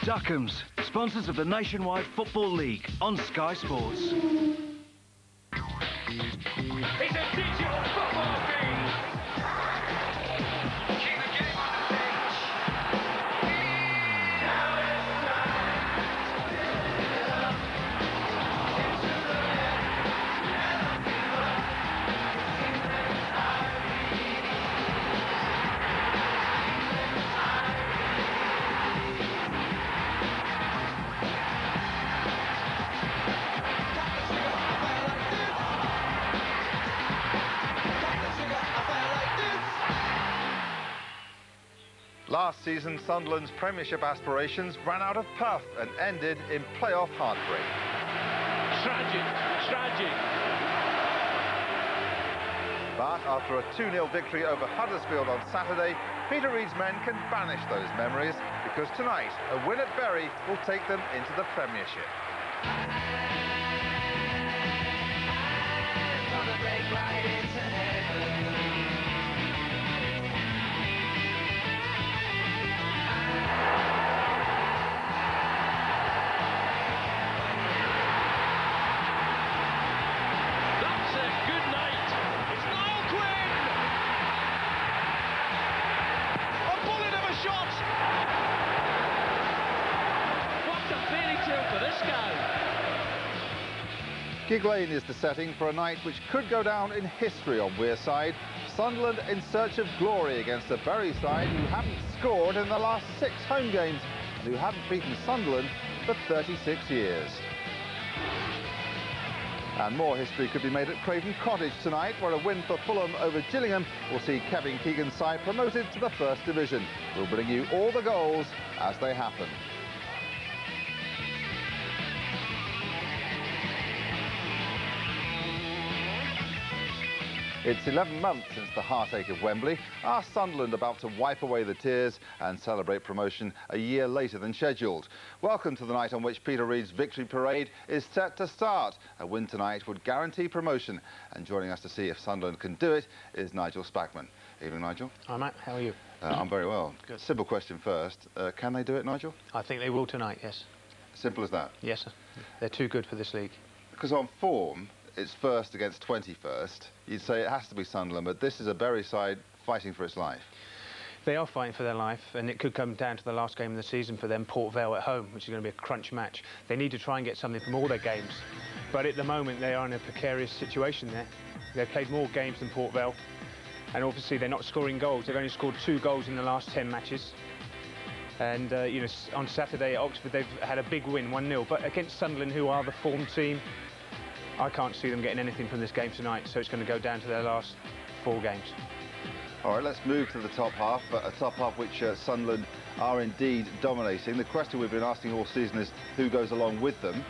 Duckham's, sponsors of the Nationwide Football League on Sky Sports. It's a digital football field. Keep the game on the pitch. Now it's time to live it up. Into the net, never give up. Last season, Sunderland's Premiership aspirations ran out of puff and ended in playoff heartbreak. Tragic, tragic. But after a 2-0 victory over Huddersfield on Saturday, Peter Reid's men can banish those memories because tonight, a win at Bury will take them into the Premiership. Gig Lane is the setting for a night which could go down in history on Wearside. Sunderland in search of glory against a Bury side who haven't scored in the last 6 home games and who haven't beaten Sunderland for 36 years. And more history could be made at Craven Cottage tonight, where a win for Fulham over Gillingham will see Kevin Keegan's side promoted to the First Division. We'll bring you all the goals as they happen. It's 11 months since the heartache of Wembley. Are Sunderland about to wipe away the tears and celebrate promotion a year later than scheduled? Welcome to the night on which Peter Reid's victory parade is set to start. A win tonight would guarantee promotion. And joining us to see if Sunderland can do it is Nigel Spackman. Evening, Nigel. Hi, Matt. How are you? I'm very well. Good. Simple question first. Can they do it, Nigel? I think they will tonight, yes. Simple as that? Yes, sir. They're too good for this league. Because on form, it's first against 21st. You'd say it has to be Sunderland, but this is a Bury side fighting for its life. They are fighting for their life, and it could come down to the last game of the season for them, Port Vale at home, which is going to be a crunch match. They need to try and get something from all their games, but at the moment they are in a precarious situation there. They've played more games than Port Vale, and obviously they're not scoring goals. They've only scored 2 goals in the last 10 matches. And, you know, on Saturday at Oxford, they've had a big win, 1-0, but against Sunderland, who are the form team, I can't see them getting anything from this game tonight, so it's going to go down to their last 4 games. All right, let's move to the top half, a top half which Sunderland are indeed dominating. The question we've been asking all season is who goes along with them?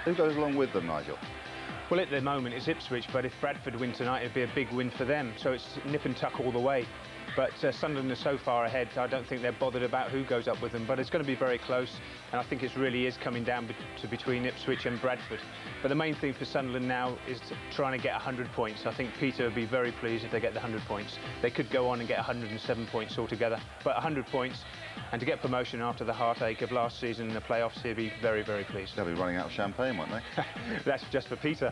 Who goes along with them, Nigel? Well, at the moment it's Ipswich, but if Bradford win tonight, it'd be a big win for them, so it's nip and tuck all the way. But Sunderland are so far ahead, I don't think they're bothered about who goes up with them, but it's going to be very close, and I think it really is coming down to between Ipswich and Bradford. But the main thing for Sunderland now is trying to get 100 points. I think Peter would be very pleased if they get the 100 points. They could go on and get 107 points altogether, but 100 points, and to get promotion after the heartache of last season in the playoffs, he'd be very, very pleased. They'll be running out of champagne, won't they? That's just for Peter.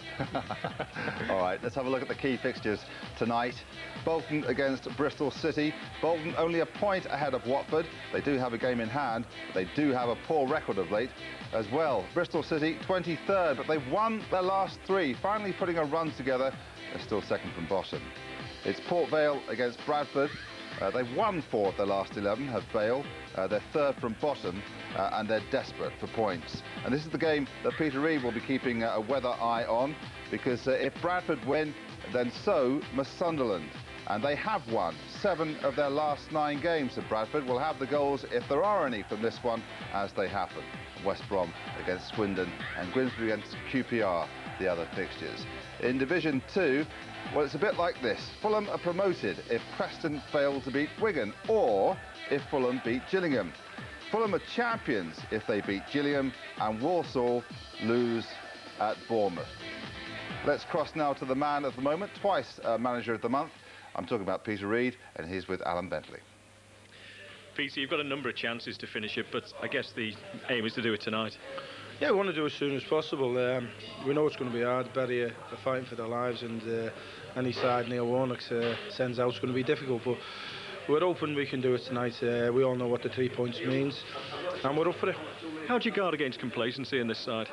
All right, let's have a look at the key fixtures tonight. Bolton against Bristol City. Bolton only a point ahead of Watford. They do have a game in hand, but they do have a poor record of late as well. Bristol City 23rd, but they've won their last 3, finally putting a run together. They're still second from bottom. It's Port Vale against Bradford. They've won 4 of their last 11, have Vale. They're third from bottom, and they're desperate for points. And this is the game that Peter Reid will be keeping a weather eye on, because if Bradford win, then so must Sunderland. And they have won 7 of their last 9 games, so Bradford will have the goals, if there are any, from this one as they happen. West Brom against Swindon and Grimsby against QPR, the other fixtures. In Division 2, well, it's a bit like this. Fulham are promoted if Preston fail to beat Wigan, or if Fulham beat Gillingham. Fulham are champions if they beat Gillingham, and Walsall lose at Bournemouth. Let's cross now to the man of the moment, twice manager of the month. I'm talking about Peter Reid, and he's with Alan Bentley. Peter, you've got a number of chances to finish it, but I guess the aim is to do it tonight. Yeah, we want to do it as soon as possible. We know it's going to be hard. Bury are fighting for their lives, and any side Neil Warnock sends out is going to be difficult. But we're hoping we can do it tonight. We all know what the 3 points means, and we're up for it. How do you guard against complacency in this side?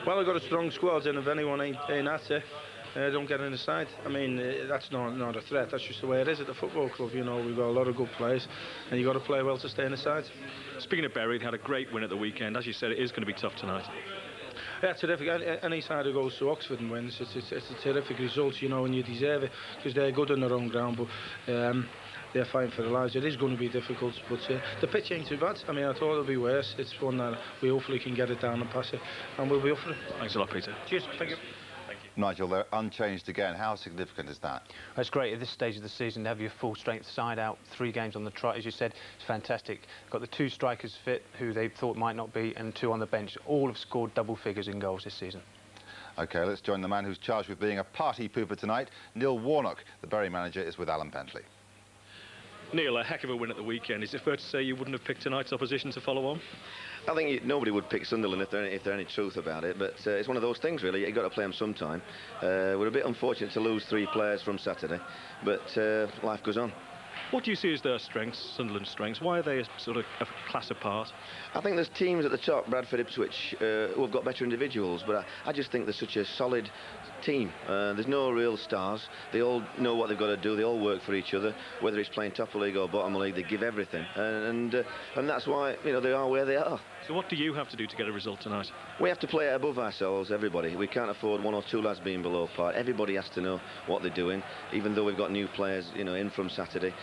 Well, I've got a strong squad, and if anyone ain't at it, don't get in the side. I mean, that's not a threat. That's just the way it is at the football club. You know, we've got a lot of good players, and you've got to play well to stay in the side. Speaking of Bury, they had a great win at the weekend. As you said, it is going to be tough tonight. Yeah, terrific. Any side who goes to Oxford and wins, it's a terrific result, you know, and you deserve it, because they're good on their own ground, but they're fighting for their lives. It is going to be difficult, but the pitch ain't too bad. I mean, I thought it would be worse. It's one that we hopefully can get it down and pass it, and we'll be up for it. Thanks a lot, Peter. Cheers. Thank you. Nigel, they're unchanged again. How significant is that? It's great at this stage of the season to have your full strength side out, 3 games on the trot, as you said. It's fantastic. Got the 2 strikers fit who they thought might not be, and 2 on the bench. All have scored double figures in goals this season. OK, let's join the man who's charged with being a party pooper tonight. Neil Warnock, the Bury manager, is with Alan Bentley. Neil, a heck of a win at the weekend. Is it fair to say you wouldn't have picked tonight's opposition to follow on? I think nobody would pick Sunderland if there's any truth about it, but it's one of those things, really. You've got to play them sometime. We're a bit unfortunate to lose 3 players from Saturday, but life goes on. What do you see as their strengths, Sunderland's strengths? Why are they sort of a class apart? I think there's teams at the top, Bradford, Ipswich, who have got better individuals, but I just think there's such a solid team. There's no real stars. They all know what they've got to do. They all work for each other. Whether it's playing top of league or bottom of league, they give everything, and that's why, you know, they are where they are. So what do you have to do to get a result tonight? We have to play it above ourselves, everybody. We can't afford 1 or 2 lads being below par. Everybody has to know what they're doing, even though we've got new players, you know, in from Saturday.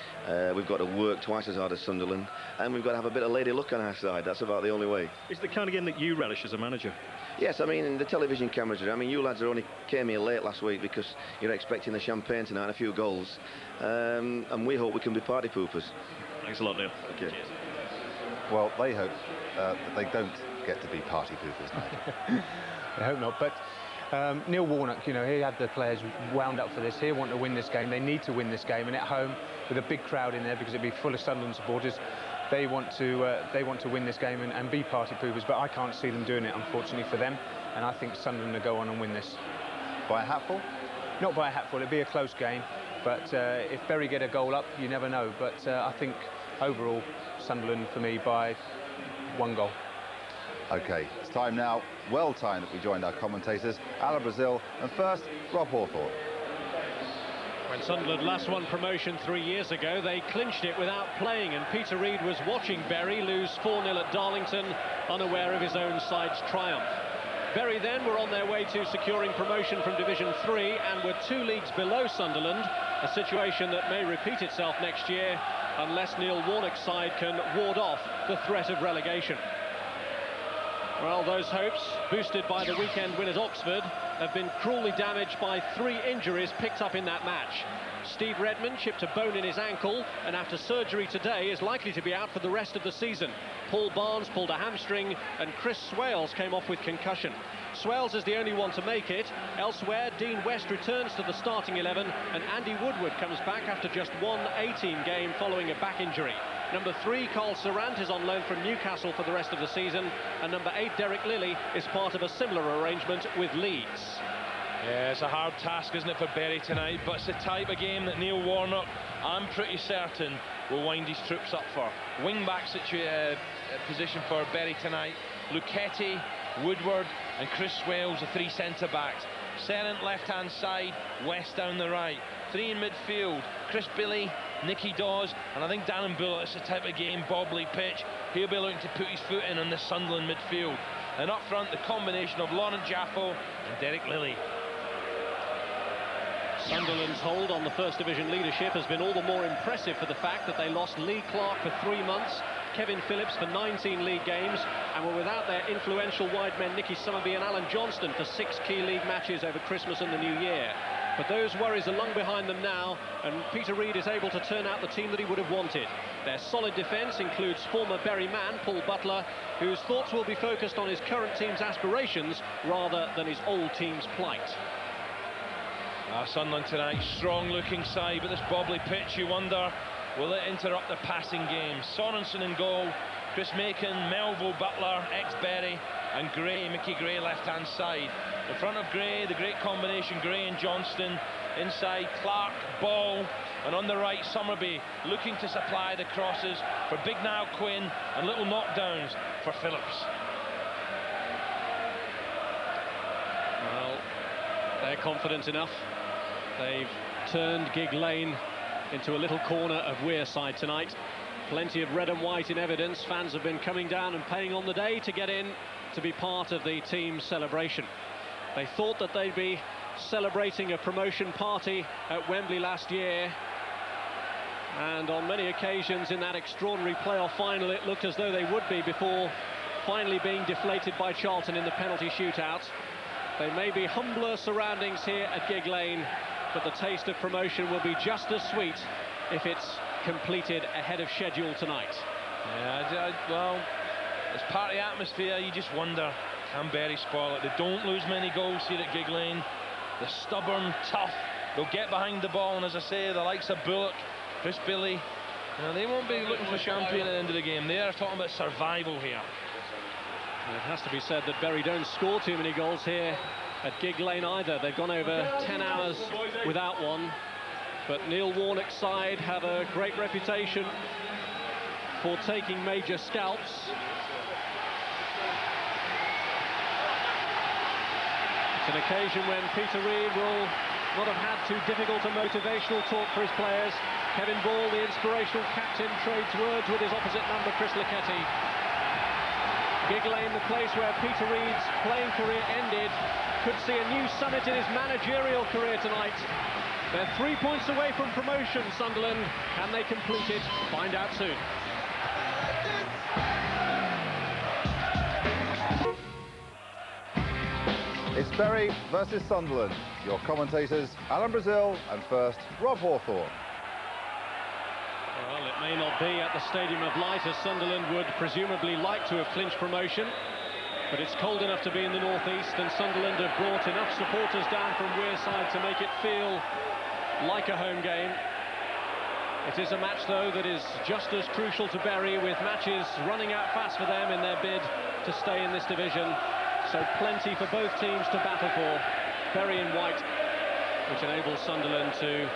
We've got to work twice as hard as Sunderland, and we've got to have a bit of lady luck on our side. That's about the only way. Is it the kind of game that you relish as a manager? Yes, I mean, in the television cameras, I mean, you lads only came here late last week because you're expecting the champagne tonight and a few goals, and we hope we can be party poopers. Thanks a lot, Neil. Thank you. Well, they hope that they don't get to be party poopers, Nigel. I hope not, but Neil Warnock, you know, he had the players wound up for this. He want to win this game. They need to win this game, and at home with a big crowd in there, because it'd be full of Sunderland supporters, they want to win this game and be party poopers. But I can't see them doing it, unfortunately, for them. And I think Sunderland will go on and win this. By a hatful? Not by a hatful. It'd be a close game. But if Bury get a goal up, you never know. But I think overall, Sunderland for me by 1 goal. OK, it's time now, well timed, that we joined our commentators, Alan Brazil, and first, Rob Hawthorne. When Sunderland last won promotion 3 years ago, they clinched it without playing, and Peter Reid was watching Bury lose 4-0 at Darlington, unaware of his own side's triumph. Bury then were on their way to securing promotion from Division 3 and were 2 leagues below Sunderland, a situation that may repeat itself next year unless Neil Warnock's side can ward off the threat of relegation. Well, those hopes, boosted by the weekend win at Oxford, have been cruelly damaged by 3 injuries picked up in that match. Steve Redmond chipped a bone in his ankle, and after surgery today is likely to be out for the rest of the season. Paul Barnes pulled a hamstring, and Chris Swales came off with concussion. Swales is the only one to make it. Elsewhere, Dean West returns to the starting 11, and Andy Woodward comes back after just 1 18 game following a back injury. Number 3, Carl Serrant, is on loan from Newcastle for the rest of the season, and number 8, Derek Lilly, is part of a similar arrangement with Leeds. Yeah, it's a hard task, isn't it, for Bury tonight, but it's the type of game that Neil Warnock, I'm pretty certain, will wind his troops up for. Wing-back position for Bury tonight. Luchetti, Woodward and Chris Swales, the 3 centre-backs. Serrant left-hand side, West down the right. 3 in midfield, Chris Billy, Nicky Dawes, and I think Darren Bullock. It's the type of game, Bobley pitch. He'll be looking to put his foot in on the Sunderland midfield. And up front, the combination of Laurent Jaffo and Derek Lilly. Sunderland's hold on the First Division leadership has been all the more impressive for the fact that they lost Lee Clark for 3 months, Kevin Phillips for 19 league games, and were without their influential wide men Nicky Summerby and Alan Johnston for 6 key league matches over Christmas and the New Year. But those worries are long behind them now, and Peter Reid is able to turn out the team that he would have wanted. Their solid defence includes former Bury man Paul Butler, whose thoughts will be focused on his current team's aspirations rather than his old team's plight. Sunderland tonight, strong looking side, but this Bobley pitch, you wonder will it interrupt the passing game? Sorensen in goal, Chris Macon, Melville, Butler, ex-Berry, and Gray, Mickey Gray, left-hand side. In front of Gray, the great combination, Gray and Johnston. Inside, Clark, Ball, and on the right, Summerby, looking to supply the crosses for Big Niall Quinn, and little knockdowns for Phillips. Well, they're confident enough. They've turned Gig Lane into a little corner of Weir side tonight. Plenty of red and white in evidence. Fans have been coming down and paying on the day to get in to be part of the team's celebration. They thought that they'd be celebrating a promotion party at Wembley last year, and on many occasions in that extraordinary playoff final it looked as though they would be, before finally being deflated by Charlton in the penalty shootout. They may be humbler surroundings here at Gig Lane, but the taste of promotion will be just as sweet if it's completed ahead of schedule tonight. Yeah, well, as part of the atmosphere, you just wonder, can Berry spoil it? They don't lose many goals here at Gig Lane. They're stubborn, tough, they'll get behind the ball, and as I say, the likes of Bullock, Chris Billy, they won't be looking for champion at the end of the game. They are talking about survival here. It has to be said that Berry don't score too many goals here at Gig Lane either. They've gone over 10 hours without one. But Neil Warnock's side have a great reputation for taking major scalps. It's an occasion when Peter Reid will not have had too difficult a motivational talk for his players. Kevin Ball, the inspirational captain, trades words with his opposite number, Chris Lucchetti. Gig Lane, the place where Peter Reid's playing career ended, could see a new summit in his managerial career tonight. They're 3 points away from promotion, Sunderland. Can they complete it? Find out soon. It's Berry versus Sunderland. Your commentators, Alan Brazil, and first, Rob Hawthorne. Well, it may not be at the Stadium of Light, as Sunderland would presumably like to have clinched promotion, but it's cold enough to be in the northeast, and Sunderland have brought enough supporters down from Wearside to make it feel like a home game. It is a match, though, that is just as crucial to Berry, with matches running out fast for them in their bid to stay in this division. So plenty for both teams to battle for. Berry in white, which enables Sunderland to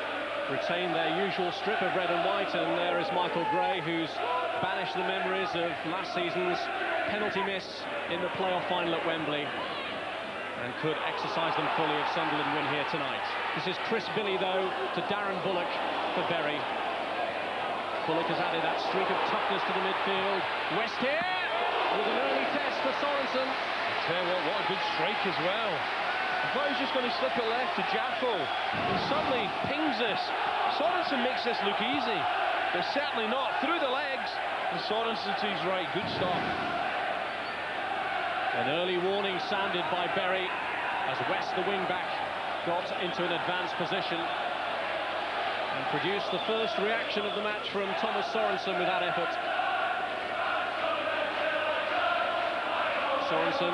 retain their usual strip of red and white, and there is Michael Gray, who's banished the memories of last season's penalty miss in the playoff final at Wembley, and could exercise them fully if Sunderland win here tonight. This is Chris Billy, though, to Darren Bullock for Berry. Bullock has added that streak of toughness to the midfield. West here with an early test for Sorensen. Tell you what a good strike as well. I thought he was just going to slip it left to Jaffo, and suddenly pings this. Sorensen makes this look easy, but certainly not. Through the legs, and Sorensen to his right. Good stop. An early warning sounded by Berry as West, the wing-back, got into an advanced position and produced the first reaction of the match from Thomas Sorensen with that effort. Sorensen,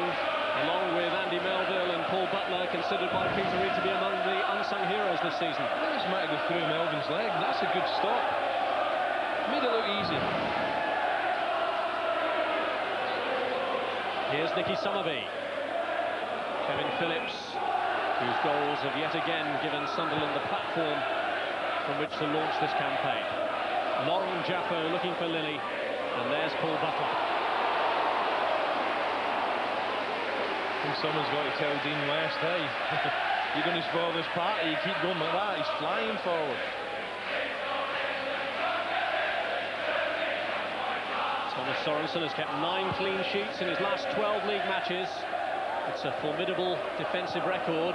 along with Andy Melville and Paul Butler, considered by Peter Reid to be among the unsung heroes this season. I think this might go through Melvin's leg. That's a good stop. Made it look easy. Here's Nicky Summerby. Kevin Phillips, whose goals have yet again given Sunderland the platform from which to launch this campaign. Long Jaffo looking for Lilly, and there's Paul Butler. I think someone's got to tell Dean West, hey, you're going to spoil this party, you keep going like that. He's flying forward. Thomas Sorensen has kept 9 clean sheets in his last 12 league matches. It's a formidable defensive record,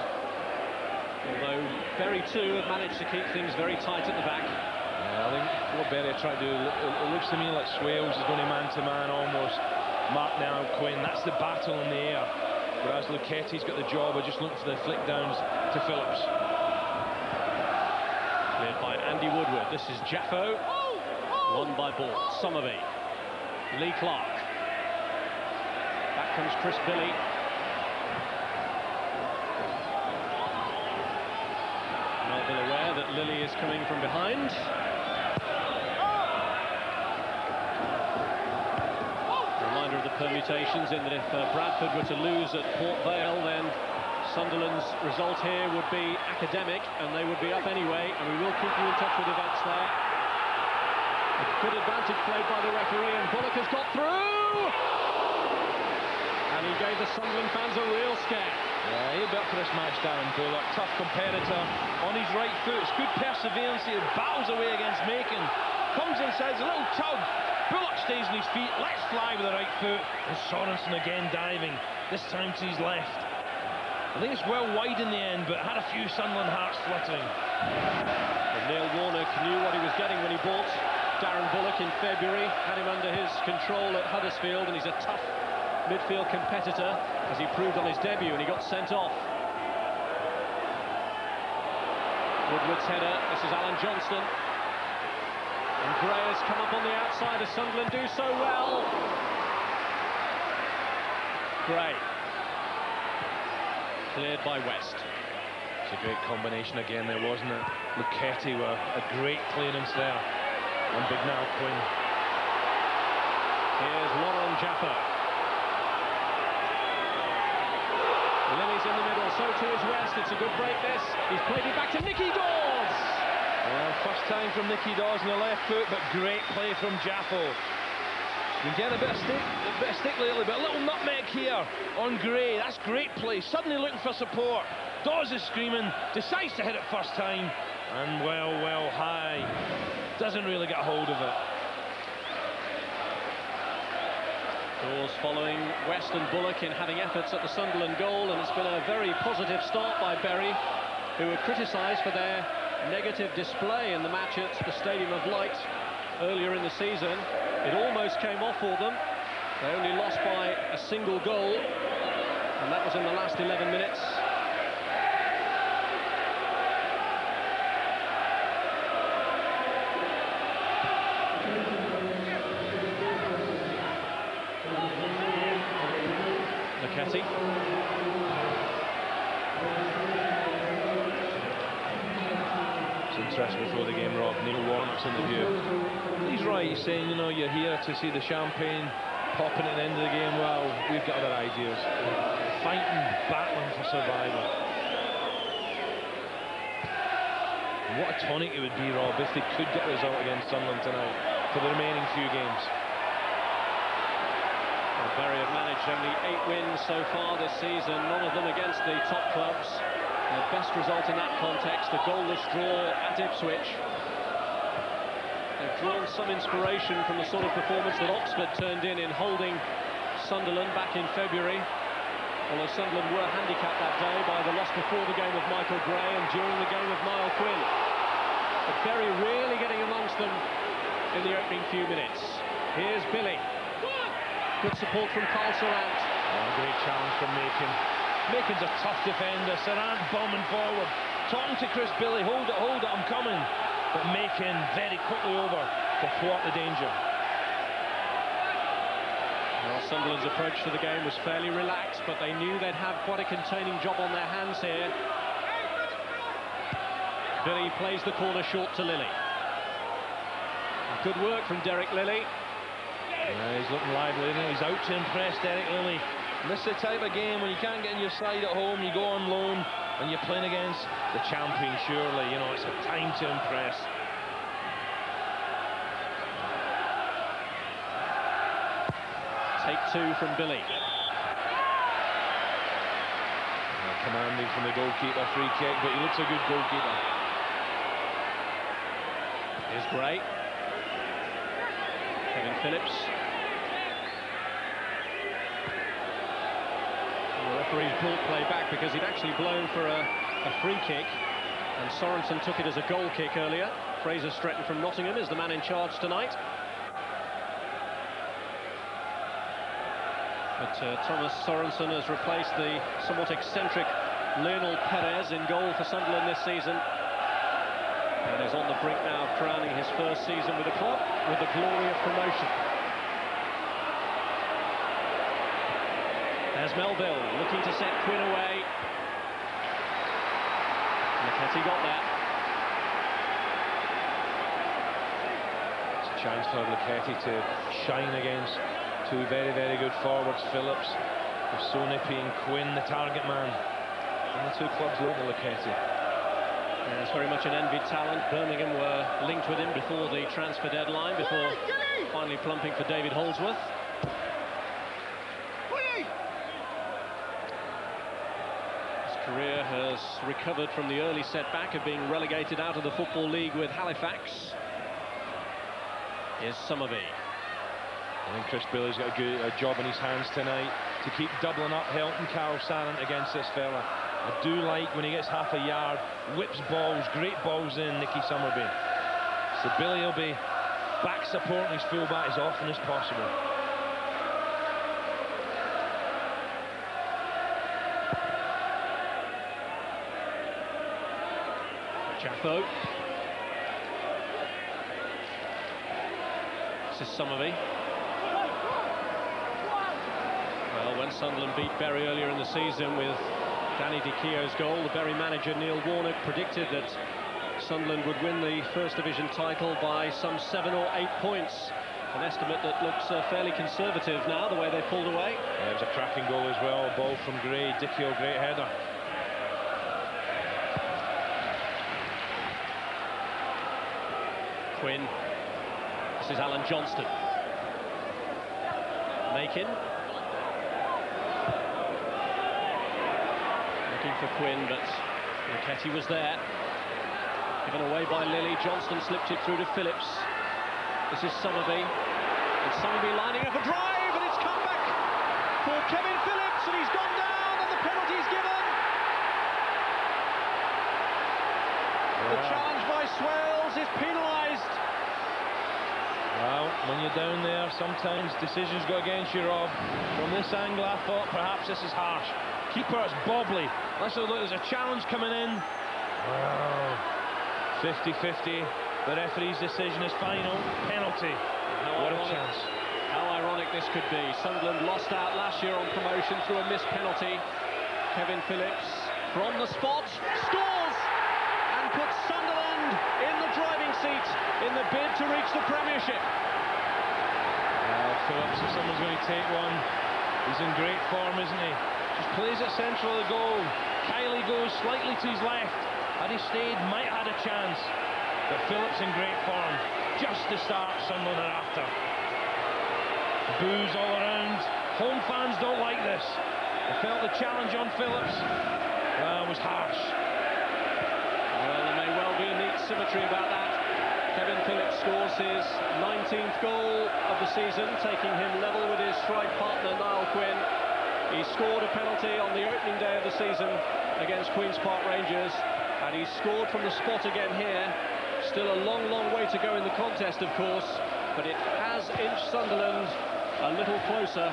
although Berry too have managed to keep things very tight at the back. Yeah, I think what Berry are trying to do, it looks to me like Swales is going to man-to-man almost. Mark now Quinn, that's the battle in the air. Whereas Luchetti's got the job of just looking for the flick downs to Phillips. Cleared by Andy Woodward. This is Jaffo. Won by Ball. Summerby. Lee Clark. Back comes Chris Billy. Melville aware that Lilly is coming from behind. permutations in that if Bradford were to lose at Port Vale, then Sunderland's result here would be academic and they would be up anyway, and we will keep you in touch with events there. A good advantage played by the referee, and Bullock has got through! And he gave the Sunderland fans a real scare. Yeah, he'll be up for this match, Darren Bullock. Tough competitor on his right foot. It's good perseverance. He battles away against Macon. Comes inside, a little tug. Bullock stays on his feet, lets fly with the right foot, and Sorensen again diving, this time to his left. I think it's well wide in the end, but had a few Sunderland hearts fluttering. And Neil Warnock knew what he was getting when he bought Darren Bullock in February, had him under his control at Huddersfield, and he's a tough midfield competitor, as he proved on his debut, and he got sent off. Woodward's header, this is Alan Johnston. And Gray has come up on the outside as Sunderland do so well. Gray. Cleared by West. It's a great combination again there, wasn't it? Luchetti were a great clearance there. And Big Niall Quinn. Here's Warren Jaffa. Lily's in the middle, so too is West. It's a good break this. He's played it back to Nicky Dawes. Well, first time from Nicky Dawes on the left foot, but great play from Jaffo. We get a bit of stick lately, but a little nutmeg here on Gray. That's great play. Suddenly looking for support. Dawes is screaming, decides to hit it first time, and well high. Doesn't really get hold of it. Dawes following West and Bullock in having efforts at the Sunderland goal, and it's been a very positive start by Bury, who were criticised for their negative display in the match at the Stadium of Light earlier in the season. It almost came off for them. They only lost by a single goal, and that was in the last 11 minutes. Luchetti. It's interesting before the game, Rob. Neil Warnock's interview. He's right, he's saying, you know, you're here to see the champagne popping at the end of the game. Well, we've got other ideas. Fighting, battling for survival. And what a tonic it would be, Rob, if they could get a result against Sunderland tonight for the remaining few games. Well, Bury have managed only 8 wins so far this season, none of them against the top clubs. Their best result in that context, a goalless draw at Ipswich. They've drawn some inspiration from the sort of performance that Oxford turned in holding Sunderland back in February. Although Sunderland were handicapped that day by the loss before the game of Michael Gray and during the game of Niall Quinn. But Bury really getting amongst them in the opening few minutes. Here's Billy. Good support from Carl Serrant. Oh, great challenge from Macon. Macon's a tough defender. Serrant bombing forward, talking to Chris Billy, hold it, I'm coming. But Macon very quickly over to thwart the danger. Well, Sunderland's approach to the game was fairly relaxed, but they knew they'd have quite a containing job on their hands here. Billy plays the corner short to Lilly. Good work from Derek Lilly. Yeah, he's looking lively, isn't he? He's out to impress Derek Lilly. And this is the type of game when you can't get in your side at home, you go on loan, and you're playing against the champion, surely. You know, it's a time to impress. Take 2 from Billy. Commanding from the goalkeeper, free kick, but he looks a good goalkeeper. Here's Gray. Kevin Phillips. The referee's brought play back because he'd actually blown for a free kick, and Sorensen took it as a goal kick earlier. Fraser Stretton from Nottingham is the man in charge tonight. But Thomas Sorensen has replaced the somewhat eccentric Lionel Perez in goal for Sunderland this season, and is on the brink now of crowning his first season with the club with the glory of promotion. There's Melville looking to set Quinn away. Luchetti got that. It's a chance for Luchetti to shine against Two very, very good forwards, Phillips, with Sonipi and Quinn, the target man. And the two clubs looking at Luketti. Yeah, it's very much an envied talent. Birmingham were linked with him before the transfer deadline, before finally plumping for David Holdsworth. His career has recovered from the early setback of being relegated out of the Football League with Halifax. Here's Summerby. I think Chris Bailey's got a job in his hands tonight to keep doubling up, helping Carl Sarrant against this fella. I do like when he gets half a yard, whips balls, great balls in, Nicky Summerby. So Billy will be back supporting his fullback as often as possible. Chaffo. This is Summerby. Well, when Sunderland beat Bury earlier in the season with Danny DiCio's goal, the Bury manager Neil Warnock predicted that Sunderland would win the First Division title by some 7 or 8 points. An estimate that looks fairly conservative now, the way they pulled away. Yeah, it was a cracking goal as well, a ball from Gray, DiCio, great header. Quinn. This is Alan Johnston. Makin. Looking for Quinn, but Luketti was there. Given away by Lilly. Johnston slipped it through to Phillips. This is Summerby. And Summerby lining up a drive, and it's come back for Kevin Phillips, and he's gone down, and the penalty's given. The challenge by Swales is penalised. Well, when you're down there, sometimes decisions go against you, Rob. From this angle, I thought perhaps this is harsh. Keeper, it's Bobley. Let's have a look, there's a challenge coming in. Wow. 50-50. The referee's decision is final. Penalty. What a chance. How ironic this could be. Sunderland lost out last year on promotion through a missed penalty. Kevin Phillips from the spot scores and puts Sunderland in the driving seat in the bid to reach the Premiership. Well, Phillips, if someone's going to take one, he's in great form, isn't he? Just plays it central of the goal. Kiley goes slightly to his left. Had he stayed, might have had a chance. But Phillips in great form. Just to start, Sunderland are after. Boos all around. Home fans don't like this. They felt the challenge on Phillips was harsh. Well, there may well be a neat symmetry about that. Kevin Phillips scores his 19th goal of the season, taking him level with his strike partner Niall Quinn. He scored a penalty on the opening day of the season against Queen's Park Rangers, and he scored from the spot again here. Still a long, long way to go in the contest, of course, but it has inched Sunderland a little closer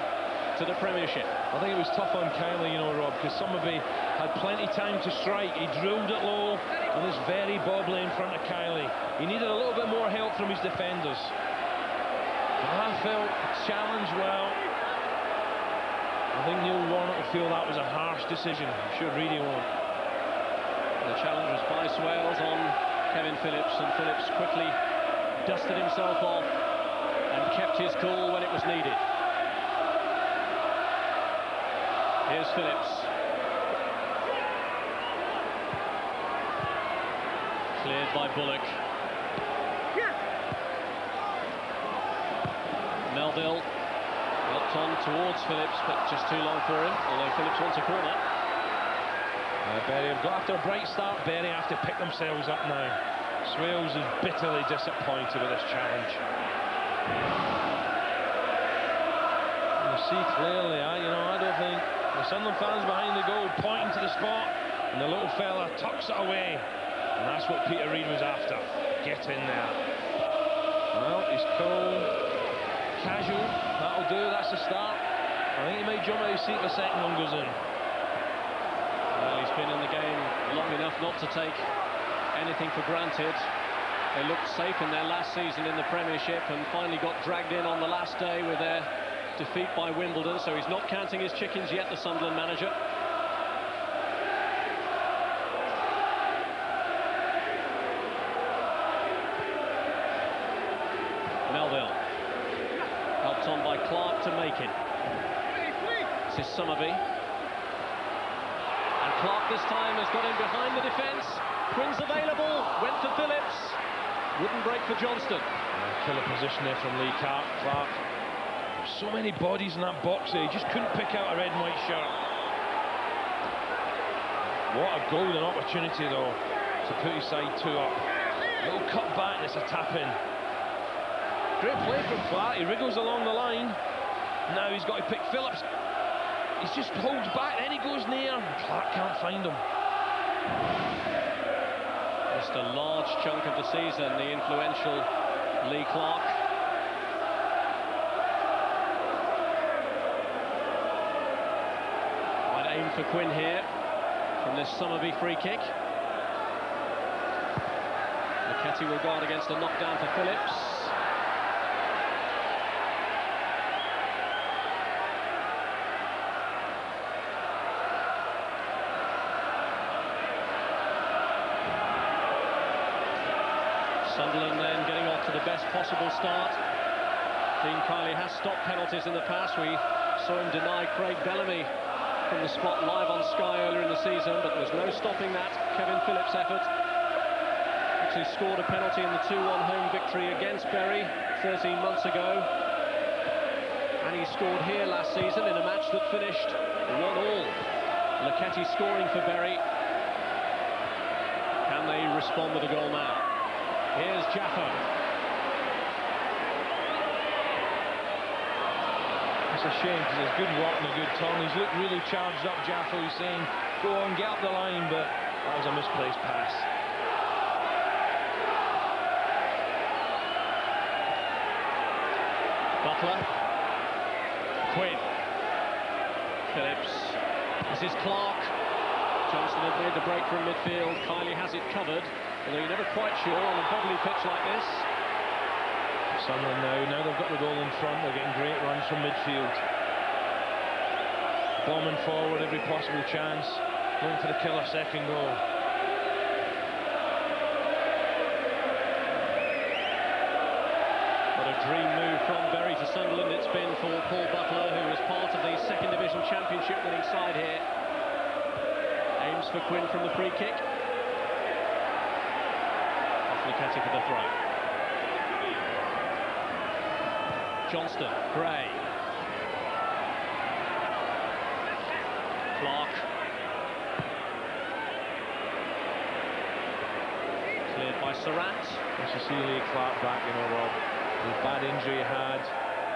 to the Premiership. I think it was tough on Kiley, you know, Rob, because Summerby had plenty of time to strike. He drilled it low, and it's very bobbly in front of Kiley. He needed a little bit more help from his defenders. But I felt challenged well. I think Neil Warnock would feel that was a harsh decision. I'm sure Reedy won't. The challenge was by Swales on Kevin Phillips, and Phillips quickly dusted himself off and kept his cool when it was needed. Here's Phillips. Cleared by Bullock. Melville helped on towards Phillips, but just too long for him, although Phillips wants a corner. Bury have got after a bright start. Bury have to pick themselves up now. Swales is bitterly disappointed with this challenge. You see clearly, I don't think the Sunderland fans behind the goal pointing to the spot, and the little fella tucks it away, and that's what Peter Reid was after. Get in there. Well, he's cool, casual. That'll do. That's the start. I think he may jump out of his seat if the second one goes in. Well, he's been in the game long enough not to take anything for granted. They looked safe in their last season in the Premiership and finally got dragged in on the last day with their defeat by Wimbledon, so he's not counting his chickens yet, the Sunderland manager. Melville helped on by Clark to make it. This is Summerby. And Clark this time has got in behind the defence. Quinn's available, went for Phillips. Wouldn't break for Johnston. Killer position there from Lee Clark. So many bodies in that box there, he just couldn't pick out a red and white shirt. What a golden opportunity though to put his side 2 up. Little cut back and it's a tap in. Great play from Clark, he wriggles along the line. Now he's got to pick Phillips. He just holds back, then he goes near. Clark can't find him. Just a large chunk of the season, the influential Lee Clark. Might aim for Quinn here from this Summerby free kick. Luketti will guard against a knockdown for Phillips. Sunderland then getting off to the best possible start. Dean Kiley has stopped penalties in the past. We saw him deny Craig Bellamy from the spot live on Sky earlier in the season, but there was no stopping that Kevin Phillips effort. Actually scored a penalty in the 2-1 home victory against Bury 13 months ago. And he scored here last season in a match that finished 1-all. Luketti scoring for Bury. Can they respond with a goal now? Here's Jaffa. It's a shame because there's good work and a good turn. He's looked really charged up, Jaffa. He's saying, go on, get up the line, but that was a misplaced pass. Butler. Quinn. Phillips. This is Clark. Johnston had made the break from midfield. Kiley has it covered, although you're never quite sure on a bubbly pitch like this. Sunderland now they've got the goal in front, they're getting great runs from midfield. Bombing forward every possible chance, going for the killer second goal. What a dream move from Bury to Sunderland it's been for Paul Butler, who was part of the second division championship winning side here. Aims for Quinn from the free kick. Off Luketti for the throw. Johnston, Gray. Clark. Cleared by Surratt. Nice to see Lee Clark back, you know, Rob. The bad injury he had.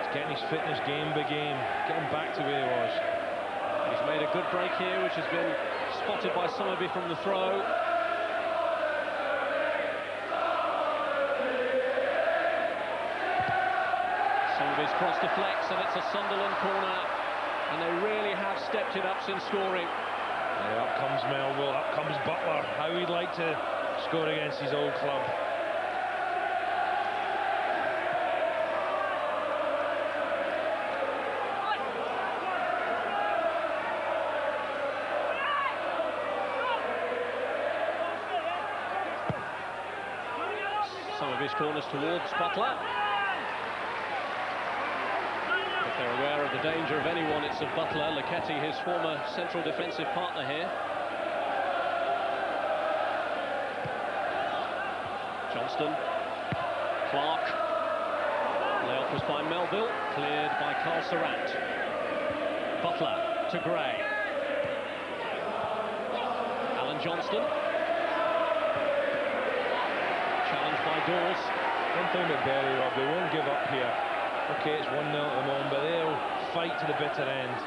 He's getting his fitness game by game, getting back to where he was. He's made a good break here, which has been spotted by Summerby from the throw. Summerby's cross deflects, and it's a Sunderland corner. And they really have stepped it up since scoring. Yeah, up comes Melville, up comes Butler. How he'd like to score against his old club. Some of his corners towards Butler. If they're aware of the danger of anyone, it's of Butler. Luketti, his former central defensive partner here. Johnston. Clark. Layoff was by Melville. Cleared by Carl Surratt. Butler to Gray. Alan Johnston. Challenged by Dawes. One thing about Bury, Rob, they won't give up here. Okay, it's 1-0 at the moment, but they'll fight to the bitter end.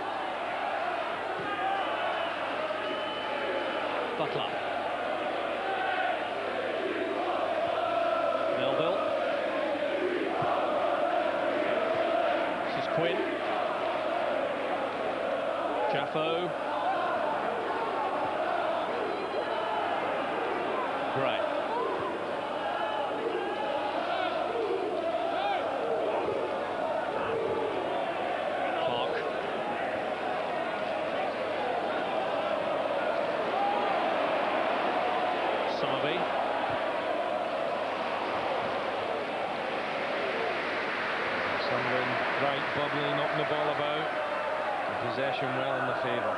Butler. Melville. This is Quinn. Jaffo. Gray. Clark. Summerby. Sunderland Bright, bubbly, knocking the ball about. And possession well in the favour.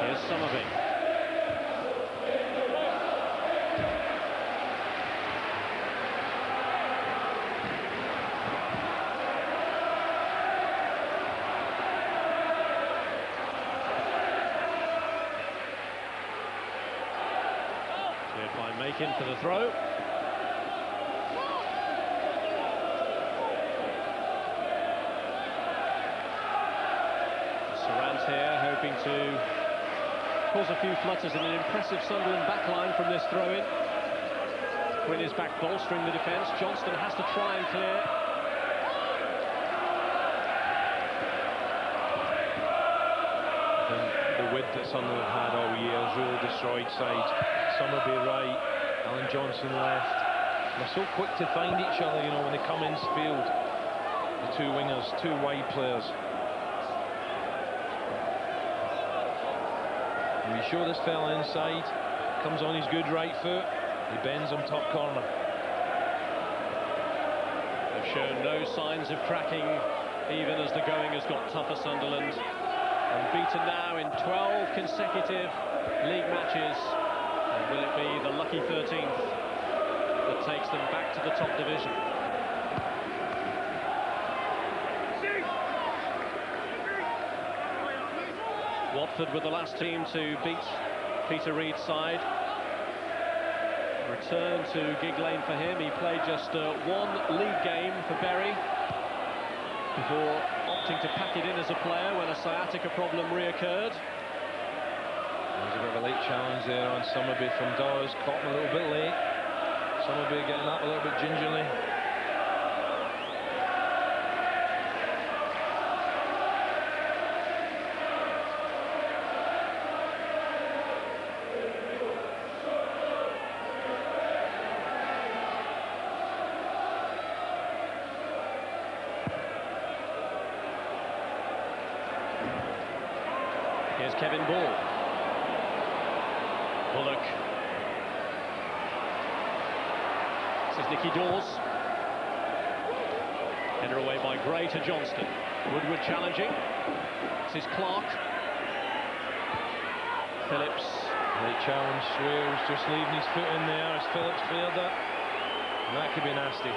Here's Somerville. Cleared by Macon for the throw. Sarant here hoping to cause a few flutters in an impressive Sunderland backline from this throw-in. Quinn is back bolstering the defence. Johnston has to try and clear. The width that Sunderland had all year has really destroyed sides. Summerby right, Alan Johnson left. They're so quick to find each other, you know, when they come into field. The two wingers, two wide players. We show this fella inside, comes on his good right foot, he bends him top corner. They've shown no signs of cracking, even as the going has got tougher. Sunderland unbeaten now in 12 consecutive league matches. And will it be the lucky 13th that takes them back to the top division? Watford were the last team to beat Peter Reid's side. Return to Gig Lane for him. He played just one league game for Bury before opting to pack it in as a player when a sciatica problem reoccurred. There's a bit of a late challenge there on Summerby from Dawes. Caught him a little bit late. Summerby getting up a little bit gingerly. Here's Kevin Ball. Bullock. This is Nicky Dawes. Header away by Gray to Johnston. Woodward challenging. This is Clark. Phillips. Late challenge, Swales just leaving his foot in there as Phillips cleared that. And that could be nasty. I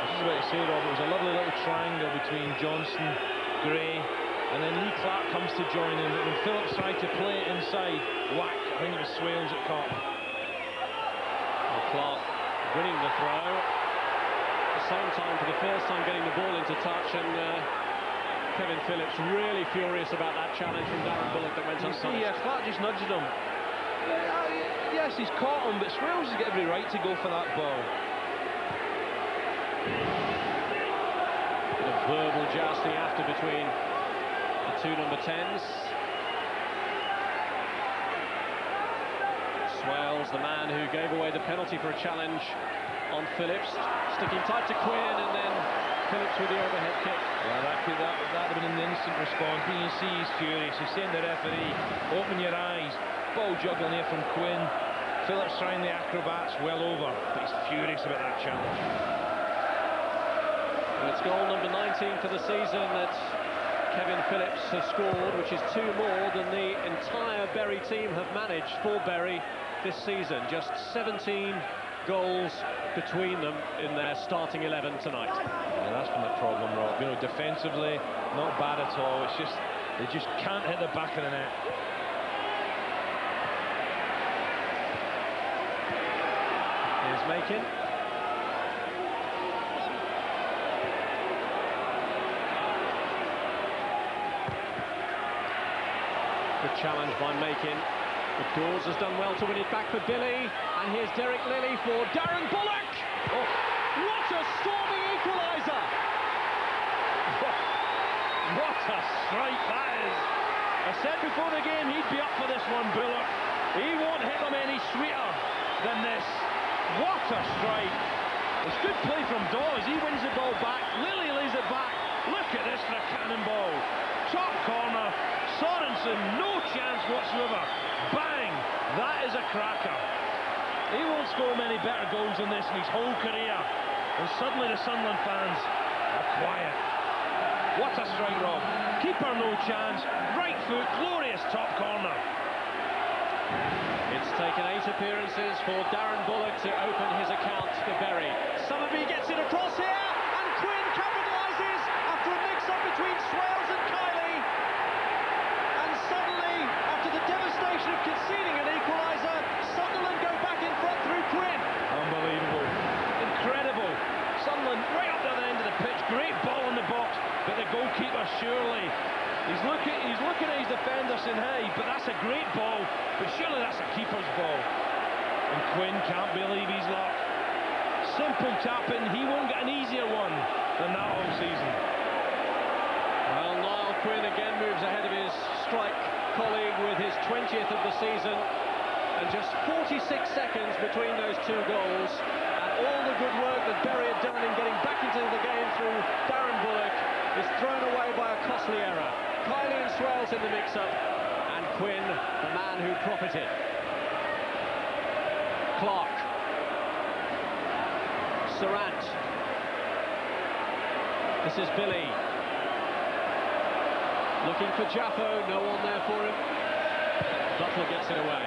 was just about to say, Rob, it was a lovely little triangle between Johnson, Gray, and then Lee Clark comes to join in, but when Phillips tried to play it inside, whack, I think it was Swales that caught him. Well, Clark winning the throw. At the same time, for the first time, getting the ball into touch, and Kevin Phillips really furious about that challenge from Darren Bullock that went unpunished. Yeah, Clark just nudged him. Yes, he's caught him, but Swales has got every right to go for that ball. The verbal jousting after between the two number 10s. Swales, the man who gave away the penalty for a challenge on Phillips, sticking tight to Quinn, and then Phillips with the overhead kick. Well, that would have been an instant response. You see he's furious. He's saying to the referee, open your eyes. Ball juggling here from Quinn. Phillips trying the acrobats well over, but he's furious about that challenge. And it's goal number 19 for the season that Kevin Phillips has scored, which is two more than the entire Bury team have managed for Bury this season. Just 17 goals between them in their starting 11 tonight. Yeah, that's been the problem, Rob. You know, defensively, not bad at all. It's just, they just can't hit the back of the net. Here's Macon. Good challenge by Macon. But Dawes has done well to win it back for Billy. And here's Derek Lilly for Darren Bullock. Oh, what a storming equaliser! What a strike that is! I said before the game he'd be up for this one, Bullock. He won't hit them any sweeter than this. What a strike! It's good play from Dawes. He wins the ball back. Lilly lays it back. Look at this for a cannonball. Top corner. Sorensen, no chance whatsoever. Bang! That cracker. He won't score many better goals than this in his whole career. And suddenly the Sunderland fans are quiet. What a strike, Rob. Keeper no chance. Right foot, glorious top corner. It's taken 8 appearances for Darren Bullock to open his account for Bury. Somerby gets it across here, and Quinn capitalises after a mix-up between Swales and Kiley. And suddenly, after the devastation of conceding an equaliser, Sunderland go back in front through Quinn. Unbelievable. Incredible. Sunderland right up to the end of the pitch. Great ball in the box, but the goalkeeper surely... He's looking at his defender saying, hey, but that's a great ball, but surely that's a keeper's ball. And Quinn can't believe his luck. Simple tap-in, he won't get an easier one than that all season. Well, Niall Quinn again moves ahead of his strike colleague with his 20th of the season, and just 46 seconds between those 2 goals, and all the good work that Bury had done in getting back into the game through Darren Bullock is thrown away by a costly error. Kiley and Swales in the mix-up, and Quinn, the man who profited. Clark. Surrant. This is Billy. Looking for Jaffo, no one there for him. Butler gets it away.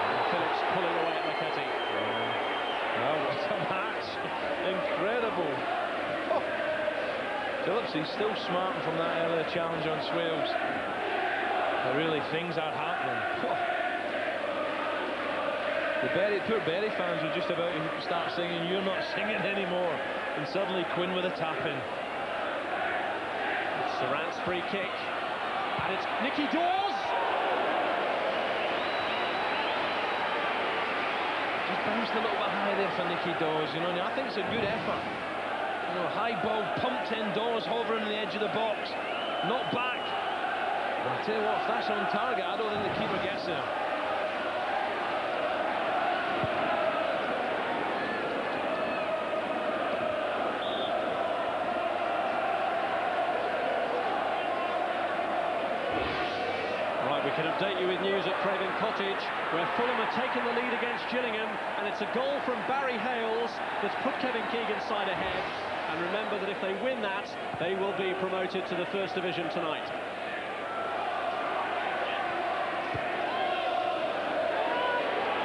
And Phillips pulling away at McCarthy. Oh, what a match. Incredible. Oh. Phillips, he's still smarting from that earlier challenge on Swales. But really, things are happening. Oh. The poor Bury fans were just about to start singing, "You're not singing anymore." And suddenly Quinn with a tap-in. It's Surrant's free kick. And it's Nicky Dawes. Just bounced a little bit high there for Nicky Dawes, you know, and I think it's a good effort. You know, high ball pumped in, Dawes hovering on the edge of the box, not back. But I tell you what, if that's on target, I don't think the keeper gets there. We can update you with news at Craven Cottage, where Fulham have taken the lead against Gillingham, and it's a goal from Barry Hales that's put Kevin Keegan's side ahead. And remember that if they win that, they will be promoted to the First Division tonight.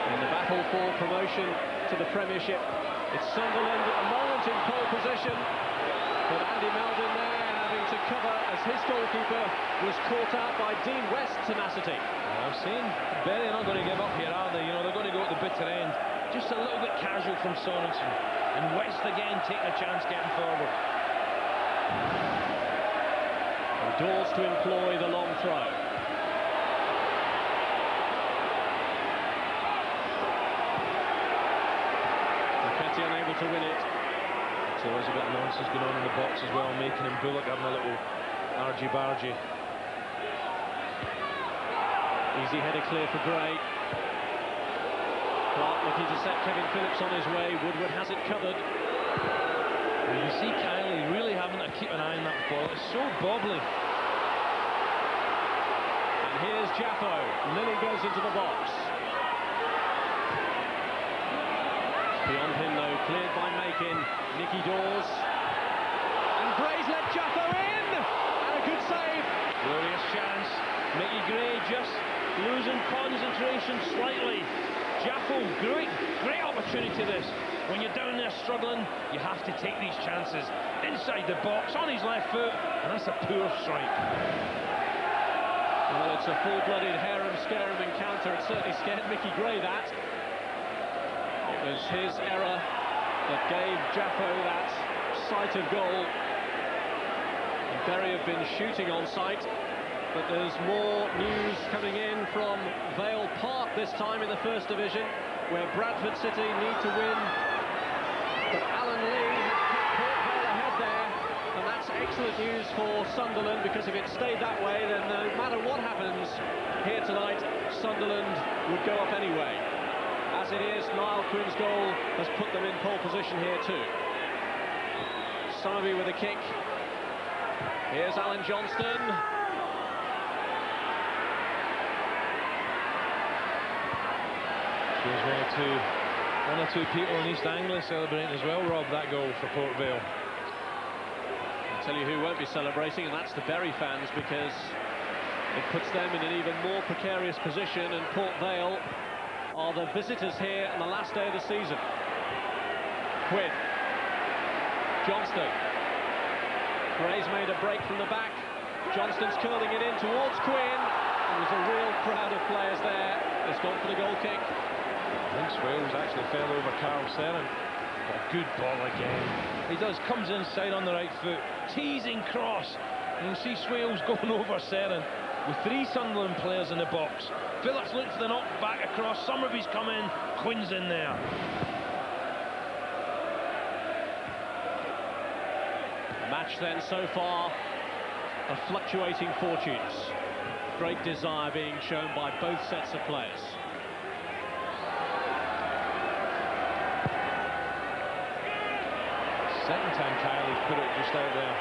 In the battle for promotion to the Premiership, it's Sunderland at the moment in pole position, but Andy Meldon there having to cover as his goalkeeper was caught out by Dean West's tenacity. I've seen Bury are not going to give up here, are they? You know, they're going to go at the bitter end. Just a little bit casual from Sorensen. And West again taking a chance getting forward. And Dawes to employ the long throw. McCarthy unable to win it. So there's a bit of nonsense going on in the box as well, making him Bullock having a little argy-bargy. Easy header clear for Gray. Clark looking to set Kevin Phillips on his way. Woodward has it covered. And you see Kiley really having to keep an eye on that ball. It's so bobbly. And here's Jaffo. Lilly goes into the box. Beyond him though, cleared by Makin. Nicky Dawes. And Gray's let Jaffo in! And a good save. Glorious chance. Mickey Gray just losing concentration slightly. Jaffo, great opportunity this. When you're down there struggling, you have to take these chances. Inside the box, on his left foot, and that's a poor strike. Well, it's a full-blooded harum-scarum encounter. It certainly scared Mickey Gray, that. It was his error that gave Jaffo that sight of goal. And Bury have been shooting on sight, but there's more news coming in from Vale Park this time in the First Division, where Bradford City need to win. But Alan Lee has kept Port Vale ahead there, and that's excellent news for Sunderland, because if it stayed that way, then no matter what happens here tonight, Sunderland would go up anyway. As it is, Niall Quinn's goal has put them in pole position here too. Somerby with a kick. Here's Alan Johnston. There's one or two people in East Anglia celebrating as well, Rob, that goal for Port Vale. I'll tell you who won't be celebrating, and that's the Bury fans, because it puts them in an even more precarious position, and Port Vale are the visitors here on the last day of the season. Quinn. Johnston. Gray's made a break from the back. Johnston's curling it in towards Quinn. And there's a real crowd of players there. It's gone for the goal kick. I think Swales actually fell over Carl Serran. But a good ball again. He does, comes inside on the right foot. Teasing cross. And you see Swales going over Serran with 3 Sunderland players in the box. Phillips looks for the knock back across. Summerby's come in. Quinn's in there. The match then so far of fluctuating fortunes. Great desire being shown by both sets of players. Second time Kylie's put it just out there.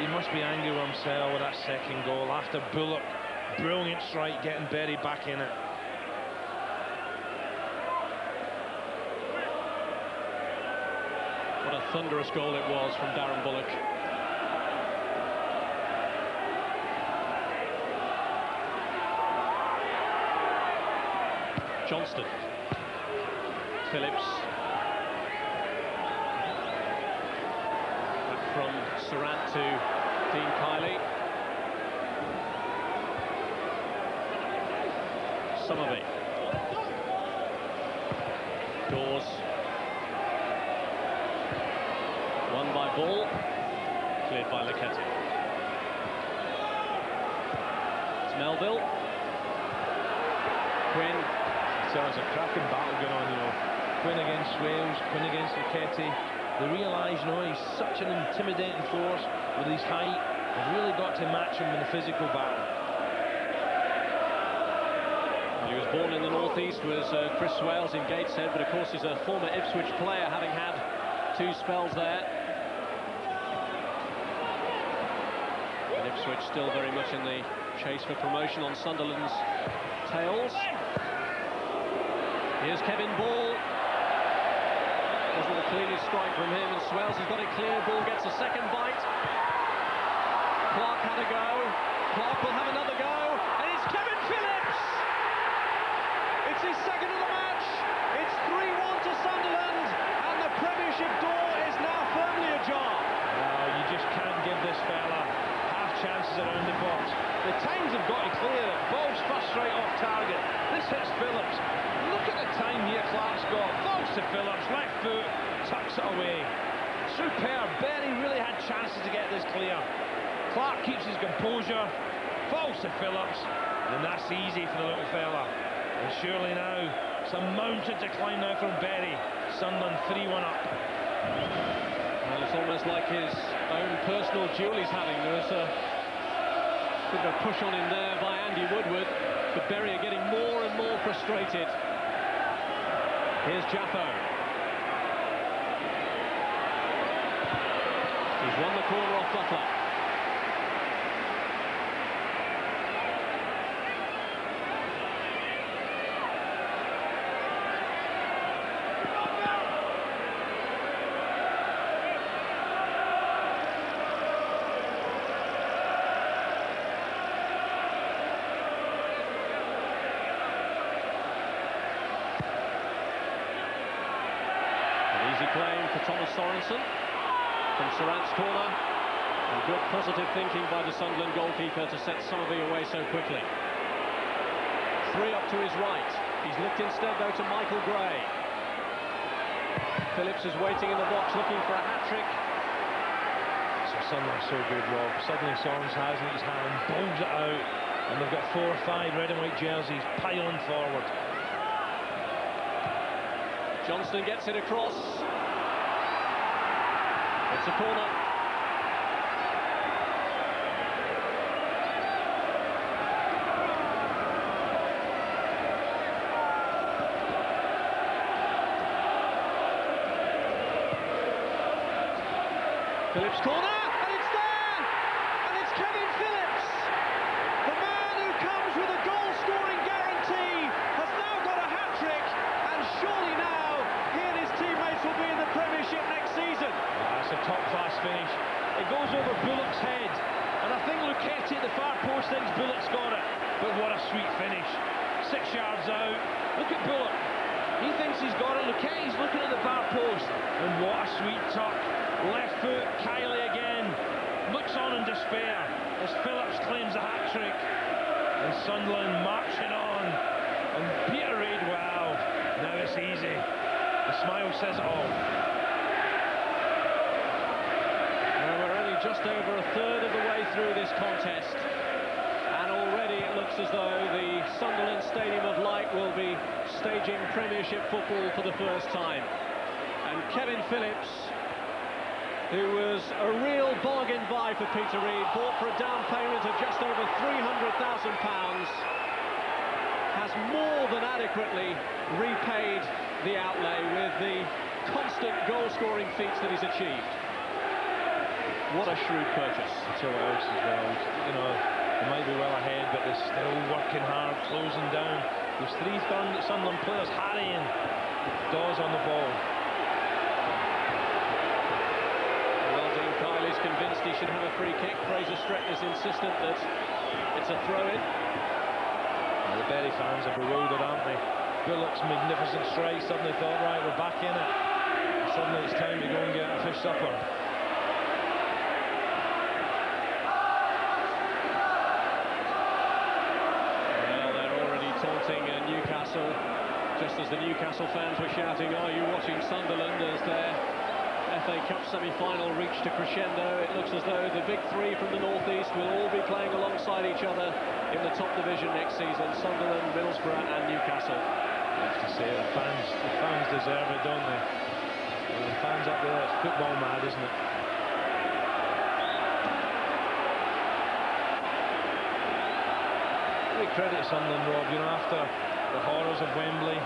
He must be angry with himself with that second goal after Bullock. Brilliant strike, getting Berry back in it. What a thunderous goal it was from Darren Bullock. Johnston. Phillips. Back from Surratt to Dean Kiley. Summerby. Dawes. Won by Ball. Cleared by Lecchetti. It's Melville. Quinn. So it's a cracking battle going on, you know. Quinn against Swales, Quinn against Lecchetti. They realise, you know, he's such an intimidating force with his height. They've really got to match him in the physical battle. Well, he was born in the northeast, was Chris Swales in Gateshead, but of course he's a former Ipswich player, having had 2 spells there. And Ipswich still very much in the chase for promotion on Sunderland's tails. Here's Kevin Ball. Wasn't the cleanest strike from him, and Swales has got it clear. Ball gets a second bite. Clark had a go. Clark will have another go, and it's Kevin Phillips! It's his second of the match. It's 3-1 to Sunderland, and the Premiership door is now firmly ajar. No, you just can't give this fella half chances around the box. The times have got to clear it. Ball's first right off target. This hits Phillips. Look at the time here Clark's got. Falls to Phillips, left foot, tucks it away. Superb. Berry really had chances to get this clear. Clark keeps his composure, falls to Phillips, and that's easy for the little fella. And surely now, some mountain to climb now from Berry. Sunderland 3-1 up. Well, it's almost like his own personal duel he's having. There's a bit of a push on him there by Andy Woodward, but Berry are getting more and more frustrated. Here's Jappo. He's won the corner off Butler. Playing for Thomas Sorensen from Surratt's corner, and good positive thinking by the Sunderland goalkeeper to set Summerby away so quickly. 3 up to his right. He's looked instead though to Michael Gray. Phillips is waiting in the box looking for a hat-trick. So Sunderland's so good, Rob. Suddenly Sorensen has it in his hand, bowls it out, and they've got 4 or 5 red and white jerseys piling forward. Johnston gets it across. It's a corner. Phillips corner, and it's there! And it's Kevin Phillips! The man who comes with a goal-scoring guarantee has now got a to the far post, thinks Bullock's got it. But what a sweet finish. 6 yards out. Look at Bullock. He thinks he's got it. He's looking at the far post. And what a sweet tuck. Left foot, Kiley again. Looks on in despair as Phillips claims a hat-trick. And Sunderland marching on. And Peter Reid, wow, now it's easy. The smile says it all. Well, we're only just over a third of the way through this contest. And already it looks as though the Sunderland Stadium of Light will be staging Premiership football for the first time. And Kevin Phillips, who was a real bargain buy for Peter Reid, bought for a down payment of just over £300,000, has more than adequately repaid the outlay with the constant goal-scoring feats that he's achieved. What a shrewd purchase. So else as well, you know, they might be well ahead, but they're still working hard, closing down. There's 3 Sunderland players harrying. Dawes on the ball. Well, Dean Kiley's convinced he should have a free kick. Fraser Stretton is insistent that it's a throw-in. Well, the Bury fans are bewildered, aren't they? Bullock's magnificent strike suddenly thought, right, we're back in it. And suddenly it's time to go and get a fish supper. Newcastle, just as the Newcastle fans were shouting, "Are you watching Sunderland?" as their FA Cup semi-final reached a crescendo. It looks as though the big 3 from the northeast will all be playing alongside each other in the top division next season: Sunderland, Middlesbrough and Newcastle. I have to say, the fans deserve it, don't they? Well, the fans up there, it's football mad, isn't it? Credit Sunderland, Rob, you know, after the horrors of Wembley,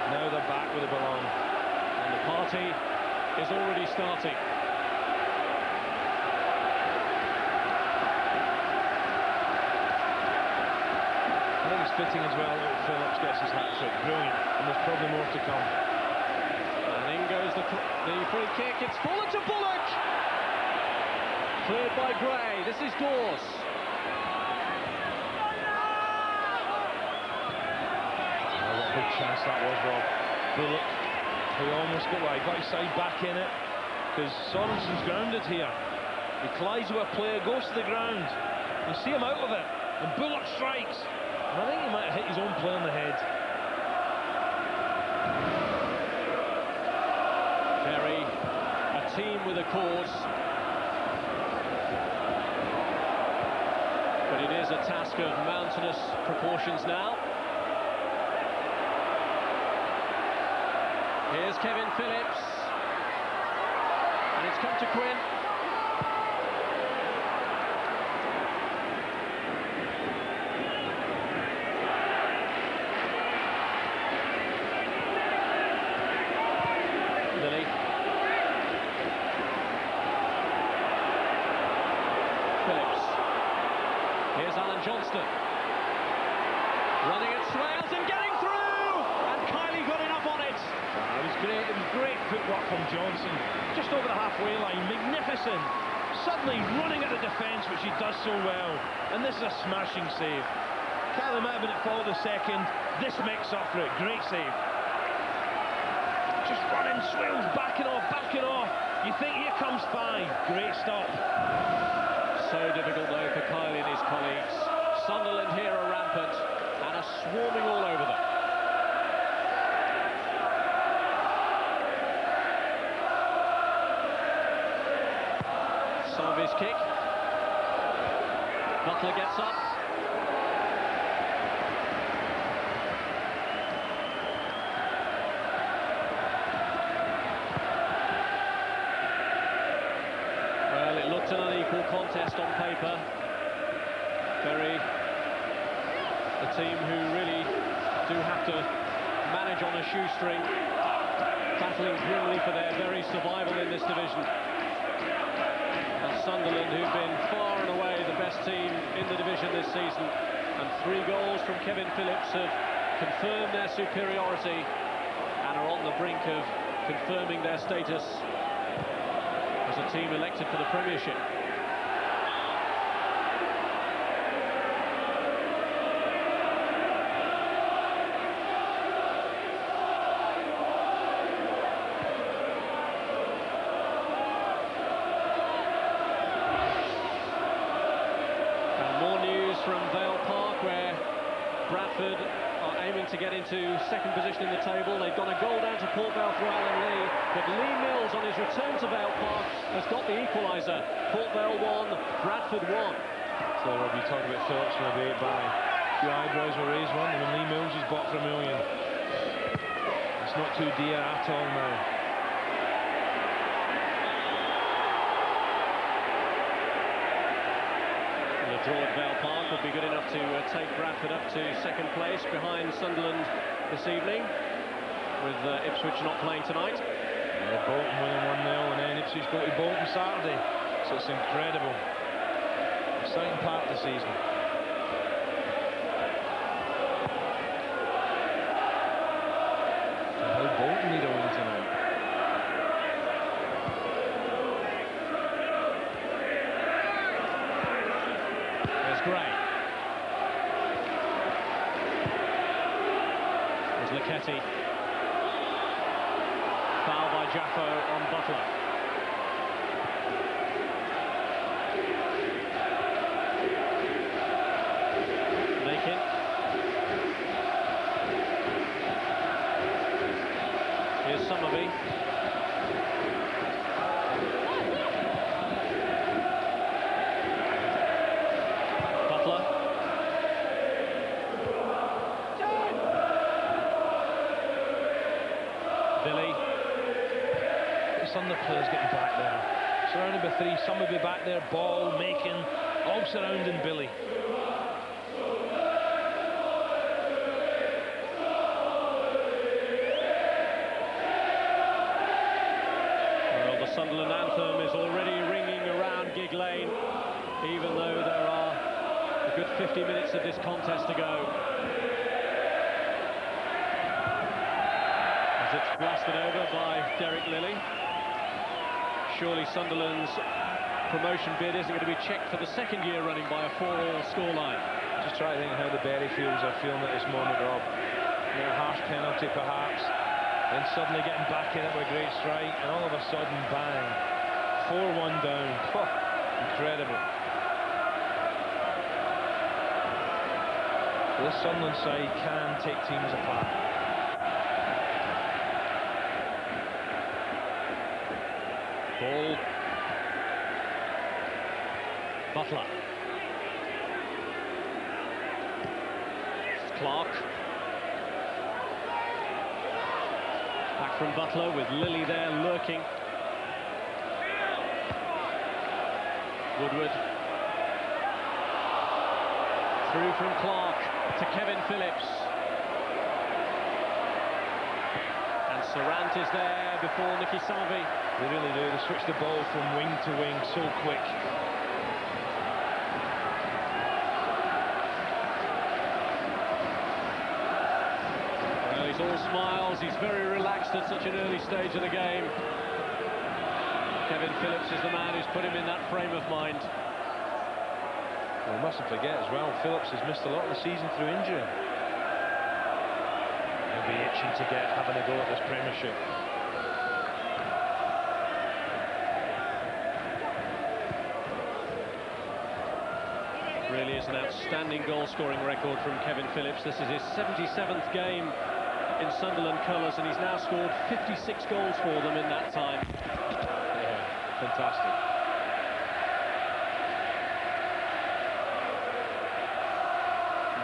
now they're back where they belong. And the party is already starting. I think it's fitting as well that Phillips gets his hat-trick. Brilliant, and there's probably more to come. And in goes the free kick, it's fallen to Bullock! Cleared by Gray, this is Dawes. Big chance that was, Rob. Bullock, who almost got his side back in it, because Sorensen's grounded here. He collides with a player, goes to the ground. You see him out of it, and Bullock strikes. And I think he might have hit his own player in the head. Bury, a team with a cause. But it is a task of mountainous proportions now. Here's Kevin Phillips, and it's come to Quinn. Lilly. Phillips. Here's Alan Johnston. Running at Swales and getting through! And Kiley got enough on it. It was great footwork from Johnson, just over the halfway line, magnificent. Suddenly running at the defence, which he does so well, and this is a smashing save. Kiley might have been at fault the second, this makes up for it, great save. Just running, Swales, backing off, you think here comes 5, great stop. So difficult though for Kiley and his colleagues. Sunderland here are rampant and are swarming all over them. Some of his kick. Butler gets up. Well, it looked an unequal contest on paper. Bury, a team who really do have to manage on a shoestring, battling grimly for their very survival in this division. Sunderland, who've been far and away the best team in the division this season, and 3 goals from Kevin Phillips have confirmed their superiority and are on the brink of confirming their status as a team elected for the Premiership. to get into second position in the table. They've got a goal down to Port Vale through Alan Lee, but Lee Mills on his return to Vale Park has got the equaliser. Port Vale 1, Bradford 1. So Rob, you talk about Phillips from the 8 by. The eyebrows will raise one, and when Lee Mills is bought for $1 million. It's not too dear at all now. Draw at Vale Park would be good enough to take Bradford up to second place behind Sunderland this evening, with Ipswich not playing tonight. Yeah, Bolton winning 1-0, and then Ipswich go to Bolton Saturday, so it's incredible. Exciting part of the season. So how Bolton need a win tonight. Gray. There's Lecchetti. Foul by Jaffo on Butler. Makin. Here's Summerby. Some of the players getting back there. Surrounded by 3, some will be back there, Ball, Makin, all surrounding Billy. Well, the Sunderland anthem is already ringing around Gig Lane, even though there are a good 50 minutes of this contest to go. As it's blasted over by Derek Lilly. Surely Sunderland's promotion bid isn't going to be checked for the second year running by a 4-4 scoreline. Just try to think how the Berry fields are feeling at this moment, Rob. A harsh penalty perhaps, then suddenly getting back in it with a great strike, and all of a sudden, bang, 4-1 down. Oh, incredible. This Sunderland side can take teams apart. Ball. Butler. It's Clark. Back from Butler with Lilly there lurking. Woodward. Through from Clark to Kevin Phillips. And Sarant is there before Nicky Summerby. They really do. They switch the ball from wing to wing so quick. Well, he's all smiles. He's very relaxed at such an early stage of the game. Kevin Phillips is the man who's put him in that frame of mind. Well, we mustn't forget as well, Phillips has missed a lot of the season through injury. He'll be itching to having a go at this Premiership. Really is an outstanding goal-scoring record from Kevin Phillips. This is his 77th game in Sunderland colours, and he's now scored 56 goals for them in that time. Yeah, fantastic.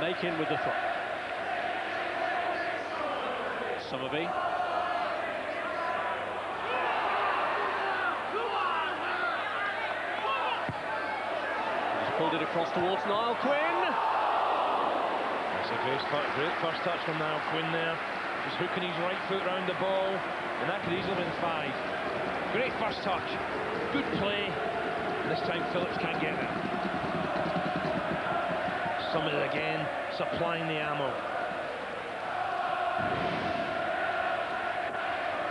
Makin with the throw. Summerby. Pulled it across towards Niall Quinn. That's a great first touch from Niall Quinn there. Just hooking his right foot round the ball, and that could easily have been 5. Great first touch, good play. And this time Phillips can't get it. Summit again, supplying the ammo.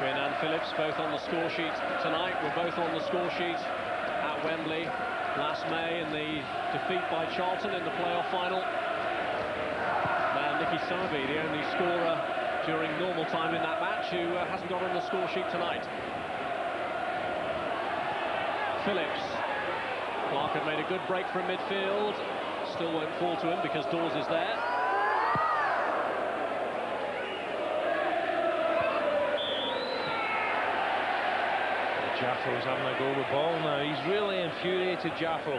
Quinn and Phillips both on the score sheet tonight. We're both on the score sheet at Wembley last May in the defeat by Charlton in the playoff final. Now Nicky Summerby, the only scorer during normal time in that match, who hasn't got on the score sheet tonight. Phillips. Clark had made a good break from midfield. Still won't fall to him because Dawes is there. Jaffo's having a go with ball now. He's really infuriated Jaffo.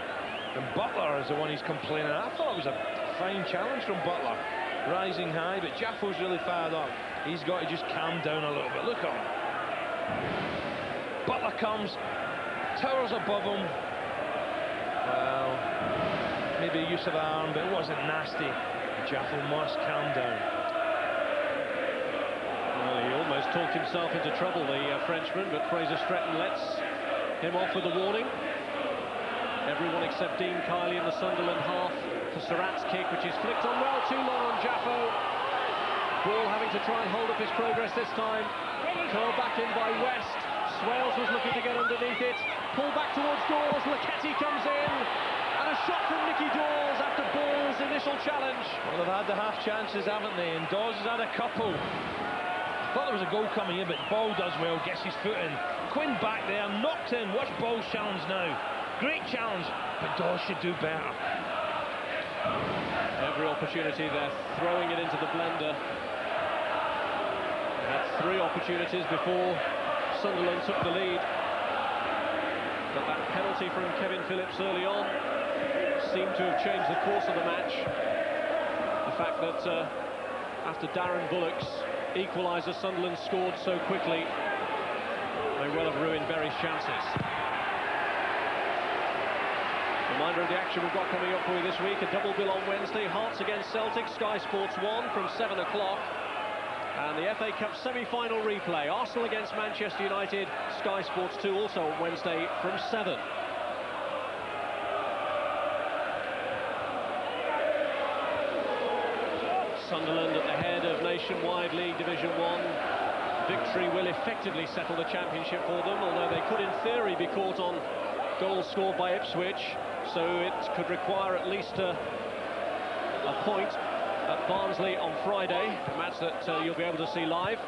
And Butler is the one he's complaining. I thought it was a fine challenge from Butler. Rising high, but Jaffo's really fired up. He's got to just calm down a little bit. Look at him. Butler comes, towers above him. Well, maybe a use of the arm, but it wasn't nasty. Jaffo must calm down. Well, he almost talked himself into trouble, the Frenchman, but Fraser Stretton lets him off with the warning. Everyone except Dean Kiley in the Sunderland half for Surratt's kick, which is flicked on well to Laurent Jaffo. Ball having to try and hold up his progress this time. Curled back in by West. Swales was looking to get underneath it. Pull back towards Dawes. Laketti comes in. And a shot from Nicky Dawes after Ball's initial challenge. Well, they've had the half chances, haven't they? And Dawes has had a couple. I thought there was a goal coming in, but Ball does well, gets his foot in. Quinn back there, knocked in. Watch Ball's challenge now. Great challenge, but Dawes should do better. Every opportunity they're throwing it into the blender. They had 3 opportunities before Sunderland took the lead. But that penalty from Kevin Phillips early on seemed to have changed the course of the match. The fact that after Darren Bullock's equaliser, Sunderland scored so quickly may well have ruined Bury's chances. Reminder of the action we've got coming up for you this week. A double bill on Wednesday. Hearts against Celtic, Sky Sports 1 from 7 o'clock. And the FA Cup semi-final replay. Arsenal against Manchester United, Sky Sports 2 also on Wednesday from 7. Sunderland at the head of Nationwide League Division 1. Victory will effectively settle the championship for them, although they could in theory be caught on goals scored by Ipswich. So it could require at least a point at Barnsley on Friday, a match that you'll be able to see live.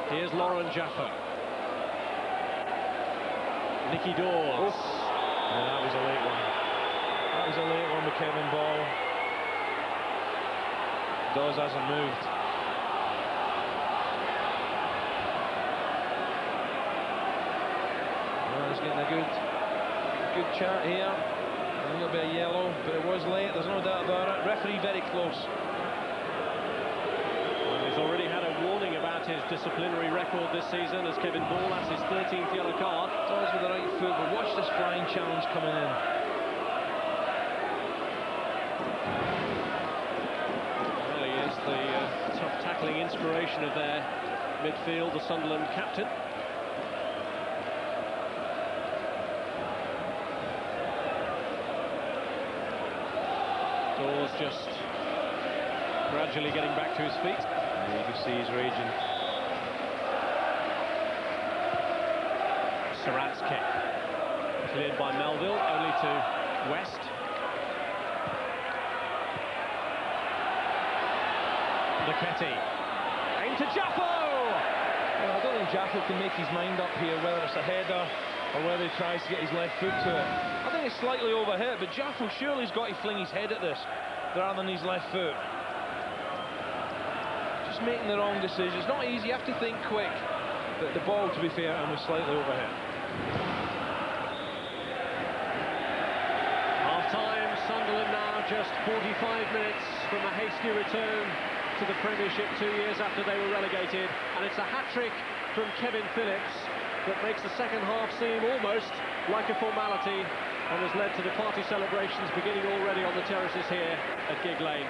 Here's Laurent Jaffo. Nicky Dawes. Yeah, that was a late one. That was a late one with Kevin Ball. Dawes hasn't moved. He's getting a good chat here. A little bit of yellow, but it was late, there's no doubt about it. Referee very close. Well, he's already had a warning about his disciplinary record this season as Kevin Ball, that's his 13th yellow card. Dawes with the right foot, but watch this flying challenge coming in. Well, he is the tough tackling inspiration of their midfield, the Sunderland captain. Dawes just gradually getting back to his feet. You can see he's raging. Surratt's kick. Cleared by Melville, only to West. Laketti. Aim to Jaffo! Well, I don't think Jaffo can make his mind up here, whether it's a header or whether he tries to get his left foot to it. I think it's slightly overhit, but Jaffo surely's got to fling his head at this rather than his left foot. Just making the wrong decision. It's not easy, you have to think quick. But the ball, to be fair, was slightly overhit. Half-time, Sunderland now just 45 minutes from a hasty return to the Premiership 2 years after they were relegated. And it's a hat-trick from Kevin Phillips that makes the second half seem almost like a formality and has led to the party celebrations beginning already on the terraces here at Gig Lane.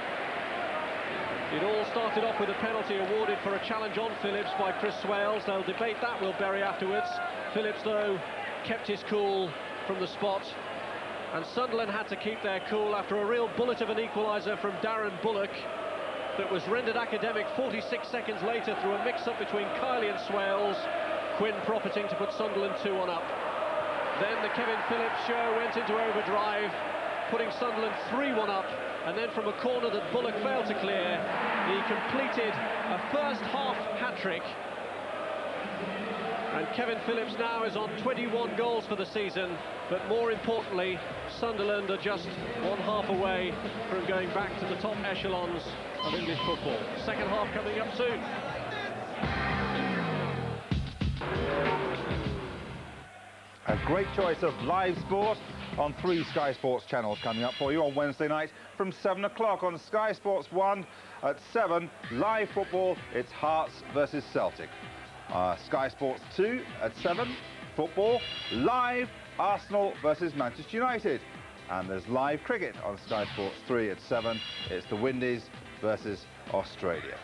It all started off with a penalty awarded for a challenge on Phillips by Chris Swales. They'll debate that, will Bury, afterwards. Phillips, though, kept his cool from the spot. And Sunderland had to keep their cool after a real bullet of an equaliser from Darren Bullock that was rendered academic 46 seconds later through a mix-up between Kiley and Swales. Quinn profiting to put Sunderland 2-1 up. Then the Kevin Phillips show went into overdrive, putting Sunderland 3-1 up, and then from a corner that Bullock failed to clear, he completed a first-half hat-trick. And Kevin Phillips now is on 21 goals for the season, but more importantly, Sunderland are just one half away from going back to the top echelons of English football. Second half coming up soon. Great choice of live sport on 3 Sky Sports channels coming up for you on Wednesday night from 7 o'clock on Sky Sports 1 at 7. Live football, it's Hearts versus Celtic. Sky Sports 2 at 7, football, live Arsenal versus Manchester United. And there's live cricket on Sky Sports 3 at 7. It's the Windies versus Australia.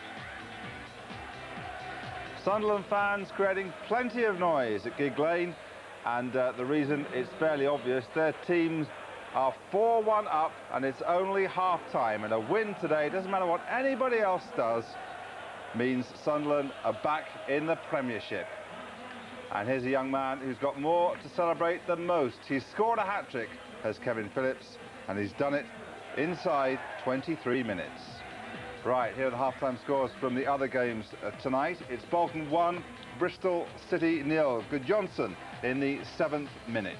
Sunderland fans creating plenty of noise at Gig Lane, and the reason is fairly obvious. Their teams are 4-1 up and it's only half-time, and a win today, doesn't matter what anybody else does, means Sunderland are back in the Premiership. And here's a young man who's got more to celebrate than most. He's scored a hat-trick as Kevin Phillips, and he's done it inside 23 minutes. Right, here are the half-time scores from the other games tonight. It's Bolton 1, Bristol City 0. Good Johnson in the 7th minute.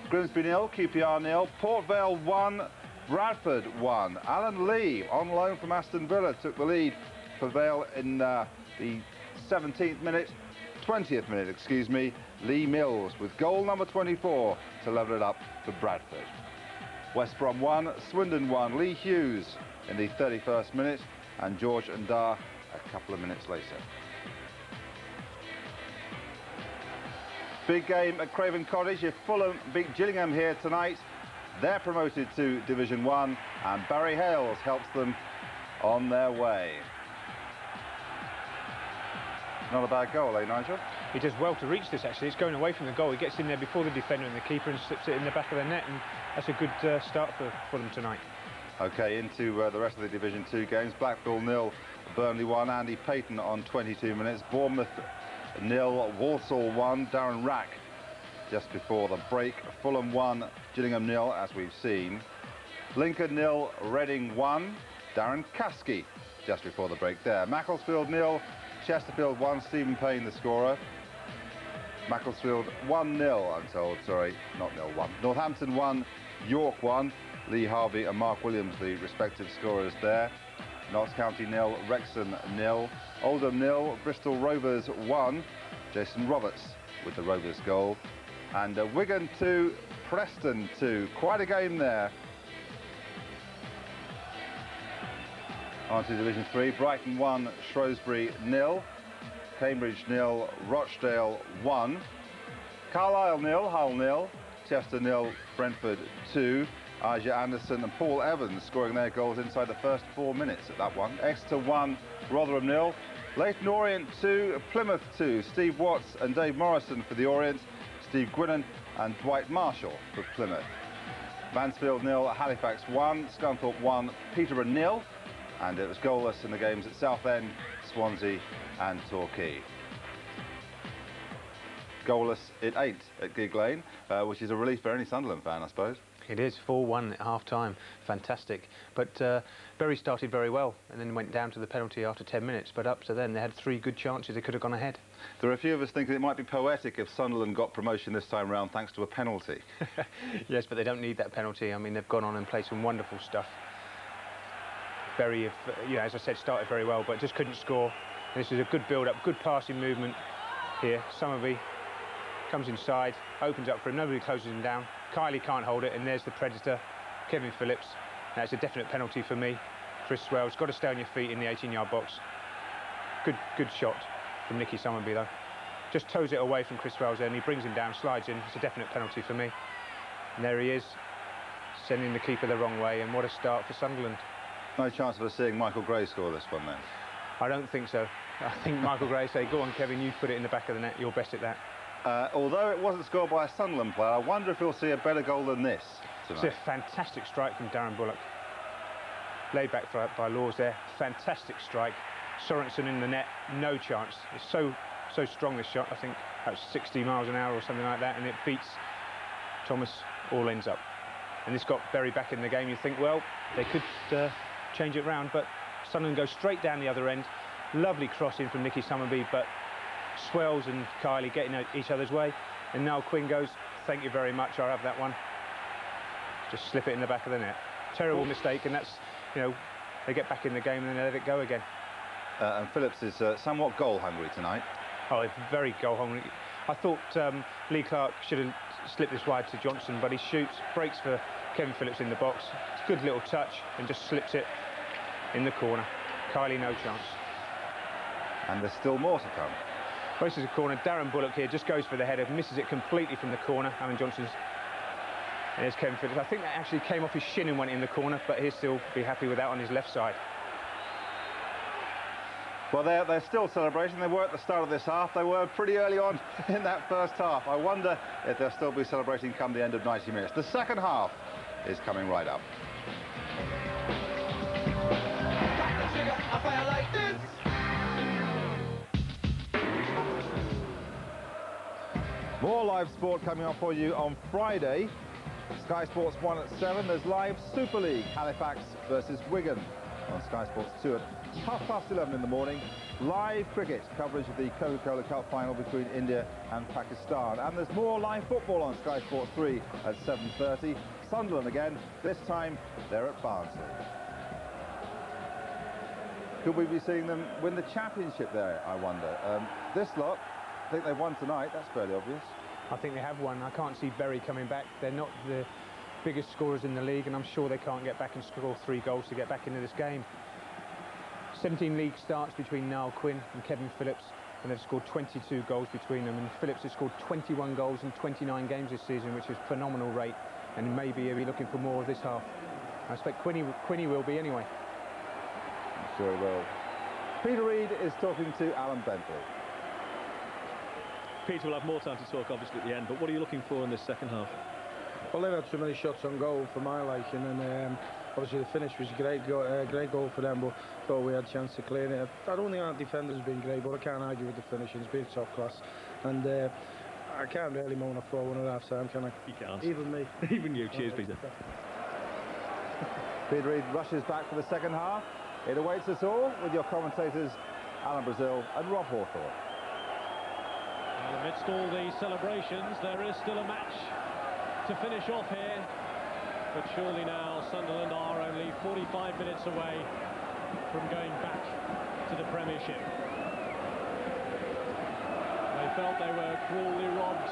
Grimsby 0, QPR 0. Port Vale 1, Bradford 1. Alan Lee, on loan from Aston Villa, took the lead for Vale in the 17th minute. 20th minute, excuse me. Lee Mills with goal number 24 to level it up for Bradford. West Brom 1, Swindon 1. Lee Hughes in the 31st minute, and George Ndar a couple of minutes later. Big game at Craven Cottage. If Fulham beat Gillingham here tonight, they're promoted to Division 1, and Barry Hales helps them on their way. Not a bad goal, eh, Nigel? He does well to reach this, actually. It's going away from the goal. He gets in there before the defender and the keeper and slips it in the back of the net, and that's a good start for them tonight. OK, into the rest of the Division 2 games. Blackpool 0, Burnley 1. Andy Payton on 22 minutes. Bournemouth 0, Walsall 1. Darren Rack just before the break. Fulham 1, Gillingham 0, as we've seen. Lincoln 0, Reading 1. Darren Caskey just before the break there. Macclesfield 0, Chesterfield 1. Stephen Payne the scorer. Macclesfield 1-0, I'm told. Sorry, not 0-1. Northampton 1, York 1. Lee Harvey and Mark Williams, the respective scorers there. Notts County 0, Wrexham 0. Oldham 0, Bristol Rovers 1. Jason Roberts with the Rovers goal. And Wigan 2, Preston 2. Quite a game there. On to Division 3. Brighton 1, Shrewsbury 0. Cambridge 0, Rochdale 1. Carlisle 0, Hull 0. Chester 0, Brentford 2. Aja Anderson and Paul Evans scoring their goals inside the first 4 minutes at that one. Exeter 1, Rotherham 0. Leyton Orient 2, Plymouth 2. Steve Watts and Dave Morrison for the Orient. Steve Gwynnon and Dwight Marshall for Plymouth. Mansfield 0, Halifax 1. Scunthorpe 1, Peterborough 0. And it was goalless in the games at Southend, Swansea and Torquay. Goalless it ain't at Gig Lane, which is a relief for any Sunderland fan, I suppose. It is 4-1 at half-time. Fantastic. But Bury started very well and then went down to the penalty after 10 minutes. But up to then, they had 3 good chances. They could have gone ahead. There are a few of us thinking it might be poetic if Sunderland got promotion this time round thanks to a penalty. Yes, but they don't need that penalty. I mean, they've gone on and played some wonderful stuff. Bury, as I said, started very well, but just couldn't score. This is a good build-up, good passing movement here. Summerby comes inside, opens up for him, nobody closes him down. Kylie can't hold it, and there's the predator, Kevin Phillips. That's a definite penalty for me. Chris Swell's got to stay on your feet in the 18-yard box. Good shot from Nicky Summerby, though. Just toes it away from Chris Swell's and he brings him down, slides in. It's a definite penalty for me. And there he is, sending the keeper the wrong way, and what a start for Sunderland. No chance of us seeing Michael Gray score this one, then? I don't think so. I think Michael Gray say, go on, Kevin, you put it in the back of the net. You're best at that. Although it wasn't scored by a Sunderland player, I wonder if we'll see a better goal than this tonight. It's a fantastic strike from Darren Bullock. Laid back by Laws there. Fantastic strike. Sorensen in the net, no chance. It's so strong, this shot. I think that's 60 miles an hour or something like that, and it beats Thomas. All ends up. And this got Bury back in the game. You think, well, they could change it round, but Sunderland goes straight down the other end. Lovely crossing from Nicky Summerby, but Swells and Kylie getting each other's way, and now Quinn goes, thank you very much, I'll have that one. Just slip it in the back of the net. Terrible mistake, and that's, they get back in the game and then they let it go again. And Phillips is somewhat goal hungry tonight. Oh, very goal hungry. I thought Lee Clark should have slip this wide to Johnson, but he shoots, breaks for Kevin Phillips in the box. It's a good little touch and just slips it in the corner. Kylie, no chance. And there's still more to come. Faces a corner. Darren Bullock here just goes for the header, misses it completely from the corner. Alan Johnson's. And there's Kevin Phillips. I think that actually came off his shin and went in the corner, but he'll still be happy with that on his left side. Well, they're still celebrating. They were at the start of this half. They were pretty early on in that first half. I wonder if they'll still be celebrating come the end of 90 minutes. The second half is coming right up. More live sport coming up for you on Friday. Sky Sports 1 at 7. There's live Super League, Halifax versus Wigan on Sky Sports 2 at 11:30 in the morning. Live cricket coverage of the Coca-Cola Cup final between India and Pakistan. And there's more live football on Sky Sports 3 at 7:30. Sunderland again, this time they're at Barnsley. Could we be seeing them win the championship there, I wonder? This lot, I think they've won tonight, that's fairly obvious. I think they have won. I can't see Bury coming back. They're not the biggest scorers in the league, and I'm sure they can't get back and score 3 goals to get back into this game. 17 league starts between Niall Quinn and Kevin Phillips, and they've scored 22 goals between them, and Phillips has scored 21 goals in 29 games this season, which is a phenomenal rate, and maybe he'll be looking for more of this half. I expect Quinny will be anyway. I'm sure he will. Peter Reid is talking to Alan Bentley. Peter will have more time to talk, obviously, at the end, but what are you looking for in this second half? Well, they've had so many shots on goal for my liking, and obviously the finish was a great goal for them, but thought we had a chance to clear it. I don't think our defenders have been great, but I can't argue with the finishing. It's been top class, and I can't really moan a 4-1 at half time, can I? You can't. Even me. Even you. Cheers, Peter. Peter Reid rushes back for the second half. It awaits us all with your commentators Alan Brazil and Rob Hawthorne. Well, amidst all the celebrations, there is still a match to finish off here. But surely now Sunderland are only 45 minutes away from going back to the Premiership. They felt they were cruelly robbed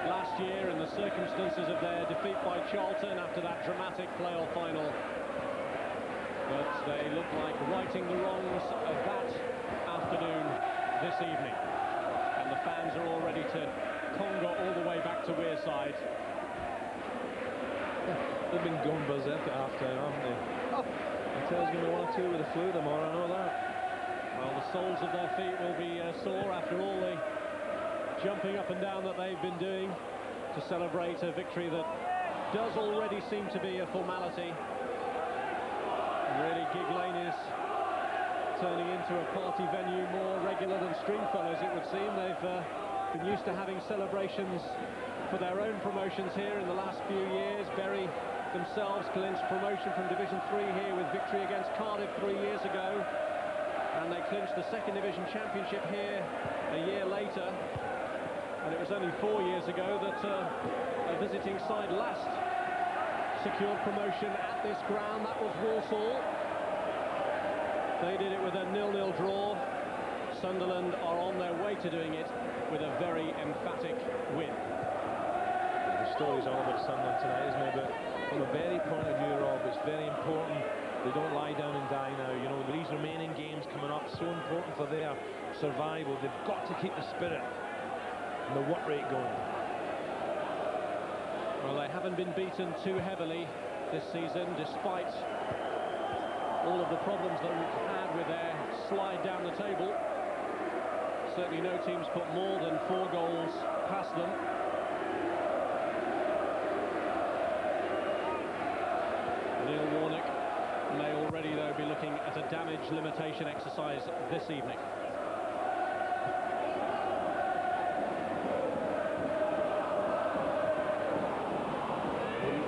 last year in the circumstances of their defeat by Charlton after that dramatic playoff final. But they look like righting the wrongs of that afternoon this evening. And the fans are all ready to conga all the way back to Wearside. They've been going berserk at half-time, haven't they? Oh, I tell you, there's going to be 1 or 2 with the flu tomorrow, I know that. Well, the soles of their feet will be sore after all the jumping up and down that they've been doing to celebrate a victory that does already seem to be a formality. Really, Gig Lane is turning into a party venue more regular than Stringfellows, it would seem. They've been used to having celebrations for their own promotions here in the last few years. Bury themselves clinched promotion from Division 3 here with victory against Cardiff 3 years ago. And they clinched the 2nd Division Championship here a year later. And it was only 4 years ago that a visiting side last secured promotion at this ground. That was Walsall. They did it with a 0-0 draw. Sunderland are on their way to doing it with a very emphatic win. The story's all about Sunderland tonight, isn't it? But from a Bury point of view, Rob, it's very important they don't lie down and die now. You know, these remaining games coming up, so important for their survival. They've got to keep the spirit and the work rate going. Well, they haven't been beaten too heavily this season, despite all of the problems that we've had with their slide down the table. Certainly no team's put more than 4 goals past them. Neil Warnock may already, though, be looking at a damage limitation exercise this evening.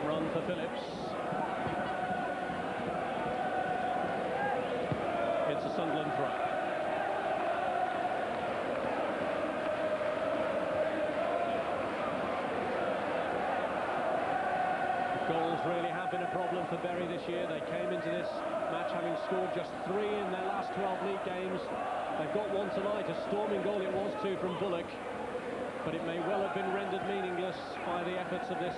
Run for Phillips. It's a Sunderland throw. Goals really have been a problem for Bury this year. They came into this match having scored just 3 in their last 12 league games. They've got one tonight, a storming goal it was too from Bullock. but it may well have been rendered meaningless by the efforts of this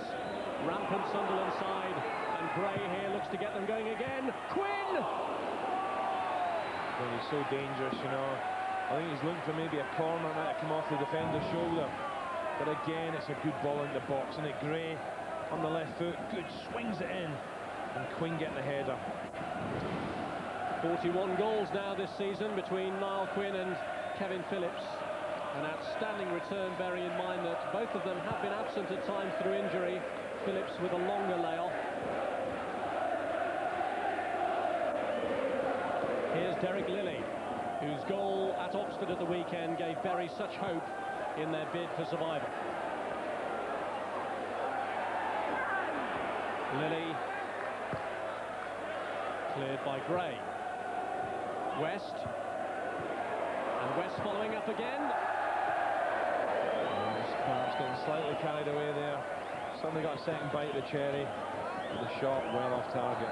rampant Sunderland side. And Gray here looks to get them going again. Quinn! Well, he's so dangerous, you know. I think he's looking for maybe a corner now to come off the defender's shoulder. But again, it's a good ball into the box, isn't it? Gray on the left foot, good, swings it in. And Quinn getting the header. 41 goals now this season between Niall Quinn and Kevin Phillips. An outstanding return, bearing in mind that both of them have been absent at times through injury. Phillips with a longer layoff. Here's Derek Lilly, whose goal at Oxford at the weekend gave Bury such hope in their bid for survival. Lilly cleared by Gray. West, and West following up again. Perhaps getting slightly carried away there. Suddenly got a second bite of the cherry. The shot well off target.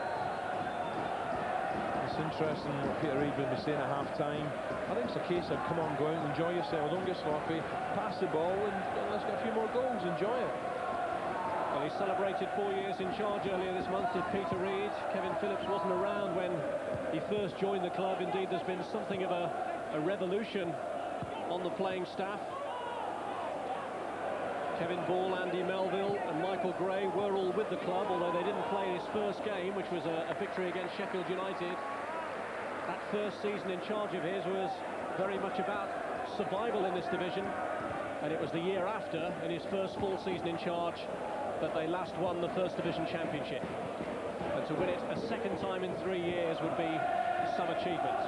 It's interesting what Peter Reid would be saying at half-time. I think it's a case of come on, go out and enjoy yourself, don't get sloppy, pass the ball and let's get a few more goals, enjoy it. Well, he celebrated 4 years in charge earlier this month with Peter Reid. Kevin Phillips wasn't around when he first joined the club. Indeed, there's been something of a revolution on the playing staff. Kevin Ball, Andy Melville and Michael Gray were all with the club, although they didn't play his first game, which was a victory against Sheffield United. That first season in charge of his was very much about survival in this division, and it was the year after, in his first full season in charge, that they last won the First Division Championship. And to win it a second time in 3 years would be some achievement.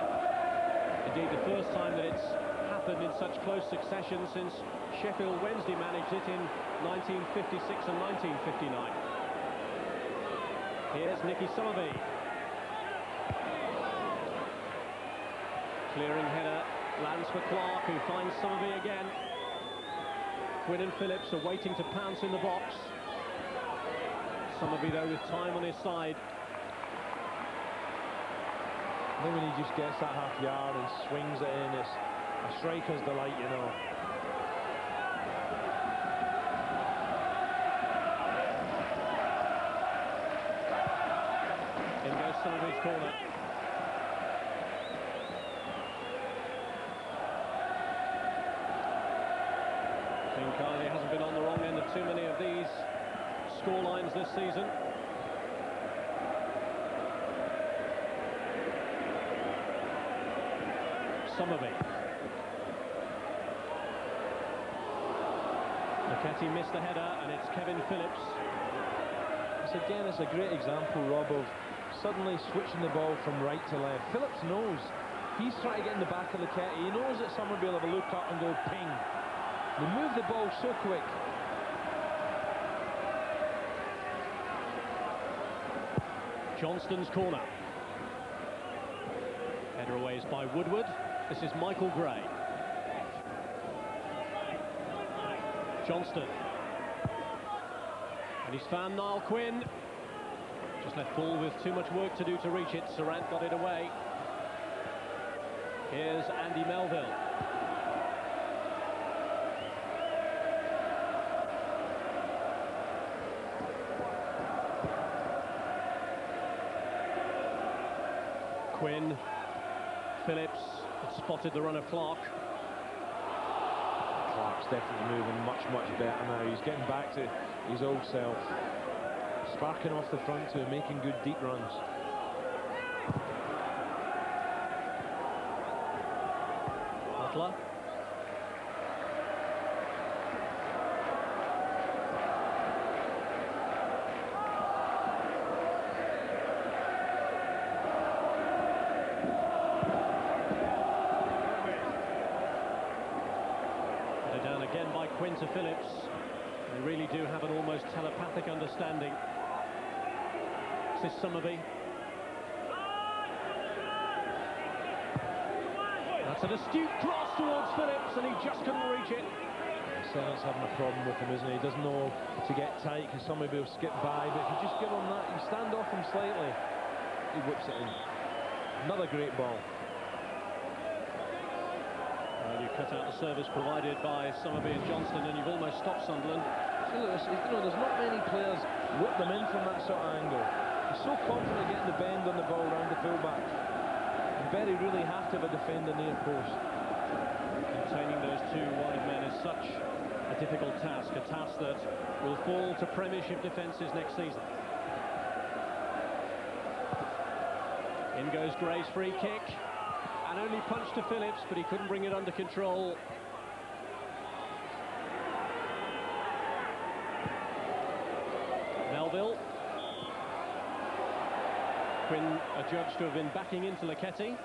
Indeed, the first time that it's happened in such close succession since Sheffield Wednesday managed it in 1956 and 1959. Here's Nicky Summerby. Clearing header lands for Clark, who finds Summerby again. Quinn and Phillips are waiting to pounce in the box. Summerby, though, with time on his side. And then when he just gets that half yard and swings it in, it's a striker's delight, you know. In goes Summerby's corner. Carney hasn't been on the wrong end of too many of these scorelines this season. Summerby. McKetty missed the header, and it's Kevin Phillips. It's a great example, Rob, of suddenly switching the ball from right to left. Phillips knows he's trying to get in the back of the Ketty. He knows that Summerby will have a look up and go ping. They move the ball so quick. Johnston's corner. Header away is by Woodward. This is Michael Gray. Johnston. And he's found Niall Quinn. Just left ball with too much work to do to reach it. Sarant got it away. Here's Andy Melville. Quinn, Phillips had spotted the run of Clark. Clark's definitely moving much better now. He's getting back to his old self. Sparking off the front to making good deep runs. Butler. Down again by Quinn to Phillips. They really do have an almost telepathic understanding. This is Summerby. That's an astute cross towards Phillips, and he just couldn't reach it. Sarant's having a problem with him, isn't he? He doesn't know to get tight because Summerby will skip by, but if you just give him that, you stand off him slightly, he whips it in. Another great ball. Well, you cut out the service provided by Somerby and Johnston, and you've almost stopped Sunderland. There's not many players whip them in from that sort of angle. He's so confident getting the bend on the ball round the fullback. And Berry really have to have a defender near post. Containing those two wide men is such a difficult task, a task that will fall to Premiership defences next season. In goes Gray's free kick, and only punched to Phillips, but he couldn't bring it under control. Melville. Quinn adjudged to have been backing into Laketti.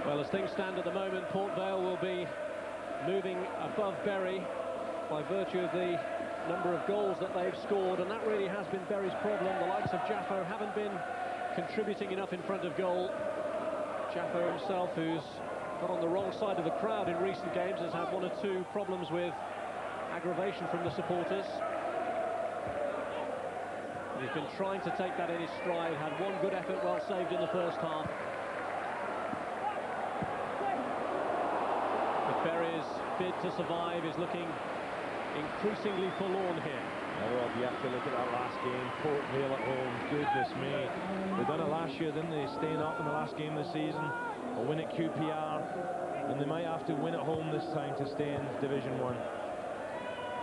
Well, as things stand at the moment, Port Vale will be moving above Bury by virtue of the number of goals that they've scored, and that really has been Bury's problem. The likes of Jaffo haven't been contributing enough in front of goal. Jaffo himself, who's got on the wrong side of the crowd in recent games, has had one or two problems with aggravation from the supporters. He's been trying to take that in his stride, had one good effort, well saved in the first half. Bury's bid to survive is looking increasingly forlorn here. Oh, Rob, you have to look at that last game. Port Vale at home, goodness me. They done it last year, didn't they? Staying up in the last game of the season. A win at QPR, and they might have to win at home this time to stay in Division 1.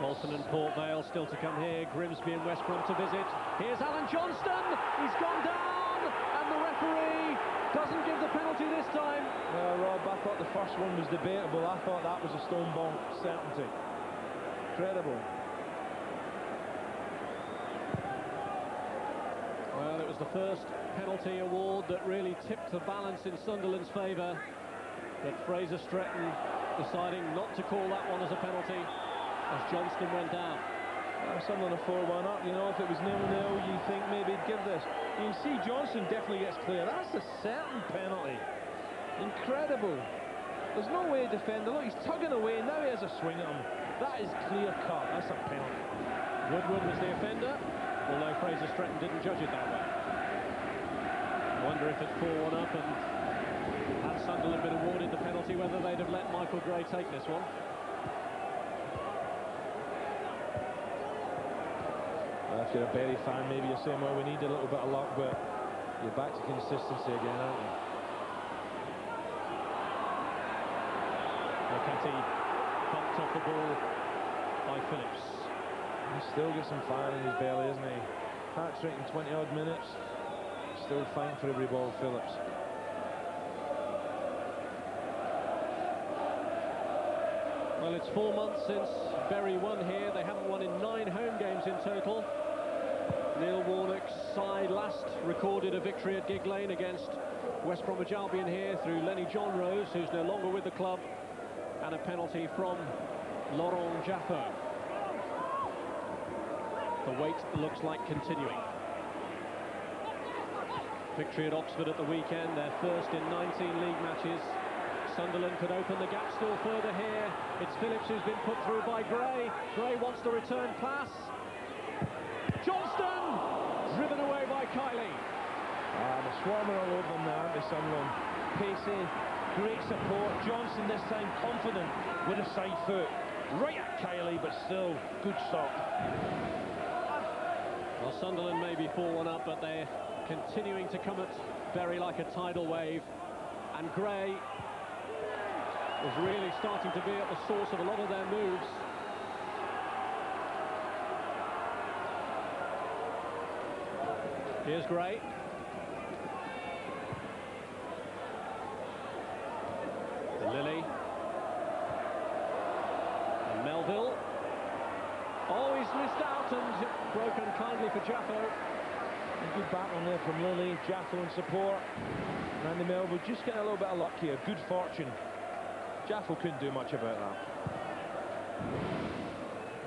Bolton and Port Vale still to come here. Grimsby and West Brom to visit. Here's Alan Johnston. He's gone down, and the referee doesn't give the penalty this time. Well, Rob, I thought the first one was debatable. I thought that was a stone bonk certainty. Incredible. Well, it was the first penalty award that really tipped the balance in Sunderland's favour. But Fraser Stretton deciding not to call that one as a penalty as Johnston went down. Sunderland are 4-1 up. You know, if it was 0-0, you think maybe he'd give this. You can see Johnson definitely gets clear. That's a certain penalty. Incredible. There's no way to defend it. Look, he's tugging away. Now he has a swing at him. That is clear cut. That's a penalty. Woodward was the offender, although Fraser Stretton didn't judge it that way. I wonder if it's 4-1 up, and had Sunderland been awarded the penalty, whether they'd have let Michael Gray take this one. If you're a Bury fan, maybe you're saying, well, we need a little bit of luck, but you're back to consistency again, aren't you? Laketti bumped off the ball by Phillips. He still gets some fire in his belly, isn't he? Hat-trick in 20-odd minutes. Still fighting for every ball, Phillips. Well, it's 4 months since Bury won here. They haven't won in 9 home games in total. Neil Warnock's side last recorded a victory at Gig Lane against West Bromwich Albion here through Lenny John Rose, who's no longer with the club, and a penalty from Laurent Jaffo. The wait looks like continuing. Victory at Oxford at the weekend, their first in 19 league matches. Sunderland could open the gap still further here. It's Phillips who's been put through by Gray. Gray wants the return pass. Johnston! Driven away by Kiley. The swarming all over them now, aren't they, Sunderland? Pacey, great support. Johnson this time confident with a side foot. Right at Kiley, but still good stop. Well, Sunderland may be 4-1 up, but they're continuing to come at Bury like a tidal wave. And Gray was really starting to be at the source of a lot of their moves. Here's Gray. Lilly. And Melville. Oh, he's missed out and broken kindly for Jaffo. A good battle there from Lilly, Jaffo in support. And Andy Melville just getting a little bit of luck here, good fortune. Jaffo couldn't do much about that.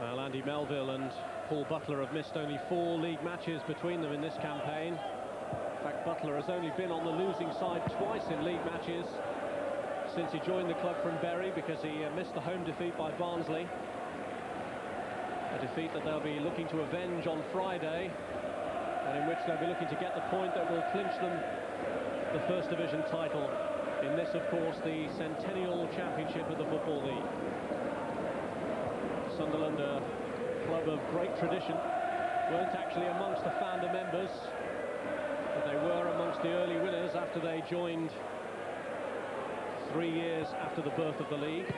Well, Andy Melville and Paul Butler have missed only 4 league matches between them in this campaign. In fact, Butler has only been on the losing side twice in league matches since he joined the club from Bury, because he missed the home defeat by Barnsley. A defeat that they'll be looking to avenge on Friday, and in which they'll be looking to get the point that will clinch them the First Division title. In this, of course, the centennial championship of the Football League. Sunderland, a club of great tradition, weren't actually amongst the founder members, but they were amongst the early winners after they joined 3 years after the birth of the league.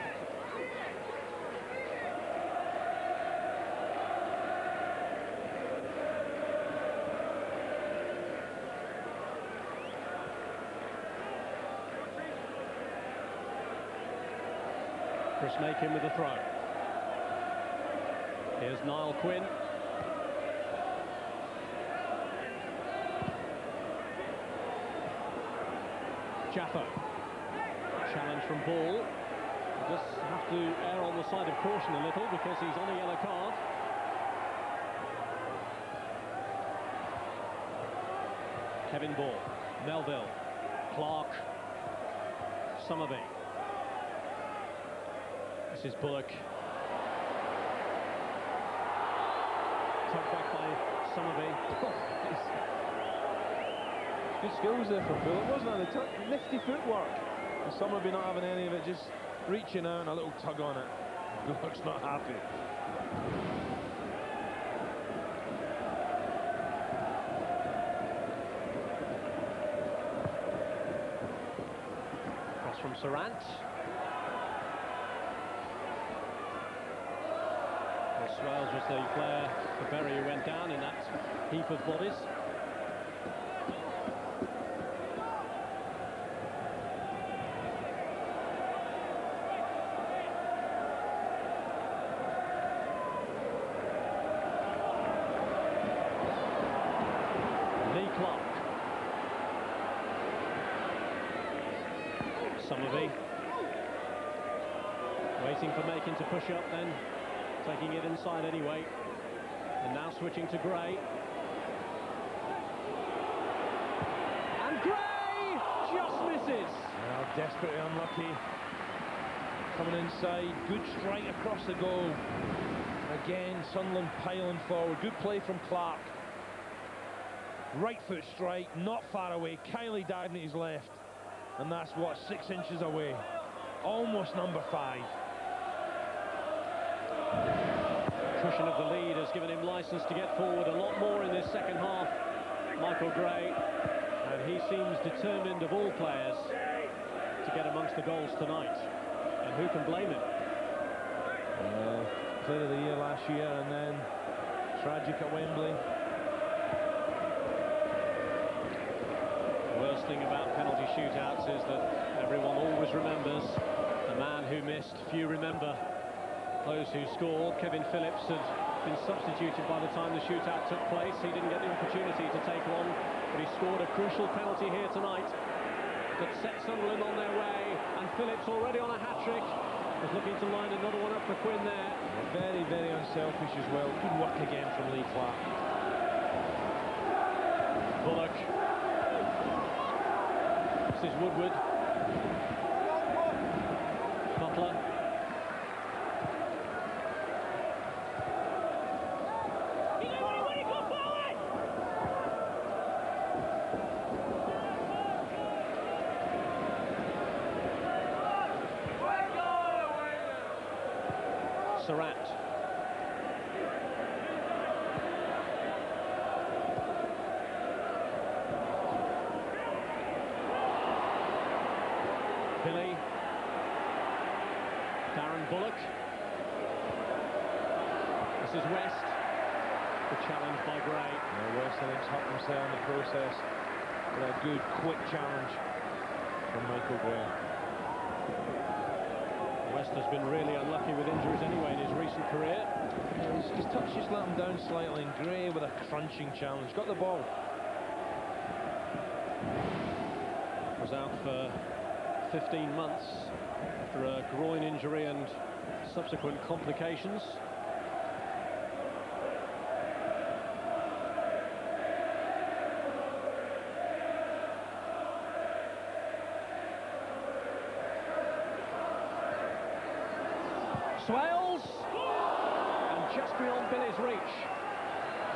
Chris Makin with the throw. Here's Niall Quinn. Jaffa. Challenge from Ball. He does have to err on the side of caution a little because he's on a yellow card. Kevin Ball. Melville. Clark. Summerby. This is Bullock. Tugged back by Summerby. Good skills there for Bullock, wasn't it? Nifty footwork. And Summerby not having any of it, just reaching out and a little tug on it. Bullock's not happy. Cross from Sarant. Swales was the player for Bury who went down in that heap of bodies. Lee Clark. Summerby. Waiting for Makin to push up then. Taking it inside anyway, and now switching to Gray. And Gray just misses. Well, desperately unlucky. Coming inside, good strike across the goal. Again, Sunderland piling forward. Good play from Clark. Right foot strike, not far away. Kiley diving at his left, and that's what, 6 inches away. Almost number 5. Cushion of the lead has given him license to get forward a lot more in this second half, Michael Gray, and he seems determined of all players to get amongst the goals tonight, and who can blame him? Player of the year last year, and then tragic at Wembley. The worst thing about penalty shootouts is that everyone always remembers the man who missed. Few remember those who scored. Kevin Phillips had been substituted by the time the shootout took place. He didn't get the opportunity to take one, but he scored a crucial penalty here tonight that set Sunderland on their way, and Phillips already on a hat-trick, was looking to line another one up for Quinn there. Very, very unselfish as well. Good work again from Lee Clark. Bullock. This is Woodward. Butler. Sarant. Billy. Darren Bullock. This is West. The challenge by Gray. Yeah, West, I think, helped himself in the process with a good, quick challenge from Michael Gray. West has been really unlucky with injuries anyway in his recent career. Yeah, his touch just let him down slightly, and Gray with a crunching challenge. Got the ball. Was out for 15 months after a groin injury and subsequent complications. Swales, and just beyond Billy's reach.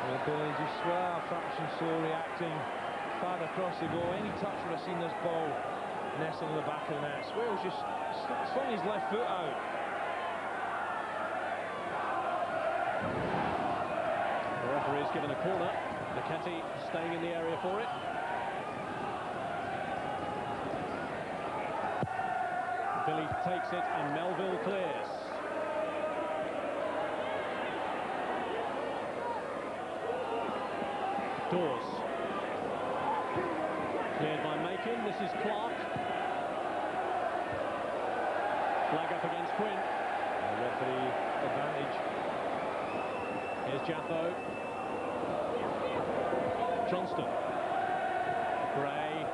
Well, Billy just fraction slow reacting, far across the goal. Any touch would have seen this ball nestled in the back of the net. Swales just slung his left foot out. The referee's given a corner. Naketi staying in the area for it. Billy takes it and Melville clears. Dawes. Cleared by Macon. This is Clark. Flag up against Quinn. Referee advantage. Here's Jaffo. Johnston. Gray.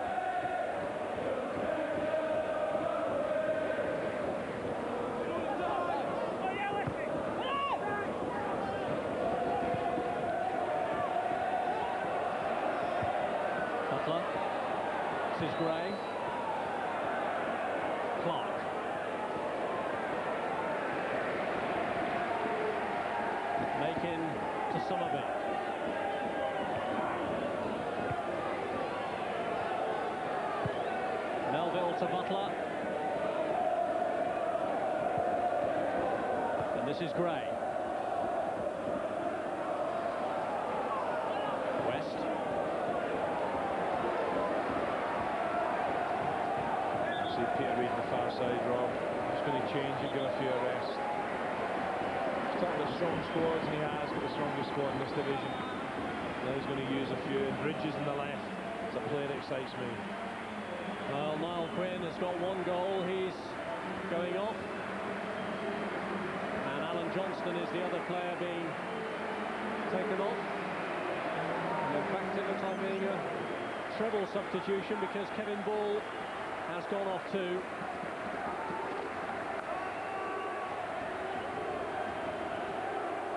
Butler. This is Gray. Clark. Macon to Somerville. Melville to Butler. And this is Gray. West. See Peter Reid on the far side, Rob. He's going to change and give a few arrests. He's talking about strong squads, and he has got the strongest squad in this division. Now he's going to use a few. Bridges on the left. It's a play that excites me. Well, Niall Quinn has got one goal. He's going off. And Alan Johnston is the other player being taken off. And in fact, it looks like being a treble substitution because Kevin Ball has gone off too.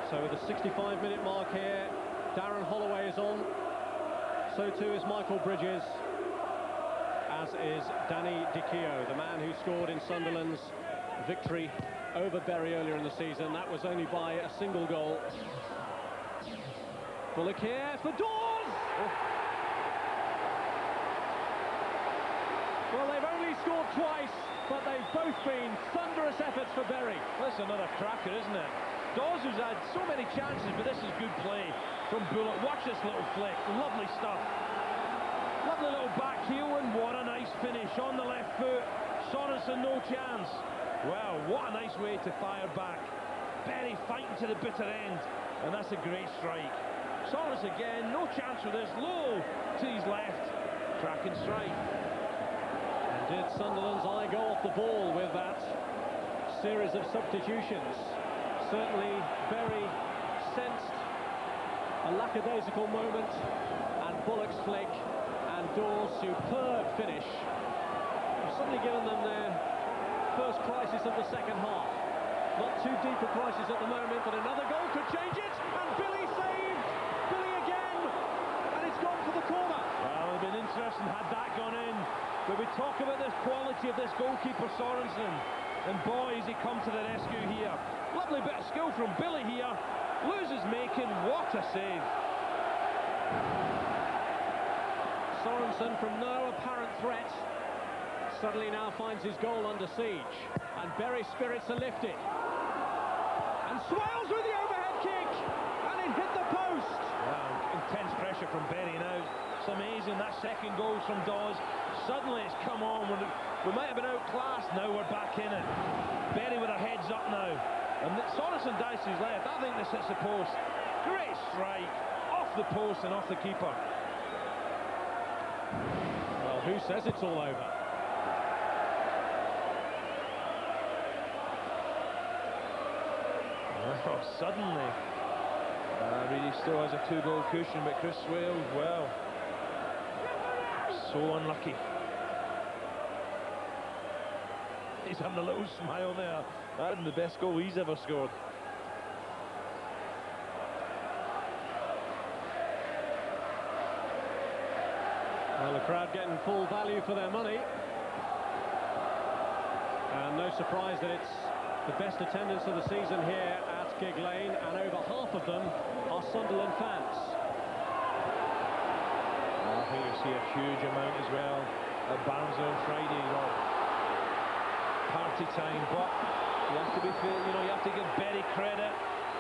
So with the 65-minute mark here, Darren Holloway is on. So too is Michael Bridges, as is Danny Dicchio, the man who scored in Sunderland's victory over Bury earlier in the season. That was only by a single goal. Bullock here for Dawes! Well, they've only scored twice, but they've both been thunderous efforts for Bury. That's another cracker, isn't it? Dawes has had so many chances, but this is good play from Bullock. Watch this little flick, lovely stuff. Lovely little back heel, and what a nice finish on the left foot. Sorensen, no chance. Wow, what a nice way to fire back. Bury fighting to the bitter end, and that's a great strike. Sorensen again, no chance for this. Low to his left, cracking strike. And did Sunderland's eye go off the ball with that series of substitutions? Certainly Bury sensed a lackadaisical moment, and Bullock's flick and Dawes' superb finish have suddenly given them their first crisis of the second half. Not too deep a crisis at the moment, but another goal could change it, and Billy saved! Billy again! And it's gone for the corner. Well, it would have been interesting had that gone in, but we talk about this quality of this goalkeeper Sorensen, and boy, has he come to the rescue here. Lovely bit of skill from Billy here. Loses Macon, what a save. Sorensen, from no apparent threat, suddenly now finds his goal under siege, and Bury spirits are lifted. And Swales with the overhead kick, and it hit the post. Wow, intense pressure from Bury now. It's amazing, that second goal from Dawes. Suddenly it's come on. We might have been outclassed, now we're back in it. Bury with their heads up now. And Sorensen dives to his left. I think this hits the post. Great strike, off the post and off the keeper. Well, who says it's all over? Oh, suddenly. Really still has a 2-goal cushion, but Chris Swales, well, so unlucky. He's having a little smile there. That is the best goal he's ever scored. Well, the crowd getting full value for their money. And no surprise that it's the best attendance of the season here at gig lane, and over half of them are Sunderland fans. I think you'll see a huge amount as well at Barnsley on Friday. Party time, but you have to be fair, you know, you have to give Berry credit.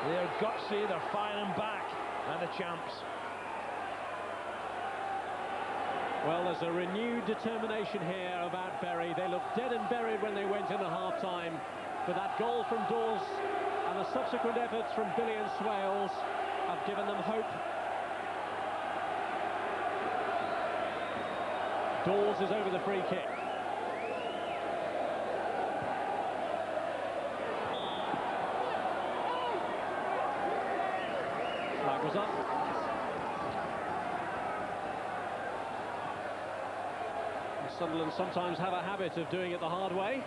They're gutsy, they're firing back, and the champs. Well, there's a renewed determination here about Berry. They looked dead and buried when they went in at half-time, but that goal from Dawes and the subsequent efforts from Billy and Swales have given them hope. Dawes is over the free kick. Flag was up. Sunderland sometimes have a habit of doing it the hard way.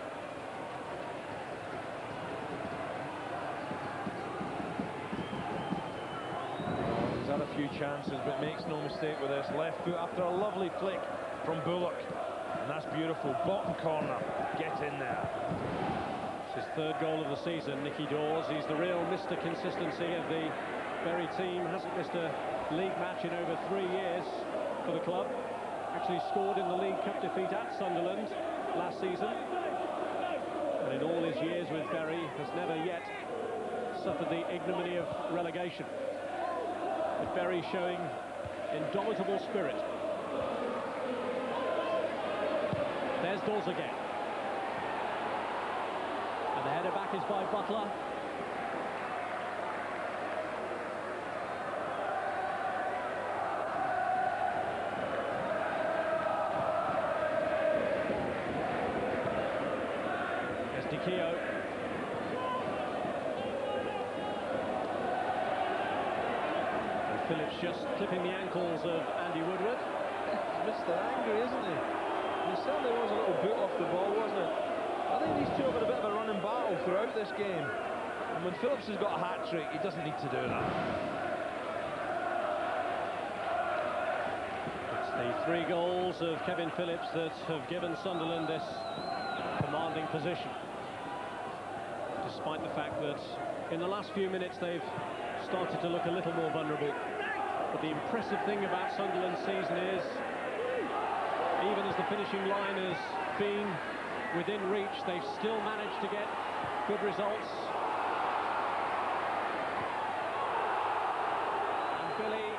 He's had a few chances, but makes no mistake with this left foot after a lovely flick from Bullock, and that's beautiful. Bottom corner, get in there. It's his third goal of the season, Nicky Dawes. He's the real Mr. Consistency of the Berry team. Hasn't missed a league match in over 3 years for the club. Actually scored in the League Cup defeat at Sunderland last season. And in all his years with Berry, has never yet suffered the ignominy of relegation. But Berry showing indomitable spirit. There's Dawes again. And the header back is by Butler. Keogh. And Phillips just clipping the ankles of Andy Woodward. He's Mr. Angry, isn't he? He certainly was a little boot off the ball, wasn't it? I think these two have had a bit of a running battle throughout this game. And when Phillips has got a hat-trick, he doesn't need to do that. It's the 3 goals of Kevin Phillips that have given Sunderland this commanding position. Despite the fact that in the last few minutes they've started to look a little more vulnerable. But the impressive thing about Sunderland's season is, even as the finishing line has been within reach, they've still managed to get good results. And Billy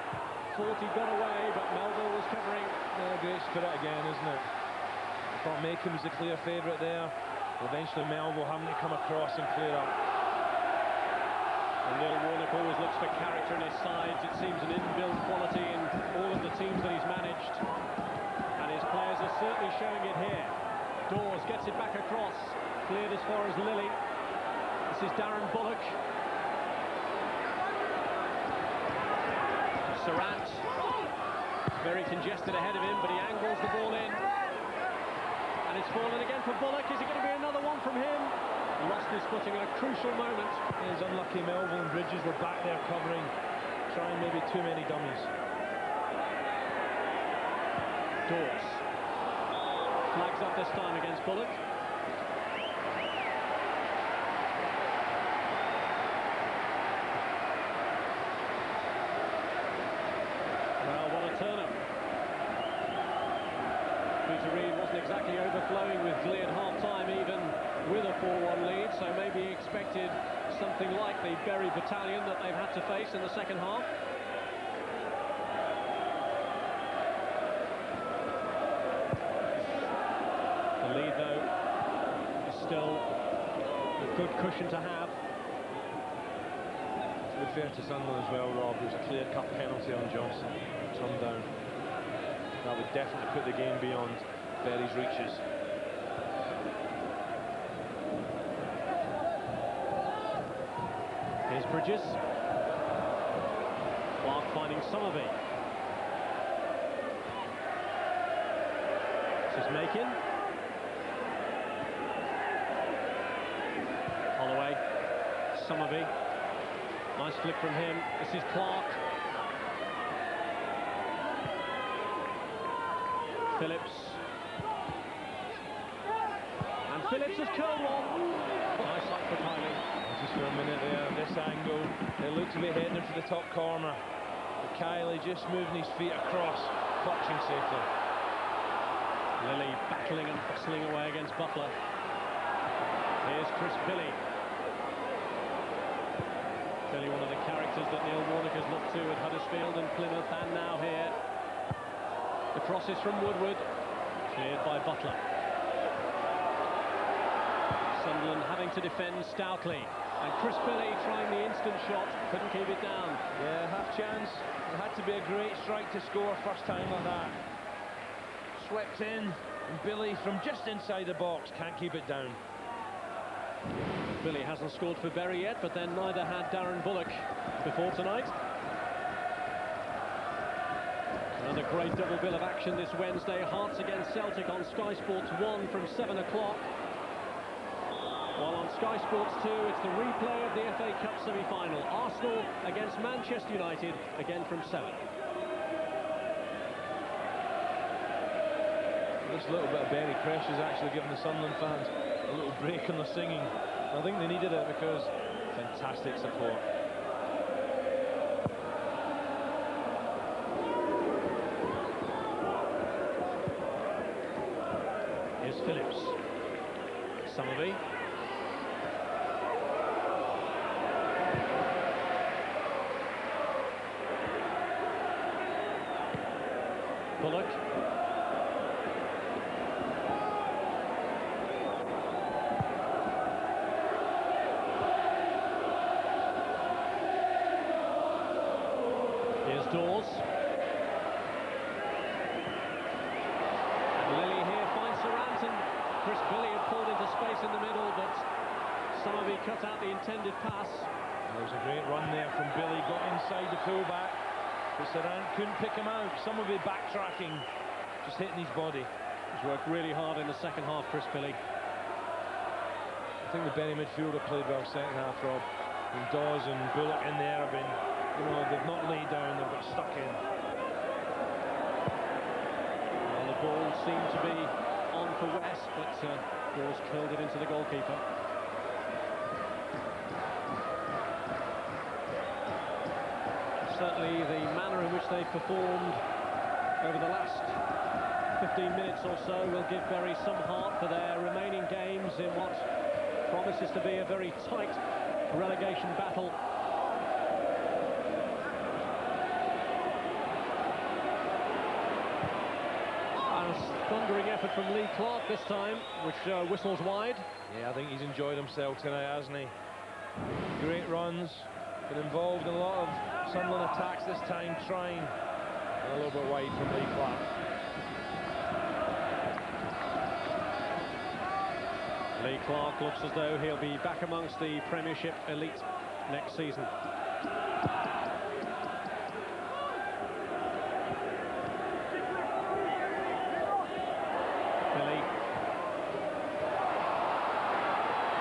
thought he got away, but Melville was covering. Yeah, great spirit again, isn't it? I thought Makeham's the clear favourite there. Eventually Melville having to come across and clear up. And Neil Warnock always looks for character in his sides. It seems an inbuilt quality in all of the teams that he's managed. And his players are certainly showing it here. Dawes gets it back across. Cleared as far as Lilly. This is Darren Bullock. Sarant. Very congested ahead of him, but he angles the ball in. And it's fallen again for Bullock. Is it going to be another one from him? Lost his footing at a crucial moment. He's unlucky. Melville and Bridges were back there covering, trying maybe too many dummies. Dawes flags up this time against Bullock. Well, what a turn-up. Peter Reid wasn't exactly overflowing with glee at half-time, even with a 4-1 lead, so maybe he expected something like the Berry battalion that they've had to face in the second half. The lead, though, is still a good cushion to have. To be fair to Sunderland as well, Rob, there's a clear-cut penalty on Johnson, turned down. That would definitely put the game beyond Berry's reaches. Here's Bridges. Clark finding Somerby. This is Makin. Holloway. Somerby. Nice flick from him. This is Clark. Phillips. And Phillips has curled one. Nice for Kylie. Just for a minute there, this angle, they look to be heading for the top corner. But Kylie just moving his feet across, clutching safely. Lily battling and bustling away against Butler. Here's Chris Billy. Clearly one of the characters that Neil Warnock has looked to at Huddersfield and Plymouth, and now here. The crosses from Woodward, cleared by Butler. Sunderland having to defend stoutly. And Chris Billy trying the instant shot, couldn't keep it down. Yeah, half chance. It had to be a great strike to score first time like that. Swept in, and Billy from just inside the box can't keep it down. Billy hasn't scored for Bury yet, but then neither had Darren Bullock before tonight. Another great double bill of action this Wednesday. Hearts against Celtic on Sky Sports 1 from 7 o'clock. While on Sky Sports 2, it's the replay of the FA Cup semi-final. Arsenal against Manchester United, again from 7. This little bit of Bury pressure is actually giving the Sunderland fans a little break on the singing. I think they needed it because fantastic support. Here's Phillips. Summerby. Bullock. Here's Dawes. And Lily here finds Southampton. Chris Billy had pulled into space in the middle, but Summerby cut out the intended pass. There was a great run there from Billy, got inside the fullback, but Sarant couldn't pick him out. Summerby backtracking, just hitting his body. He's worked really hard in the second half, Chris Billy. I think the Bury midfielder played well second half, Rob. And Dawes and Bullock in there have been, you know, they've not laid down, they've got stuck in. Well, the ball seemed to be on for West, but Dawes curled it into the goalkeeper. Certainly the manner in which they've performed over the last 15 minutes or so will give Bury some heart for their remaining games in what promises to be a very tight relegation battle. And a thundering effort from Lee Clark this time, which whistles wide. Yeah, I think he's enjoyed himself tonight, hasn't he? Great runs, been involved in a lot of Sunderland attacks this time, trying a little bit wide from Lee Clark. Lee Clark looks as though he'll be back amongst the Premiership elite next season. Billy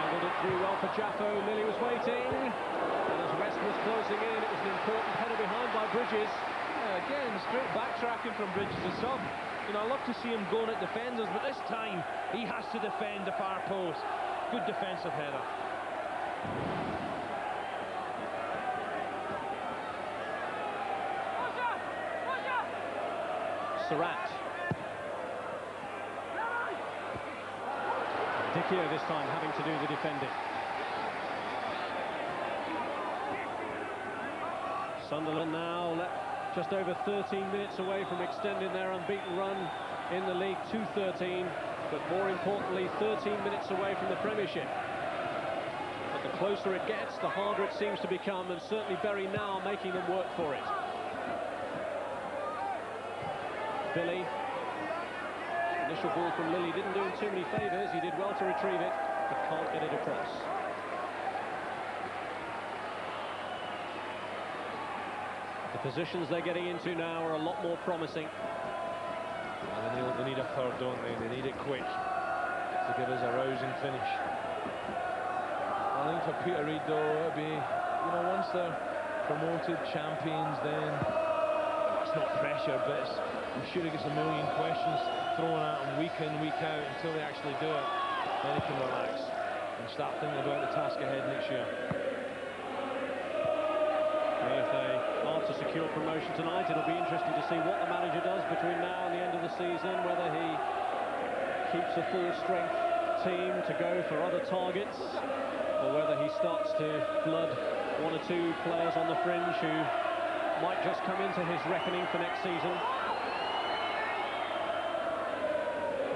angled it through well for Jaffo. Lily was waiting, and as West was closing in, it was an important header behind by Bridges. Yeah, again, straight backtracking from Bridges to sub. You know, I love to see him going at defenders, but this time he has to defend the far post. Good defensive header. Surratt. Dickier this time having to do the defending. Sunderland now just over 13 minutes away from extending their unbeaten run in the league to 13, but more importantly 13 minutes away from the Premiership. But the closer it gets, the harder it seems to become, and certainly Bury now making them work for it. Billy. Initial ball from Lilly didn't do him too many favours. He did well to retrieve it, but can't get it across. The positions they're getting into now are a lot more promising. Well, they need a third, don't they? They need it quick to give us a rousing finish. I think for Peter Reid, though, it'll be, you know, once they're promoted champions, then it's not pressure, but it's, I'm sure he gets a million questions thrown at him week in, week out until they actually do it. Then he can relax. and start thinking about the task ahead next year. Well, if they are to secure promotion tonight, it'll be interesting to see what the manager does between now and the end of the season, whether he keeps a full-strength team to go for other targets, or whether he starts to flood one or two players on the fringe who might just come into his reckoning for next season.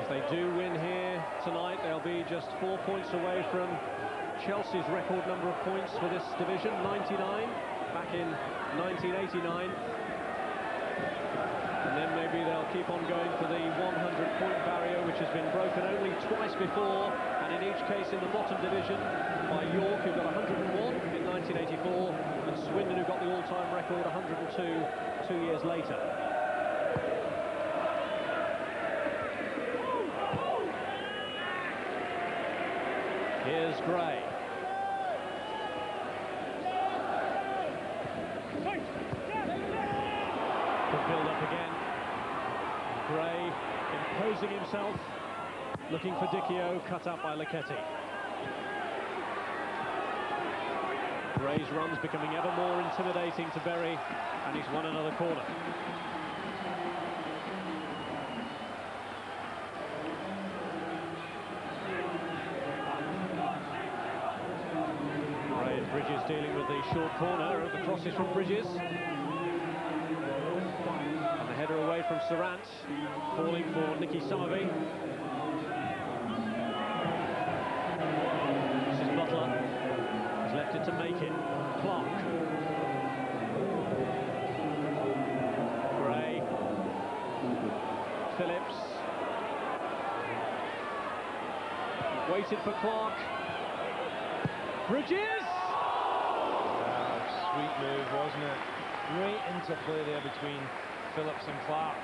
If they do win here tonight, they'll be just 4 points away from Chelsea's record number of points for this division, 99, back in 1989. And then maybe they'll keep on going for the 100-point barrier, which has been broken only twice before, and in each case in the bottom division by York, who got 101 in 1984, and Swindon, who got the all-time record, 102 2 years later. Here's Gray. Good build-up again. Gray imposing himself, looking for Dicchio, cut up by Lecchetti. Gray's runs becoming ever more intimidating to Berry, and he's won another corner. Gray and Bridges dealing with the short corner. The cross is from Bridges. And the header away from Serrant, falling for Nicky Summerby. This is Butler. He's left it to Macon. Clark. Gray. Phillips. Waited for Clark. Bridges! Sweet move, wasn't it? Great interplay there between Phillips and Clark.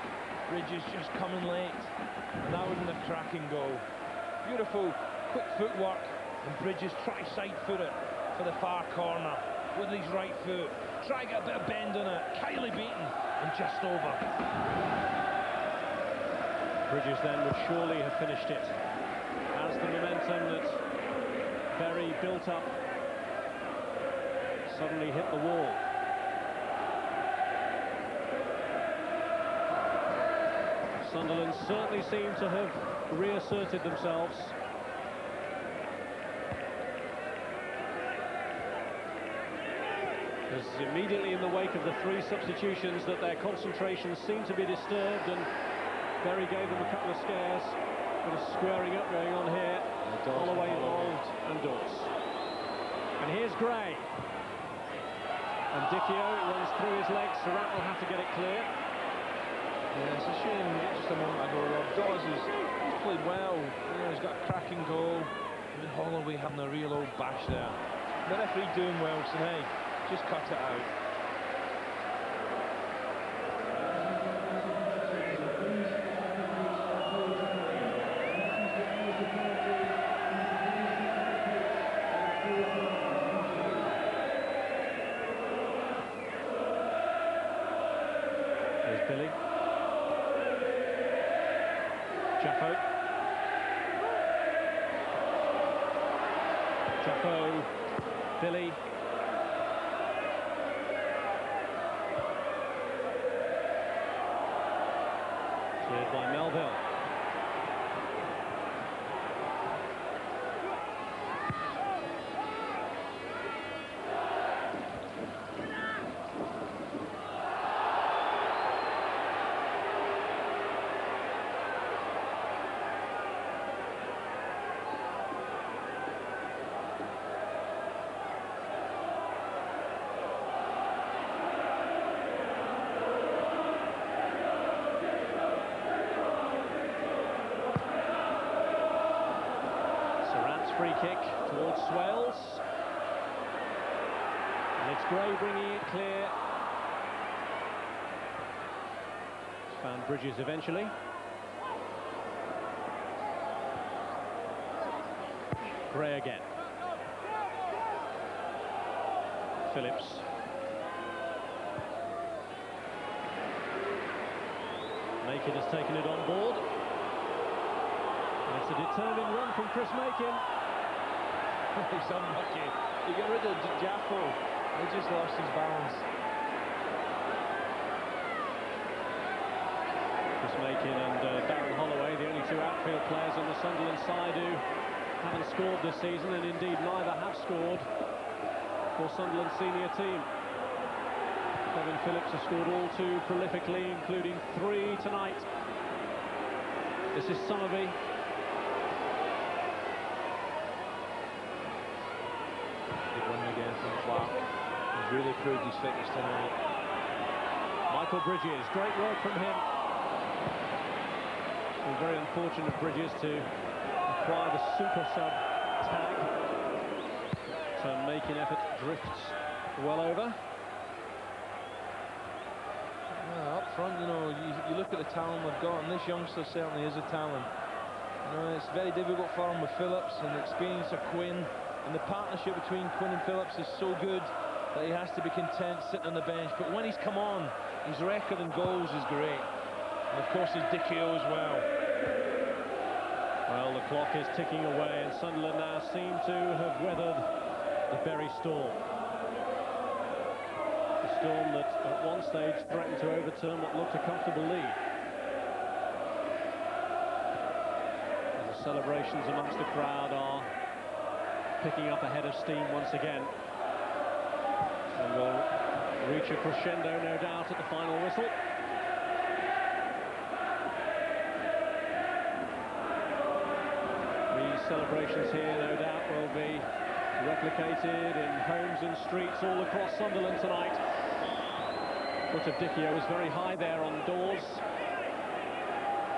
Bridges just coming late, and that was a cracking goal. Beautiful, quick footwork, and Bridges try side-foot it for the far corner with his right foot. Try to get a bit of bend on it. Kylie beaten, and just over. Bridges then would surely have finished it, as the momentum that Berry built up suddenly hit the wall. Sunderland certainly seem to have reasserted themselves. Because immediately in the wake of the three substitutions that their concentration seemed to be disturbed, and Berry gave them a couple of scares. Bit of squaring up going on here. Holloway involved and Dawes. And here's Gray. And Dicchio runs through his legs. Serrant will have to get it clear. Yeah, it's a shame just a moment ago, Rob. Dawes has played well. You know, he's got a cracking goal. I mean, Holloway having a real old bash there. The referee doing well, so hey, just cut it out. Here's Billy. Chaffo. Chaffo. Billy. Cleared by Melville. Free kick towards Swales. And it's Gray bringing it clear. Found Bridges eventually. Gray again. Phillips. Macon has taken it on board. And it's a determined run from Chris Macon. He's unlucky. He got rid of Jaffo. He just lost his balance. Chris Makin and Darren Holloway, the only two outfield players on the Sunderland side who haven't scored this season, and indeed neither have scored for Sunderland's senior team. Kevin Phillips has scored all too prolifically, including 3 tonight. This is Summerby. Good one again from Clark. He's really proved his fitness tonight. Michael Bridges, great work from him. And very unfortunate of Bridges to acquire the super sub tag. To make an effort, drifts well over. Well, up front, you know, you look at the talent we've got, and this youngster certainly is a talent. You know, it's very difficult for him with Phillips and the experience of Quinn, and the partnership between Quinn and Phillips is so good that he has to be content sitting on the bench. But when he's come on, his record in goals is great. And of course, there's Dicchio as well. Well, the clock is ticking away, and Sunderland now seem to have weathered the Bury storm. A storm that at one stage threatened to overturn what looked a comfortable lead. And the celebrations amongst the crowd are picking up a head of steam once again. And will reach a crescendo, no doubt, at the final whistle. These celebrations here, no doubt, will be replicated in homes and streets all across Sunderland tonight. Foot of Dicchio was very high there on doors.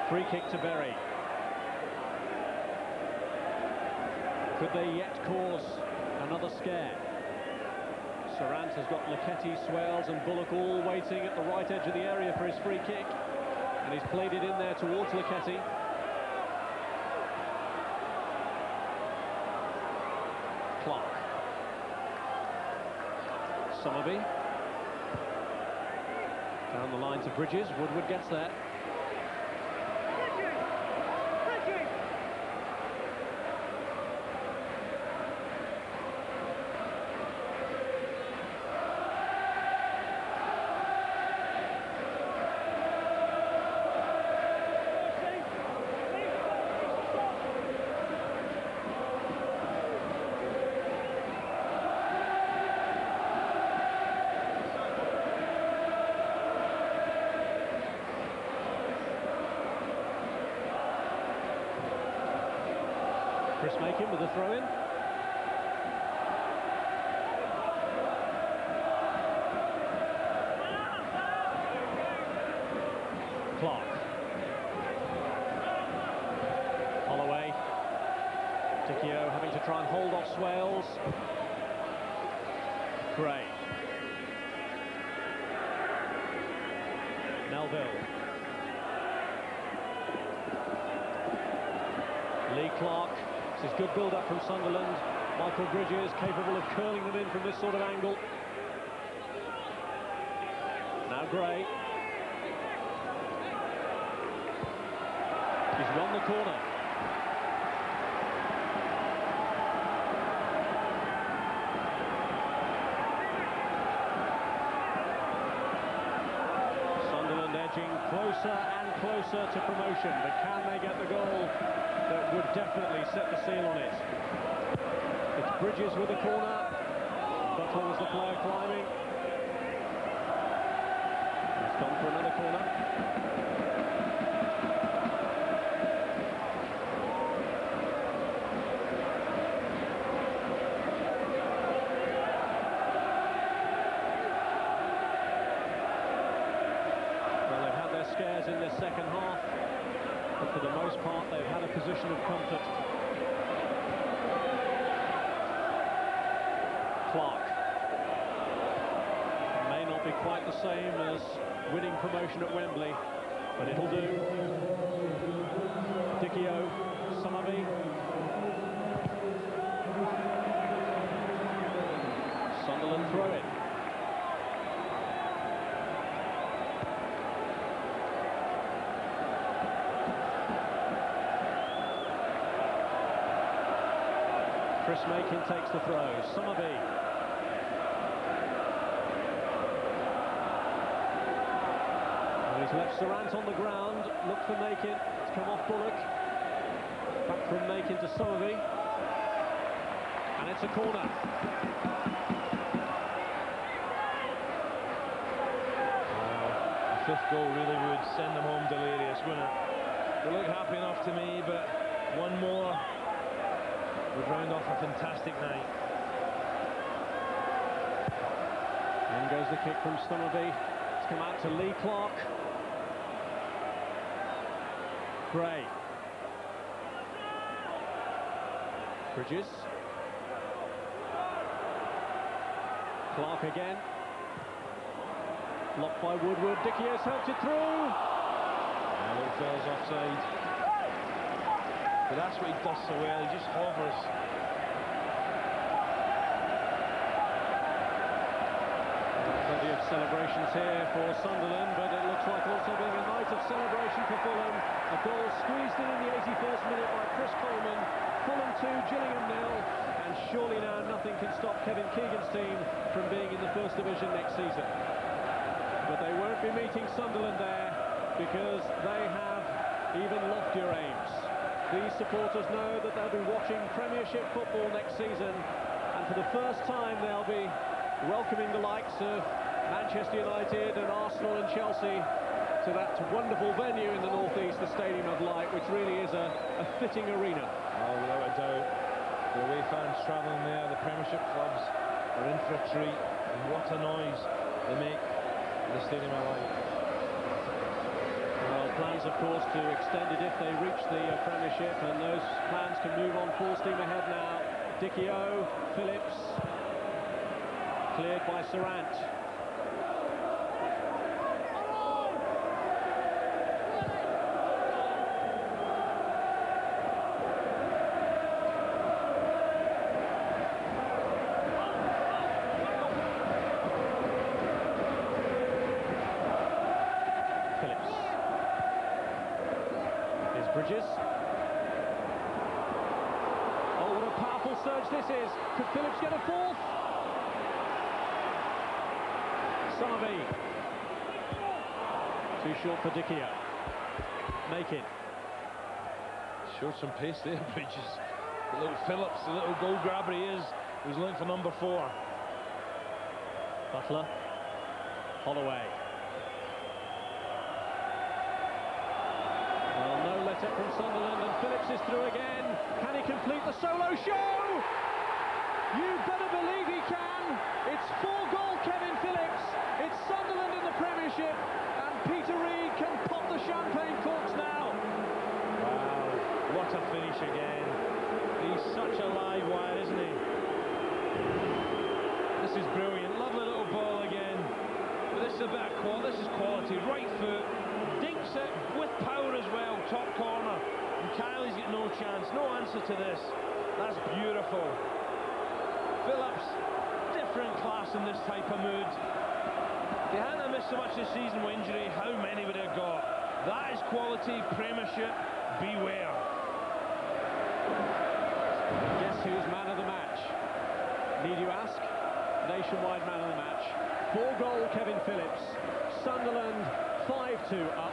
Free kick to Bury. Could they yet cause another scare? Sarant has got Leketti, Swales and Bullock all waiting at the right edge of the area for his free kick. And he's played it in there towards Leketti. Clark. Summerby. Down the line to Bridges. Woodward gets there. Chris Makin with the throw-in. Clark. Holloway. Dicchio having to try and hold off Swales. Gray. Melville. Lee Clark. This is good build-up from Sunderland. Michael Bridges capable of curling them in from this sort of angle. Now Gray. He's won the corner. Sunderland edging closer and closer to promotion, but can they get the goal that would definitely set the seal on it? It's Bridges with the corner. Butler was the player climbing. He's gone for another corner. Well, they've had their scares in this second half, but for the most part they've had a position of comfort. Clark. May not be quite the same as winning promotion at Wembley, but it'll do. Dicchio, Summerby. Sunderland throw it. Chris Makin takes the throw. Summerby. Well, he's left Sarant on the ground. Look for Makin. It's come off Bullock. Back from Makin to Summerby. And it's a corner. Fifth goal really would send them home delirious, wouldn't it? They look happy enough to me, but one more would round off a fantastic night. In goes the kick from Summerby. It's come out to Lee Clark. Gray. Bridges. Clark again. Blocked by Woodward. Dickier's helped it through. Little Phil's offside. But that's what he does so well. He just hovers. Plenty of celebrations here for Sunderland, but it looks like also being a night of celebration for Fulham. A goal squeezed in the 81st minute by Chris Coleman. Fulham 2, Gillingham 0. And surely now nothing can stop Kevin Keegan's team from being in the First Division next season. But they won't be meeting Sunderland there because they have even loftier aims. These supporters know that they'll be watching Premiership football next season, and for the first time they'll be welcoming the likes of Manchester United and Arsenal and Chelsea to that wonderful venue in the northeast, the Stadium of Light, which really is a fitting arena. Oh, without a doubt. The away fans travelling there, the Premiership clubs are in for a treat, and what a noise they make. The Stadium of Light. Well, plans, of course, to extend it if they reach the Premiership, and those plans can move on full steam ahead now. Dickio, Phillips, cleared by Sarant. Bridges. Oh, what a powerful surge this is. Could Phillips get a fourth? Summerby. Too short for Dickio. Makin. Showed some pace there, Bridges. The little Phillips, the little goal grabber he is, who's looking for number 4. Butler. Holloway. Up from Sunderland, and Phillips is through again. Can he complete the solo show? You better believe he can. It's 4-goal Kevin Phillips. It's Sunderland in the Premiership, and Peter Reid can pop the champagne corks now. Wow, what a finish again. He's such a live wire, isn't he? This is brilliant. Lovely little ball again. But this is a bit of quality. This is quality. Right foot. Dinks it with power as well, top corner, and Kylie's got no chance, no answer to this. That's beautiful. Phillips, different class in this type of mood. If he hadn't missed so much this season with injury, how many would he have got? That is quality, Premiership, beware. Guess who's man of the match? Need you ask? Nationwide man of the match. 4-goal Kevin Phillips. Sunderland 5-2 up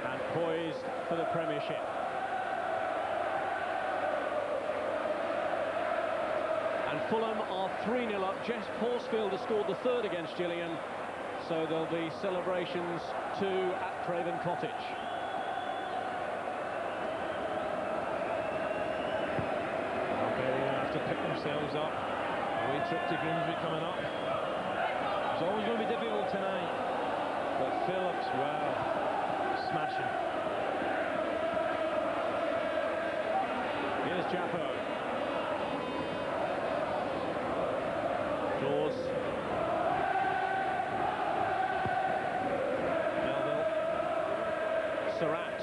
and poised for the Premiership. And Fulham are 3-0 up. Jeff Horsfield has scored the third against Gillingham, so there'll be celebrations too at Craven Cottage. They have to pick themselves up. Away trip to Grimsby coming up. It's always going to be difficult tonight. But Phillips, wow, smashing. Here's Jaffa. Dawes. Melville. Sarant.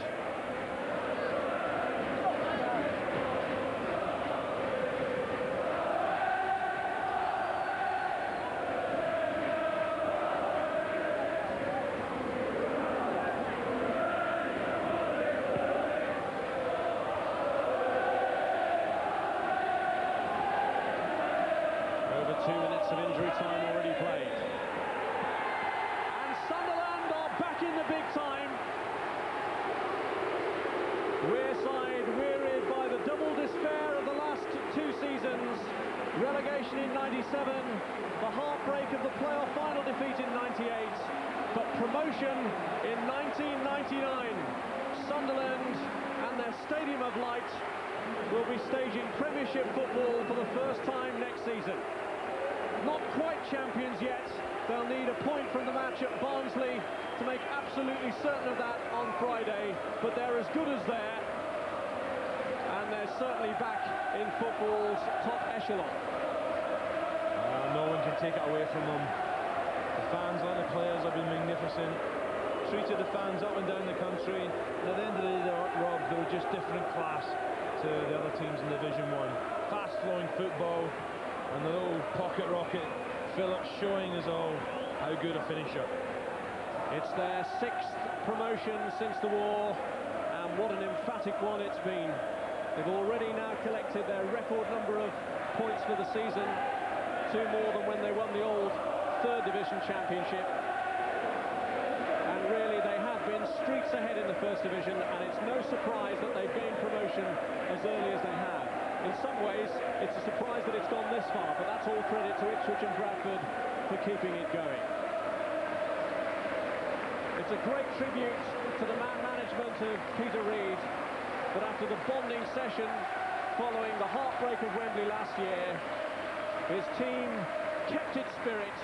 2 minutes of injury time already played. And Sunderland are back in the big time. Wearside wearied by the double despair of the last 2 seasons. Relegation in '97, the heartbreak of the playoff final defeat in '98, but promotion in 1999. Sunderland and their Stadium of Light will be staging Premiership football for the first time next season. Not quite champions yet. They'll need a point from the match at Barnsley to make absolutely certain of that on Friday, but they're as good as there, and they're certainly back in football's top echelon. No one can take it away from them. The fans, like the players, have been magnificent. Treated the fans up and down the country. And at the end of the day, Rob, they were just different class to the other teams in Division 1. Fast-flowing football and the little pocket rocket Phillips showing us all how good a finisher. It's their 6th promotion since the war, and what an emphatic one it's been. They've already now collected their record number of points for the season, 2 more than when they won the old 3rd Division Championship. And really, they have been streets ahead in the 1st Division, and it's no surprise that they've gained promotion as early as they have. In some ways, it's a surprise that it's gone this far, but that's all credit to Ipswich and Bradford for keeping it going. It's a great tribute to the management of Peter Reid, that after the bonding session following the heartbreak of Wembley last year, his team kept its spirit,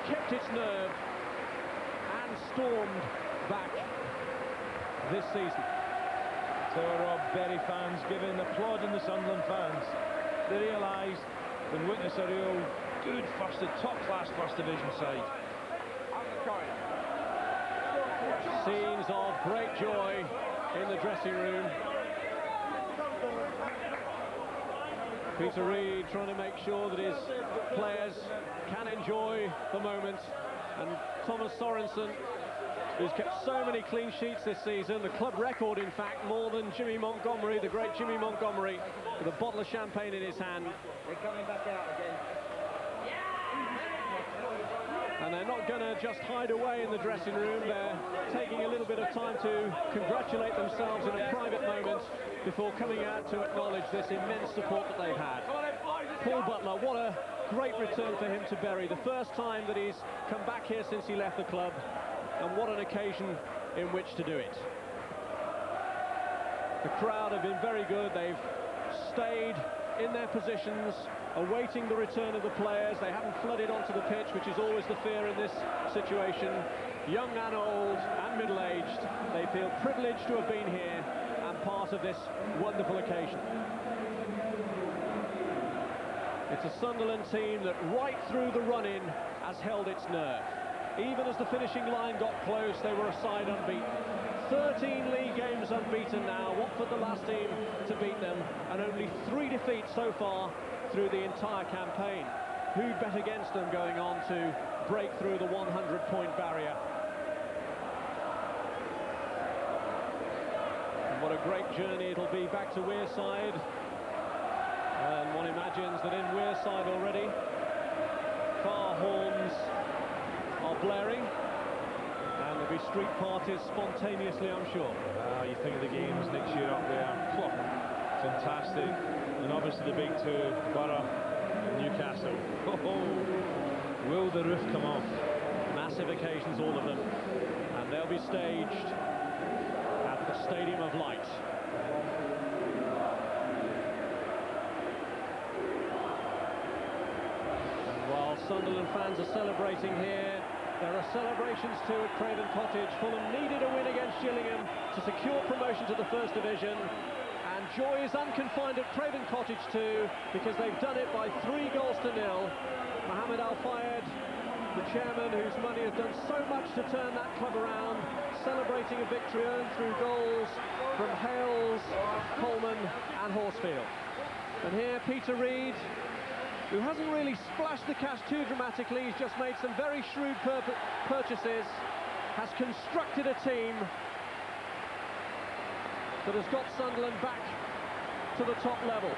kept its nerve, and stormed back this season. So Rob, Bury fans giving applauding the Sunderland fans. They realise and witness a real good top-class First Division side. Scenes of great joy in the dressing room. Peter Reid trying to make sure that his players can enjoy the moment, and Thomas Sorensen, who's kept so many clean sheets this season, the club record in fact, more than Jimmy Montgomery, the great Jimmy Montgomery, with a bottle of champagne in his hand. They're coming back out again. And they're not going to just hide away in the dressing room, they're taking a little bit of time to congratulate themselves in a private moment before coming out to acknowledge this immense support that they've had. Paul Butler, what a great return for him to Bury, the first time that he's come back here since he left the club, and what an occasion in which to do it. The crowd have been very good, they've stayed in their positions, awaiting the return of the players. They haven't flooded onto the pitch, which is always the fear in this situation. Young and old and middle-aged, they feel privileged to have been here and part of this wonderful occasion. It's a Sunderland team that right through the run-in has held its nerve. Even as the finishing line got close, they were a side unbeaten. 13 league games unbeaten now, Watford the last team to beat them, and only 3 defeats so far through the entire campaign. Who'd bet against them going on to break through the 100-point barrier? And what a great journey it'll be back to Wearside. And one imagines that in Wearside already, far horns are blaring, and there'll be street parties spontaneously, I'm sure. You think of the games next year up there, fantastic. And obviously the big 2, Borough and Newcastle. Will the roof come off? Massive occasions, all of them, and they'll be staged at the Stadium of Light. And while Sunderland fans are celebrating here, there are celebrations too at Craven Cottage. Fulham needed a win against Gillingham to secure promotion to the First Division, and joy is unconfined at Craven Cottage too, because they've done it by 3 goals to 0. Mohammed Al Fayed, the chairman whose money has done so much to turn that club around, celebrating a victory earned through goals from Hales, Coleman and Horsfield. And here Peter Reid, who hasn't really splashed the cash too dramatically, he's just made some very shrewd purchases, has constructed a team that has got Sunderland back to the top level.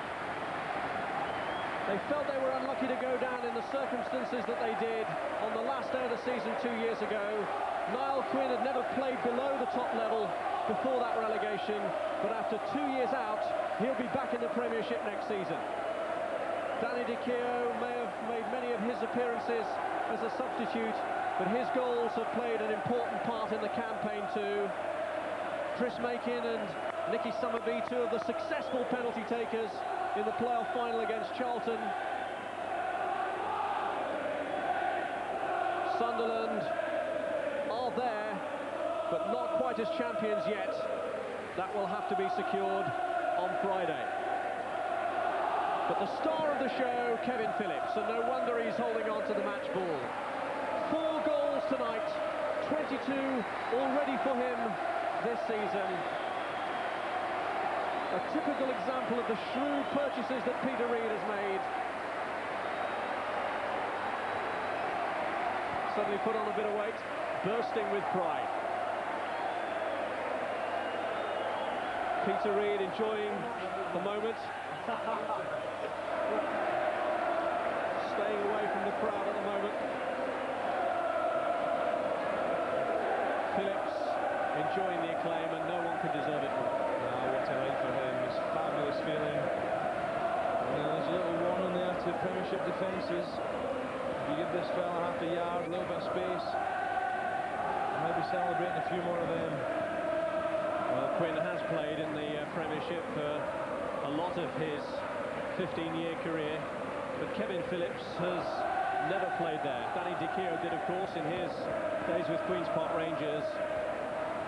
They felt they were unlucky to go down in the circumstances that they did on the last day of the season 2 years ago. Niall Quinn had never played below the top level before that relegation, but after 2 years out, he'll be back in the Premiership next season. Danny Di may have made many of his appearances as a substitute, but his goals have played an important part in the campaign too. Chris Makin and Nicky Summerby, two of the successful penalty takers in the playoff final against Charlton. Sunderland are there, but not quite as champions yet. That will have to be secured on Friday. But the star of the show, Kevin Phillips, and no wonder he's holding on to the match ball. 4 goals tonight, 22 already for him this season. A typical example of the shrewd purchases that Peter Reid has made. Suddenly put on a bit of weight, bursting with pride. Peter Reid enjoying the moment. Staying away from the crowd at the moment. Phillips enjoying the acclaim, and no one can deserve it more. What a night for him. It's a fabulous feeling. There's a little warning there to Premiership defences. If you give this fella half a yard, a little bit of space, maybe celebrating a few more of them. Well, Quinn has played in the Premiership for a lot of his 15-year career, but Kevin Phillips has never played there. Danny Di did, of course, in his days with Queen's Park Rangers.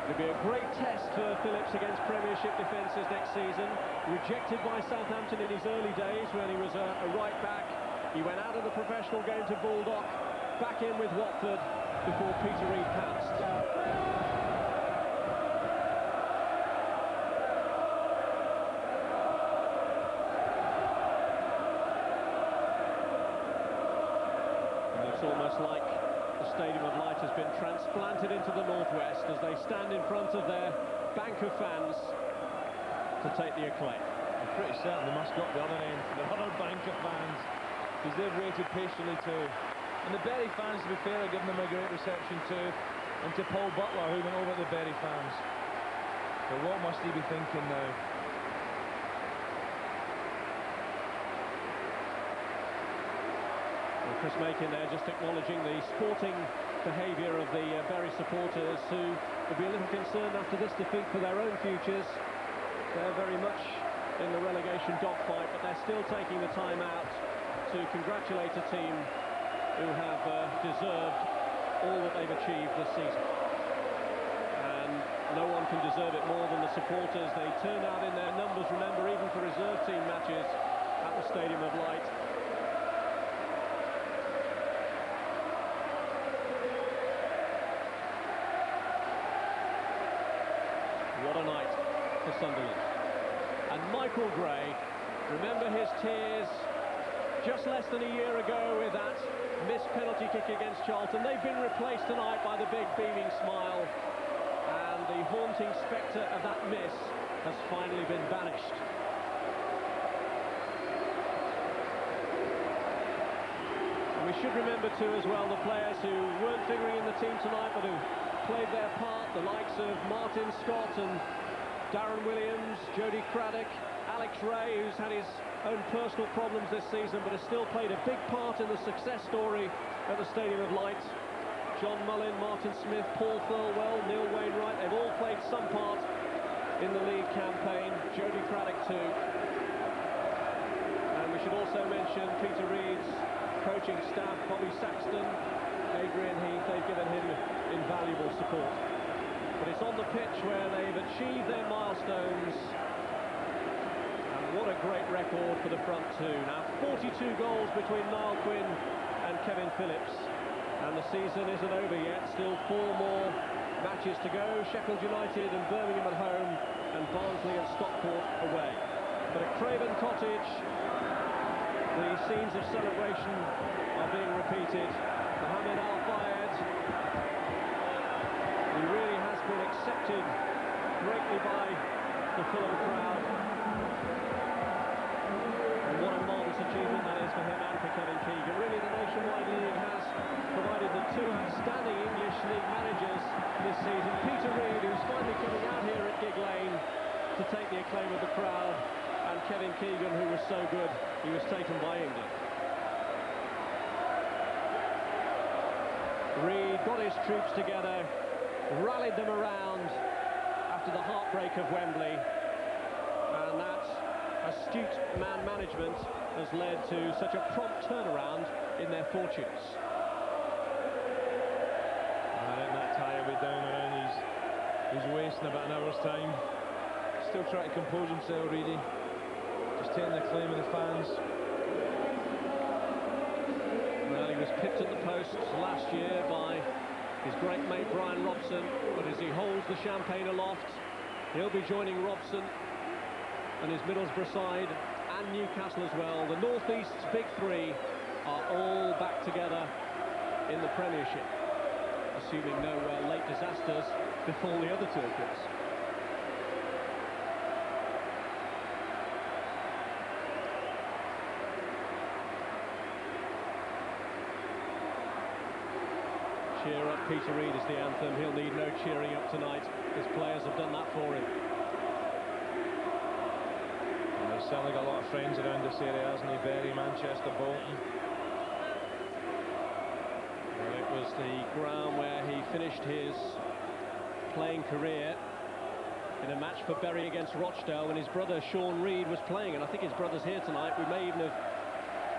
It'll be a great test for Phillips against Premiership defences next season. Rejected by Southampton in his early days when he was a right back. He went out of the professional game to Baldock, back in with Watford before Peter Reid pounced. And it's almost like the Stadium of Light has been transplanted into the northwest as they stand in front of their bank of fans to take the acclaim. I'm pretty certain the mascot the other end, the other bank of fans, because they've waited patiently too. And the Bury fans, to be fair, are giving them a great reception too. And to Paul Butler, who went over to the Bury fans. But what must he be thinking now? Well, Chris Makin there just acknowledging the sporting behaviour of the Bury supporters, who will be a little concerned after this defeat for their own futures. They're very much in the relegation dogfight, but they're still taking the time out to congratulate a team who have deserved all that they've achieved this season. And no one can deserve it more than the supporters. They turn out in their numbers, remember, even for reserve team matches at the Stadium of Light. What a night for Sunderland. And Michael Gray, remember his tears just less than a year ago with that missed penalty kick against Charlton. They've been replaced tonight by the big beaming smile, and the haunting spectre of that miss has finally been banished. And we should remember too as well the players who weren't figuring in the team tonight but who played their part, the likes of Martin Scott and Darren Williams, Jody Craddock, Alex Ray, who's had his own personal problems this season but has still played a big part in the success story at the Stadium of Light. John Mullin, Martin Smith, Paul Thirlwell, Neil Wainwright, they've all played some part in the league campaign. Jody Craddock too. And we should also mention Peter Reid's coaching staff, Bobby Saxton, Adrian Heath. They've given him invaluable support. But it's on the pitch where they've achieved their milestones. And what a great record for the front two. Now 42 goals between Niall Quinn and Kevin Phillips. And the season isn't over yet. Still 4 more matches to go. Sheffield United and Birmingham at home, and Barnsley and Stockport away. But at Craven Cottage, the scenes of celebration are being repeated. Mohamed Al-Fayed, he really has been accepted greatly by the Fulham crowd. And what a marvellous achievement that is for Keegan, who was so good, he was taken by England. Reid got his troops together, rallied them around after the heartbreak of Wembley, and that astute man management has led to such a prompt turnaround in their fortunes. I think that tyre will be down around his waist in about an hour's time. Still trying to compose himself, really. Just taking the claim of the fans. Well, he was pipped at the post last year by his great mate Brian Robson, but as he holds the champagne aloft, he'll be joining Robson and his Middlesbrough side and Newcastle as well. The North East's big three are all back together in the Premiership, assuming no late disasters befall the other two, of course. Cheer up, Peter Reid is the anthem. He'll need no cheering up tonight. His players have done that for him. And he's certainly got a lot of friends around this area, hasn't he? Bury, Manchester, Bolton. Well, it was the ground where he finished his playing career in a match for Bury against Rochdale when his brother Sean Reid was playing, and I think his brother's here tonight. We may even have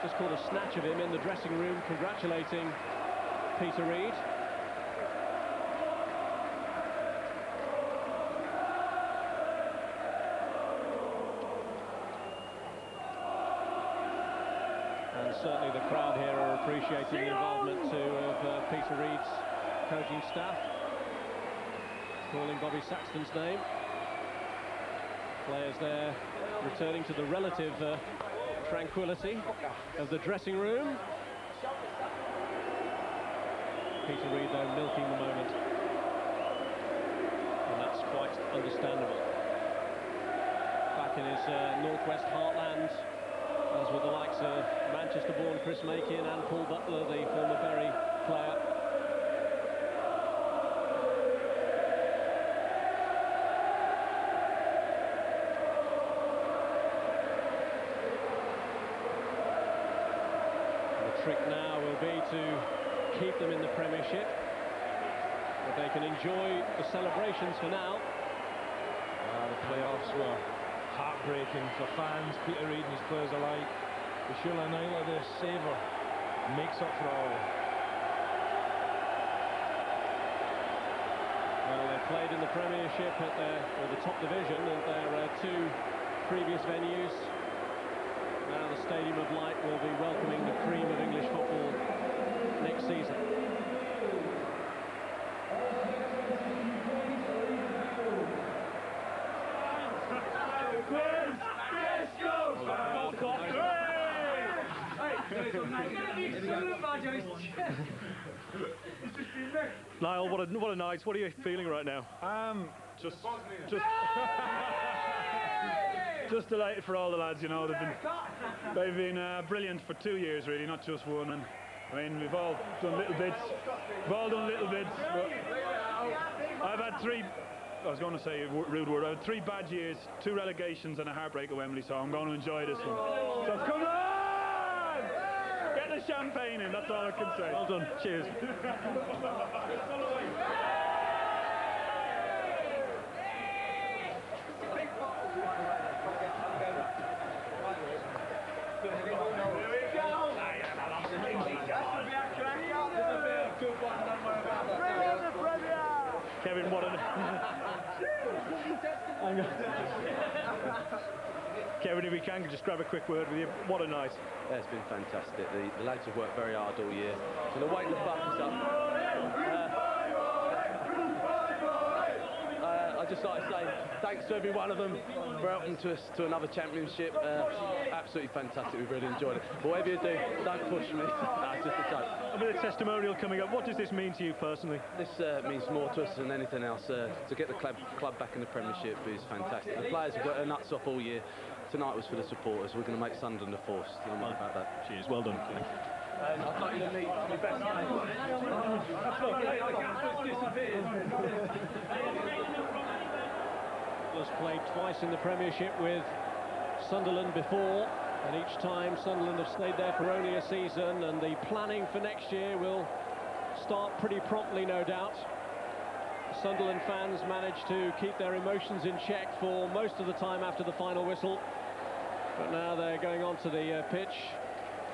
just caught a snatch of him in the dressing room congratulating Peter Reid. And certainly the crowd here are appreciating the involvement too of Peter Reid's coaching staff, calling Bobby Saxton's name. Players there returning to the relative tranquility of the dressing room. Peter Reid, though, milking the moment, and that's quite understandable. Back in his northwest heartland, as with the likes of Manchester-born Chris Makin and Paul Butler, the former Bury player. The trick now will be to keep them in the Premiership, but they can enjoy the celebrations for now. The playoffs were heartbreaking for fans, Peter Reid and his players alike. But surely a night like this, savour, makes up for all. Well, they played in the Premiership at the top division at their two previous venues. Now the Stadium of Light will be welcoming the cream of English football next season. Niall, what a night. What are you feeling right now? Just delighted for all the lads. You know, they've been brilliant for 2 years, really, not just one. And I mean, we've all done little bits. But I've had three. I was going to say a rude word. I've had 3 bad years, 2 relegations, and a heartbreak at Wembley. So I'm going to enjoy this one. So come on, get the champagne in. That's all I can say. Well done. Cheers. Kevin, what a... Kevin, if we can just grab a quick word with you. What a night. Yeah, it's been fantastic. The lads have worked very hard all year. So the weight the buttons up. I'd just like to say thanks to every one of them for helping us to another championship. Absolutely fantastic. We've really enjoyed it. But whatever you do, don't push me. It's just a joke. A bit of testimonial coming up. What does this mean to you personally? This means more to us than anything else. To get the club back in the Premiership is fantastic. The players have got their nuts off all year. Tonight was for the supporters. We're going to make Sunderland a force. Don't worry about that. Cheers. Well done. I'd like you to meet my best mate. Was played twice in the Premiership with Sunderland before, and each time Sunderland have stayed there for only a season, and the planning for next year will start pretty promptly, no doubt. Sunderland fans managed to keep their emotions in check for most of the time after the final whistle, but now they're going onto the pitch,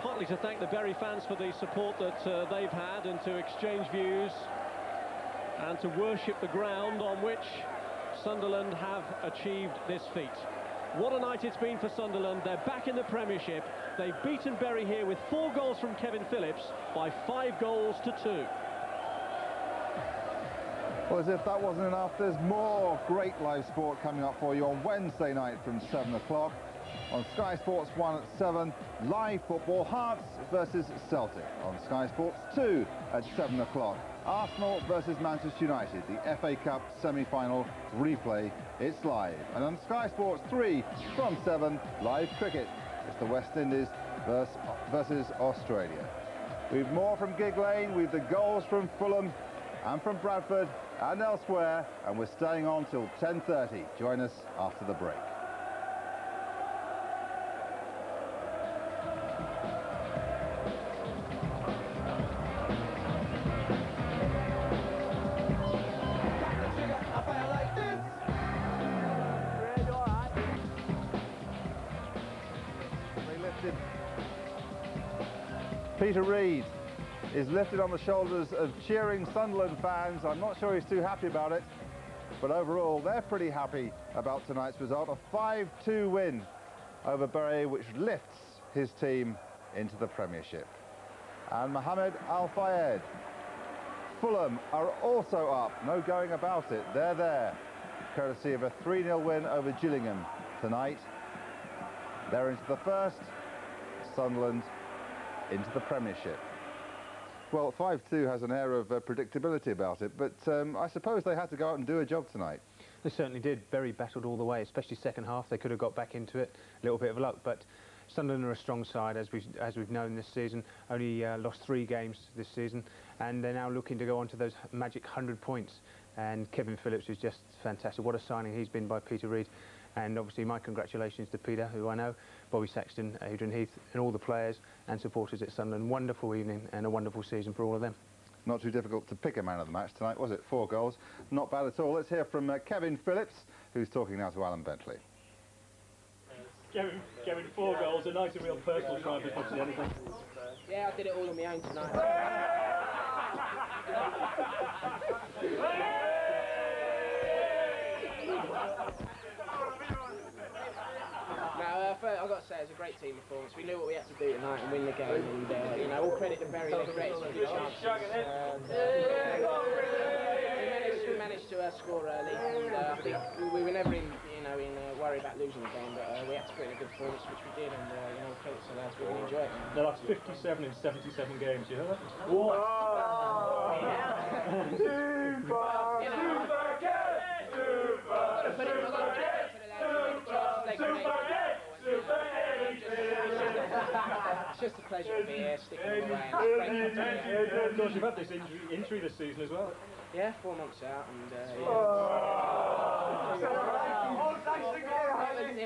partly to thank the Bury fans for the support that they've had, and to exchange views and to worship the ground on which Sunderland have achieved this feat. What a night it's been for Sunderland. They're back in the Premiership. They've beaten Bury here with 4 goals from Kevin Phillips by 5 goals to 2. Well, as if that wasn't enough, there's more great live sport coming up for you on Wednesday night from 7 o'clock. On Sky Sports 1 at 7, live football, Hearts versus Celtic. On Sky Sports 2 at 7 o'clock, Arsenal versus Manchester United, the FA Cup semi-final replay. It's live. And on Sky Sports 3 from 7, live cricket. It's the West Indies versus Australia. We've more from Gig Lane, we've the goals from Fulham and from Bradford and elsewhere, and we're staying on till 10:30. Join us after the break. Peter Reid is lifted on the shoulders of cheering Sunderland fans. I'm not sure he's too happy about it, but overall they're pretty happy about tonight's result. A 5-2 win over Bury, which lifts his team into the Premiership. And Mohamed Al-Fayed. Fulham are also up, no going about it. They're there, courtesy of a 3-0 win over Gillingham tonight. They're into the first, Sunderland into the Premiership. Well, 5-2 has an air of predictability about it, but I suppose they had to go out and do a job tonight. They certainly did. Very battled all the way, especially second half. They could have got back into it. A little bit of luck, but Sunderland are a strong side, as we've known this season. Only lost 3 games this season, and they're now looking to go on to those magic 100 points. And Kevin Phillips is just fantastic. What a signing he's been by Peter Reid. And obviously my congratulations to Peter, who I know, Bobby Saxton, Adrian Heath, and all the players and supporters at Sunderland. Wonderful evening and a wonderful season for all of them. Not too difficult to pick a man of the match tonight, was it? 4 goals. Not bad at all. Let's hear from Kevin Phillips, who's talking now to Alan Bentley. Kevin, 4 goals, a nice and real personal triumph as much as anything. Yeah, I did it all on my own tonight. I've got to say, it was a great team performance. We knew what we had to do tonight and win the game, and you know, all credit to Bury, they created some good chances. We managed to score early, and I think we were never in worry about losing the game, but we had to put in a good performance, which we did, and you know, credit to the lads, we really enjoyed it. Now that's 57 in 77 games, you heard that? What? Oh, yeah. It's just a pleasure to be here, sticking away. Of course, you've had this injury this season as well. Yeah, 4 months out, and yeah. It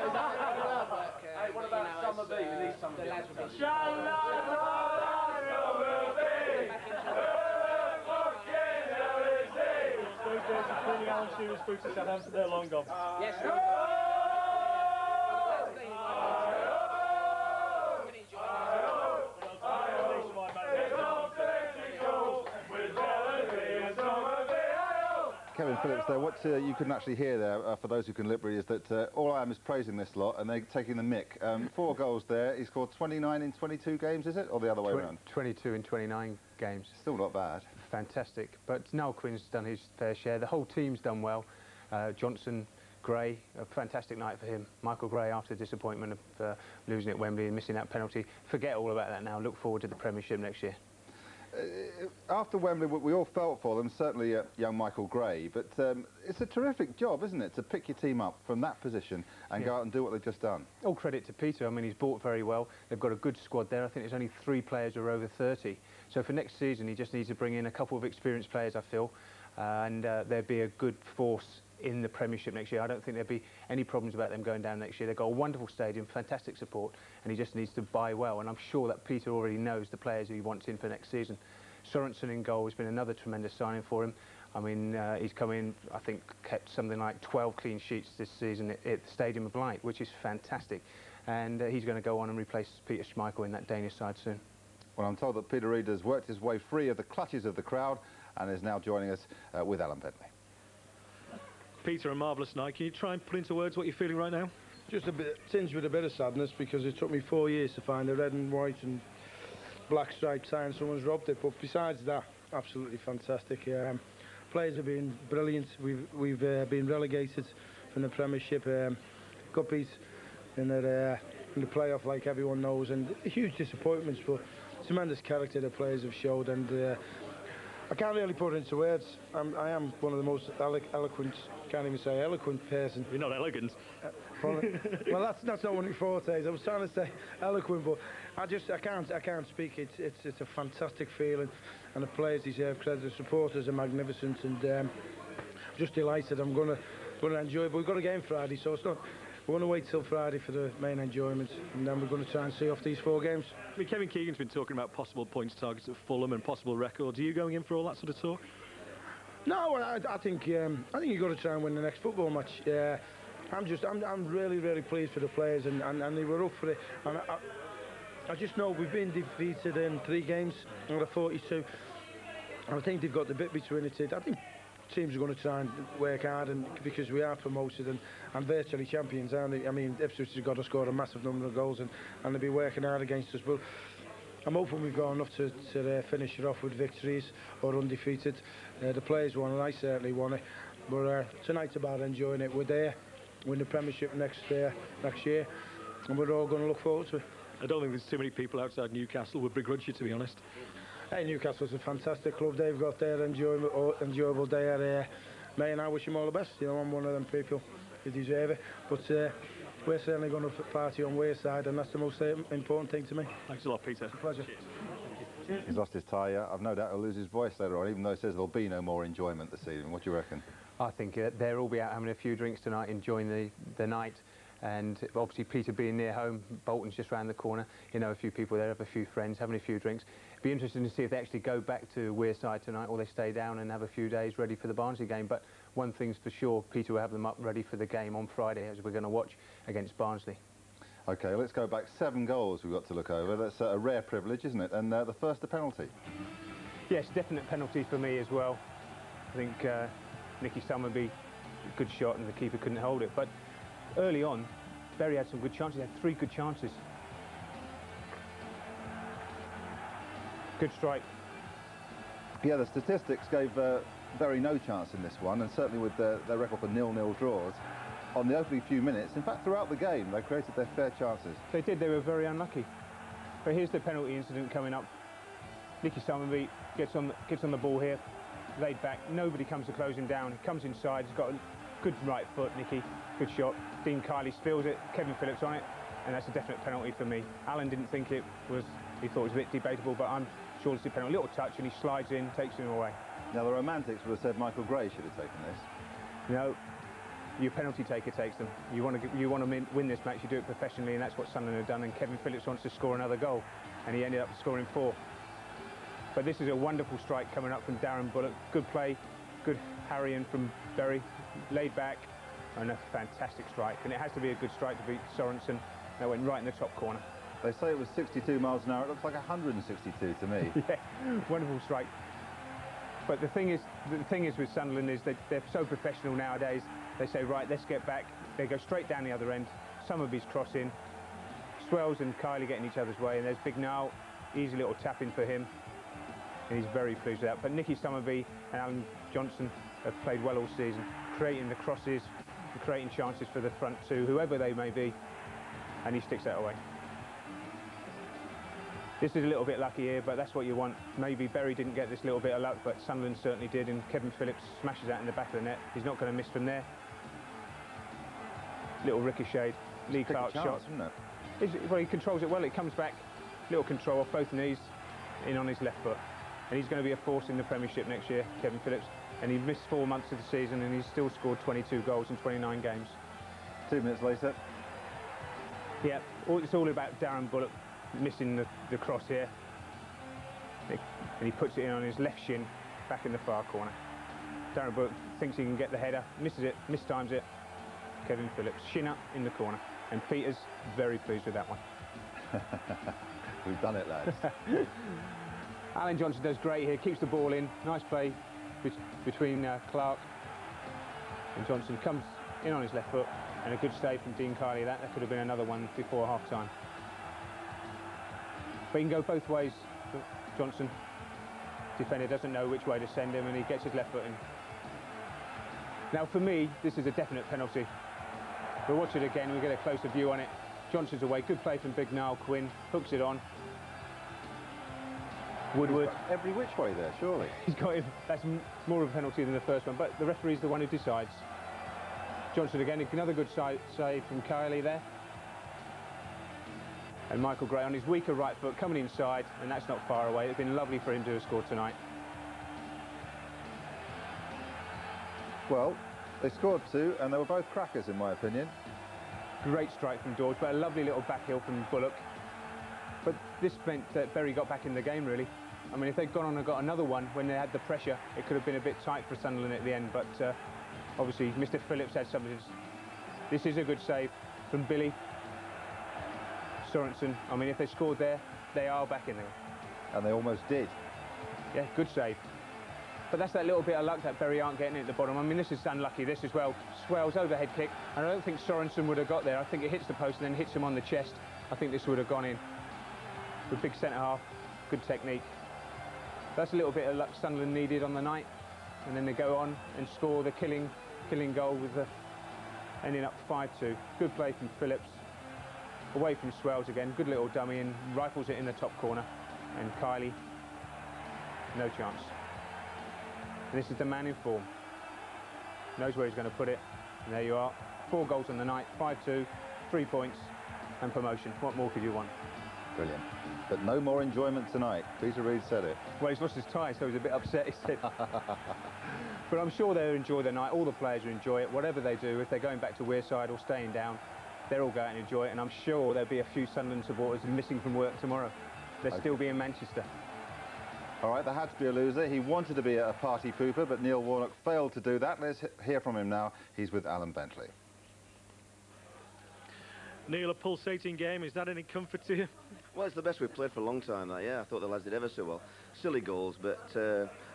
was hard work. Hey, what about Summer B? We need Summer B. The lads were busy. Alan Shearer's boots at Southampton, they're long gone. Yes. Kevin Phillips there, what you couldn't actually hear there, for those who can lip read, is that all I am is praising this lot and they're taking the mick. 4 goals there, he scored 29 in 22 games, is it? Or the other way around? 22 in 29 games. Still not bad. Fantastic. But Noel Quinn's done his fair share. The whole team's done well. Johnson, Gray, a fantastic night for him. Michael Gray, after the disappointment of losing at Wembley and missing that penalty. Forget all about that now. Look forward to the Premiership next year. After Wembley, we all felt for them, certainly young Michael Gray, but it's a terrific job, isn't it, to pick your team up from that position and go out and do what they've just done. All credit to Peter. I mean, he's bought very well. They've got a good squad there. I think there's only 3 players who are over 30. So for next season, he just needs to bring in a couple of experienced players, I feel, and there'd be a good force in the Premiership next year. I don't think there'd be any problems about them going down next year. They've got a wonderful stadium, fantastic support, and he just needs to buy well. And I'm sure that Peter already knows the players who he wants in for next season. Sorensen in goal has been another tremendous signing for him. I mean, he's come in, I think, kept something like 12 clean sheets this season at the Stadium of Light, which is fantastic. And he's going to go on and replace Peter Schmeichel in that Danish side soon. Well, I'm told that Peter Reid has worked his way free of the clutches of the crowd and is now joining us with Alan Bentley. Peter, a marvellous night. Can you try and put into words what you're feeling right now? Just a bit tinged with a bit of sadness, because it took me 4 years to find a red and white and black stripe sign. Someone's robbed it, but besides that, absolutely fantastic. Players have been brilliant. We've been relegated from the Premiership. Got beat in the playoff, like everyone knows, and huge disappointments, but tremendous character the players have showed, and I can't really put it into words. I am one of the most eloquent, can't even say eloquent person. You're not elegant. Well, that's not one of my fortes. I was trying to say eloquent, but I can't speak. It's a fantastic feeling, and the players deserve credit. The supporters are magnificent, and just delighted. I'm gonna enjoy it. But we've got a game Friday, so it's not. We're going to wait till Friday for the main enjoyment, and then we're going to try and see off these 4 games. I mean, Kevin Keegan's been talking about possible points targets at Fulham and possible records. Are you going in for all that sort of talk? No, I think you've got to try and win the next football match. I'm really pleased for the players, and they were up for it. And I just know we've been defeated in 3 games out of 42. And I think they've got the bit between it. I think teams are going to try and work hard, and because we are promoted and virtually champions, aren't they? I mean, Ipswich has got to score a massive number of goals, and they'll be working hard against us. But I'm hoping we've got enough to finish it off with victories or undefeated. The players won, and I certainly won it. But tonight's about enjoying it. We're there, win the Premiership next year, and we're all going to look forward to it. I don't think there's too many people outside Newcastle would begrudge you, to be honest. Hey, Newcastle's a fantastic club. They've got their enjoyable day here. Mate, and I wish them all the best. You know, I'm one of them people who deserve it. But we're certainly going to party on Wayside, and that's the most important thing to me. Thanks a lot, Peter. It's a pleasure. Cheers. He's lost his tie. I've no doubt he'll lose his voice later on, even though he says there'll be no more enjoyment this evening. What do you reckon? I think they'll all be out having a few drinks tonight, enjoying the night. And obviously Peter being near home, Bolton's just round the corner, you know, a few people there, have a few friends, having a few drinks. It'd be interesting to see if they actually go back to Wearside tonight, or they stay down and have a few days ready for the Barnsley game. But one thing's for sure, Peter will have them up ready for the game on Friday, as we're going to watch against Barnsley. OK, let's go back. 7 goals we've got to look over. That's a rare privilege, isn't it? And the first, a penalty. Yes, definite penalty for me as well. I think Nicky Summerby, good shot, and the keeper couldn't hold it. But early on, Berry had some good chances. He had 3 good chances. Good strike. Yeah, the statistics gave Berry no chance in this one, and certainly with their record for 0-0 draws. On the opening few minutes, in fact, throughout the game, they created their fair chances. They did. They were very unlucky. But here's the penalty incident coming up. Nicky Summerby gets on the ball here, laid back. Nobody comes to close him down. He comes inside. He's got a good right foot, Nicky. Good shot. Dean Kiley spills it. Kevin Phillips on it, and that's a definite penalty for me. Alan didn't think it was. He thought it was a bit debatable, but I'm sure it's a penalty. Little touch, and he slides in, takes him away. Now the romantics would have said Michael Gray should have taken this. No. Your penalty taker takes them. You want to win this match, you do it professionally, and that's what Sunderland have done. And Kevin Phillips wants to score another goal, and he ended up scoring 4. But this is a wonderful strike coming up from Darren Bullock. Good play, good harrying from Berry, laid back, and a fantastic strike. And it has to be a good strike to beat Sorensen. That went right in the top corner. They say it was 62 miles an hour. It looks like 162 to me. Yeah, wonderful strike. But the thing is with Sunderland is that they're so professional nowadays. They say, right, let's get back. They go straight down the other end. Summerby's crossing. Swells and Kiley getting each other's way. And there's Big Niall. Easy little tap in for him. And he's very pleased with that. But Nicky Summerby and Alan Johnson have played well all season, creating the crosses, creating chances for the front 2, whoever they may be. And he sticks that away. This is a little bit lucky here, but that's what you want. Maybe Berry didn't get this little bit of luck, but Sunderland certainly did, and Kevin Phillips smashes that in the back of the net. He's not going to miss from there. Little ricochet, Lee Clark's shot. Well, he controls it well. It comes back, little control off both knees, in on his left foot. And he's going to be a force in the Premiership next year, Kevin Phillips. And he missed 4 months of the season, and he's still scored 22 goals in 29 games. 2 minutes later. Yeah, it's all about Darren Bullock missing the cross here. And he puts it in on his left shin, back in the far corner. Darren Bullock thinks he can get the header, misses it, mistimes it. Kevin Phillips, shin up in the corner. And Peter's very pleased with that one. We've done it, lads. Alan Johnson does great here, keeps the ball in. Nice play between Clark and Johnson. Comes in on his left foot, and a good save from Dean Kiley. That could have been another one before half-time. But he can go both ways, Johnson. Defender doesn't know which way to send him, and he gets his left foot in. Now, for me, this is a definite penalty. We'll watch it again, we'll get a closer view on it. Johnson's away, good play from Big Niall Quinn, hooks it on. Woodward. Every which way there, surely. He's got him. That's more of a penalty than the first one, but the referee's the one who decides. Johnson again, another good save from Kiley there. And Michael Gray on his weaker right foot, coming inside, and that's not far away. It's been lovely for him to have scored tonight. Well, they scored 2, and they were both crackers, in my opinion. Great strike from George, but a lovely little back heel from Bullock. But this meant that Bury got back in the game, really. I mean, if they'd gone on and got another one when they had the pressure, it could have been a bit tight for Sunderland at the end, but obviously Mr. Phillips had something. This is a good save from Billy Sorensen. I mean, if they scored there, they are back in there. And they almost did. Yeah, good save. But that's that little bit of luck that Bury aren't getting it at the bottom. I mean, this is unlucky, this as well. Swells, overhead kick, and I don't think Sorensen would have got there. I think it hits the post and then hits him on the chest. I think this would have gone in. With big centre-half, good technique. That's a little bit of luck Sunderland needed on the night. And then they go on and score the killing goal with the ending up 5-2. Good play from Phillips. Away from Swells again, good little dummy and rifles it in the top corner. And Kiley, no chance. And this is the man in form. Knows where he's going to put it. And there you are. 4 goals on the night, 5-2, 3 points and promotion. What more could you want? Brilliant. But no more enjoyment tonight. Peter Reid said it. Well, he's lost his tie, so he's a bit upset, he said. But I'm sure they'll enjoy the night. All the players will enjoy it. Whatever they do, if they're going back to Wearside or staying down, they're all going to enjoy it. And I'm sure there'll be a few Sunderland supporters missing from work tomorrow. They'll still be in Manchester. All right, there had to be a loser. He wanted to be a party pooper, but Neil Warnock failed to do that. Let's hear from him now. He's with Alan Bentley. Neil, a pulsating game. Is that any comfort to you? Well, it's the best we've played for a long time, that, yeah. I thought the lads did ever so well. Silly goals, but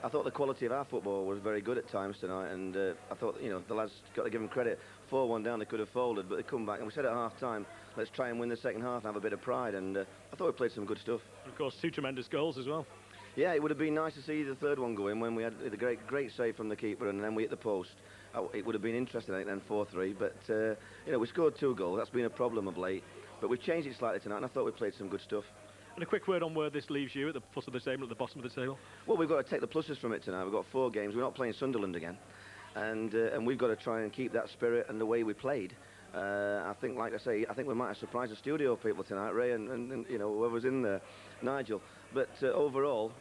I thought the quality of our football was very good at times tonight, and I thought, you know, the lads got to give them credit. 4-1 down, they could have folded, but they come back, and we said at half-time, let's try and win the second half and have a bit of pride, and I thought we played some good stuff. Of course, 2 tremendous goals as well. Yeah, it would have been nice to see the third one go in when we had the great save from the keeper, and then we hit the post. It would have been interesting, I think, then 4-3, but, you know, we scored 2 goals. That's been a problem of late. But we've changed it slightly tonight, and I thought we played some good stuff. And a quick word on where this leaves you at the foot of the table, at the bottom of the table. Well, we've got to take the pluses from it tonight. We've got 4 games. We're not playing Sunderland again. And we've got to try and keep that spirit and the way we played. I think, like I say, I think we might have surprised the studio people tonight, Ray, and you know, whoever's in there, Nigel. But overall,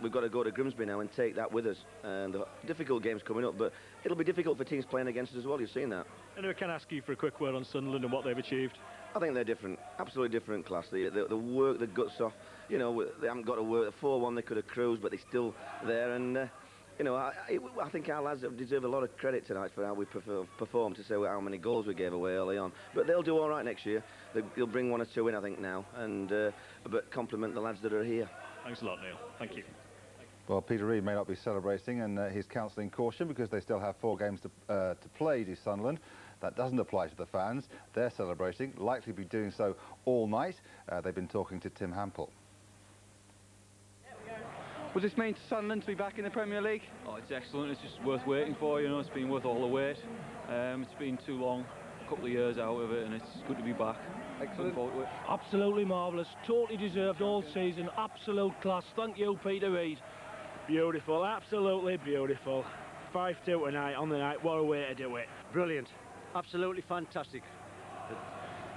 we've got to go to Grimsby now and take that with us. And the difficult games coming up, but it'll be difficult for teams playing against us as well. You've seen that. And I can ask you for a quick word on Sunderland and what they've achieved. I think they're different, absolutely different class. The work, the guts off. You know, they haven't got to work. The 4-1 they could have cruised, but they're still there. And you know, I think our lads deserve a lot of credit tonight for how we performed, to say how many goals we gave away early on. But they'll do all right next year. They'll bring 1 or 2 in, I think, now, and but compliment the lads that are here. Thanks a lot, Neil. Thank you. Well, Peter Reid may not be celebrating, and he's counselling caution because they still have 4 games to play to Sunderland. That doesn't apply to the fans. They're celebrating, likely to be doing so all night. They've been talking to Tim Hampel. What does this mean to Sunderland to be back in the Premier League? Oh, it's excellent. It's just worth waiting for, you know. It's been worth all the wait. It's been too long, a couple of years out of it, and it's good to be back. Excellent. Absolutely marvellous. Totally deserved all season. Absolute class. Thank you, Peter Reid. Beautiful, absolutely beautiful. 5-2 tonight on the night. What a way to do it. Brilliant. Absolutely fantastic.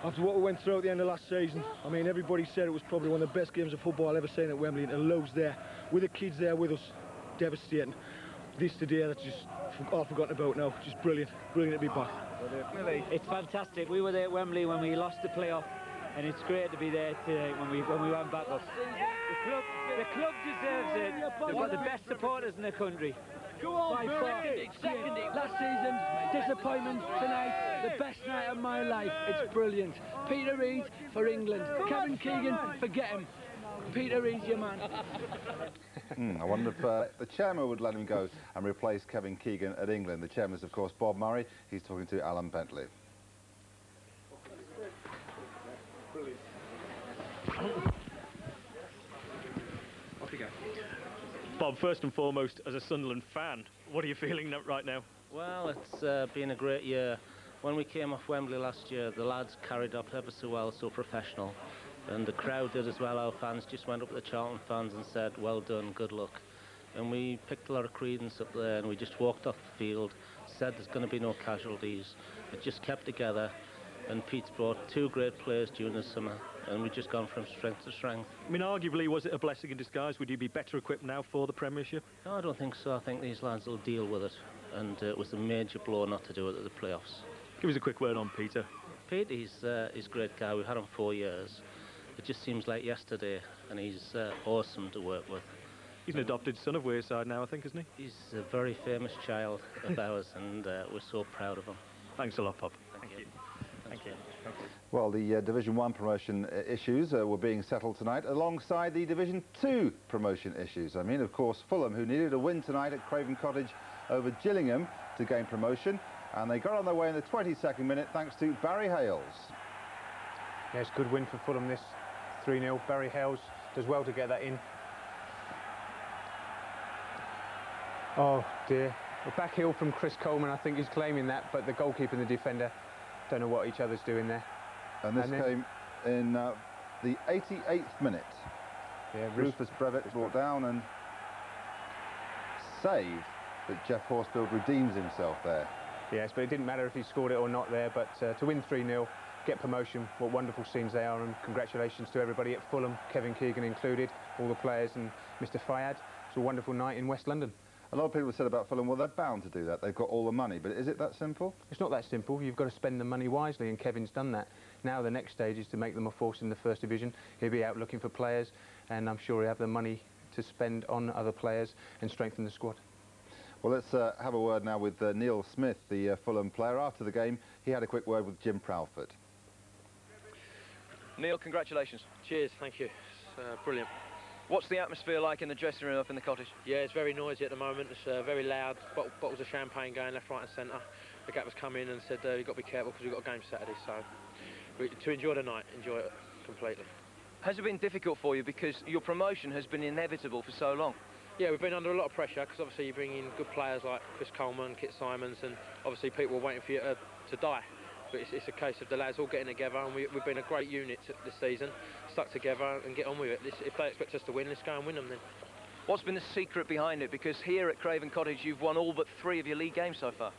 After what we went through at the end of last season, I mean, everybody said it was probably one of the best games of football I've ever seen at Wembley, and to lose there, with the kids there with us, devastating. this today, that's just all forgotten about now. Just brilliant, brilliant to be back. It's fantastic. We were there at Wembley when we lost the playoff, and it's great to be there today when we went back up. The club deserves it. They've got the best supporters in the country. Go on, By far. Second it. Last season, disappointment. Tonight, the best night of my life. It's brilliant. Peter Reid for England. Kevin Keegan, forget him. Peter Reid's your man. I wonder if the chairman would let him go and replace Kevin Keegan at England. The chairman is, of course, Bob Murray. He's talking to Alan Bentley. Off you go. Bob, first and foremost, as a Sunderland fan, what are you feeling right now? Well, it's been a great year. When we came off Wembley last year, the lads carried up ever so well, so professional. And the crowd did as well. Our fans just went up to the Charlton fans and said, well done, good luck. And we picked a lot of credence up there, and we just walked off the field, said there's going to be no casualties. It just kept together, and Pete's brought two great players during the summer, and we've just gone from strength to strength. I mean, arguably, was it a blessing in disguise? Would you be better equipped now for the Premiership? No, I don't think so. I think these lads will deal with it, and it was a major blow not to do it at the playoffs. Give us a quick word on Peter. Pete, he's a great guy. We've had him 4 years. It just seems like yesterday, and he's awesome to work with. He's an adopted son of Wearside now, I think, isn't he? He's a very famous child of ours, and we're so proud of him. Thanks a lot, Bob. Thank you. Thank you. Well, the Division 1 promotion issues were being settled tonight alongside the Division 2 promotion issues. I mean, of course, Fulham, who needed a win tonight at Craven Cottage over Gillingham to gain promotion, and they got on their way in the 22nd minute thanks to Barry Hales. Yeah, it's a good win for Fulham, this 3-0. Barry Hales does well to get that in. Oh dear. A back heel from Chris Coleman, I think he's claiming that, but the goalkeeper and the defender don't know what each other's doing there. And this came in the 88th minute. Yeah, Rufus Brevitt brought down and saved, but Jeff Horsfield redeems himself there. Yes, but it didn't matter if he scored it or not there, but to win 3-0, get promotion, what wonderful scenes they are, and congratulations to everybody at Fulham, Kevin Keegan included, all the players and Mr. Fayad. It's a wonderful night in West London. A lot of people have said about Fulham, well, they're bound to do that. They've got all the money, but is it that simple? It's not that simple. You've got to spend the money wisely, and Kevin's done that. Now the next stage is to make them a force in the First Division. He'll be out looking for players, and I'm sure he'll have the money to spend on other players and strengthen the squad. Well, let's have a word now with Neil Smith, the Fulham player. After the game, he had a quick word with Jim Proudfoot. Neil, congratulations. Cheers, thank you. It's brilliant. What's the atmosphere like in the dressing room up in the cottage? Yeah, it's very noisy at the moment. It's very loud. Bottles of champagne going left, right and centre. The gap has come in and said you've got to be careful because we've got a game Saturday. So to enjoy the night, enjoy it completely. Has it been difficult for you because your promotion has been inevitable for so long? Yeah, we've been under a lot of pressure because obviously you bring in good players like Chris Coleman, Kit Simons, and obviously people were waiting for you to die. But it's a case of the lads all getting together, and we've been a great unit this season, stuck together and get on with it. If they expect us to win, let's go and win them then. What's been the secret behind it? Because here at Craven Cottage you've won all but 3 of your league games so far.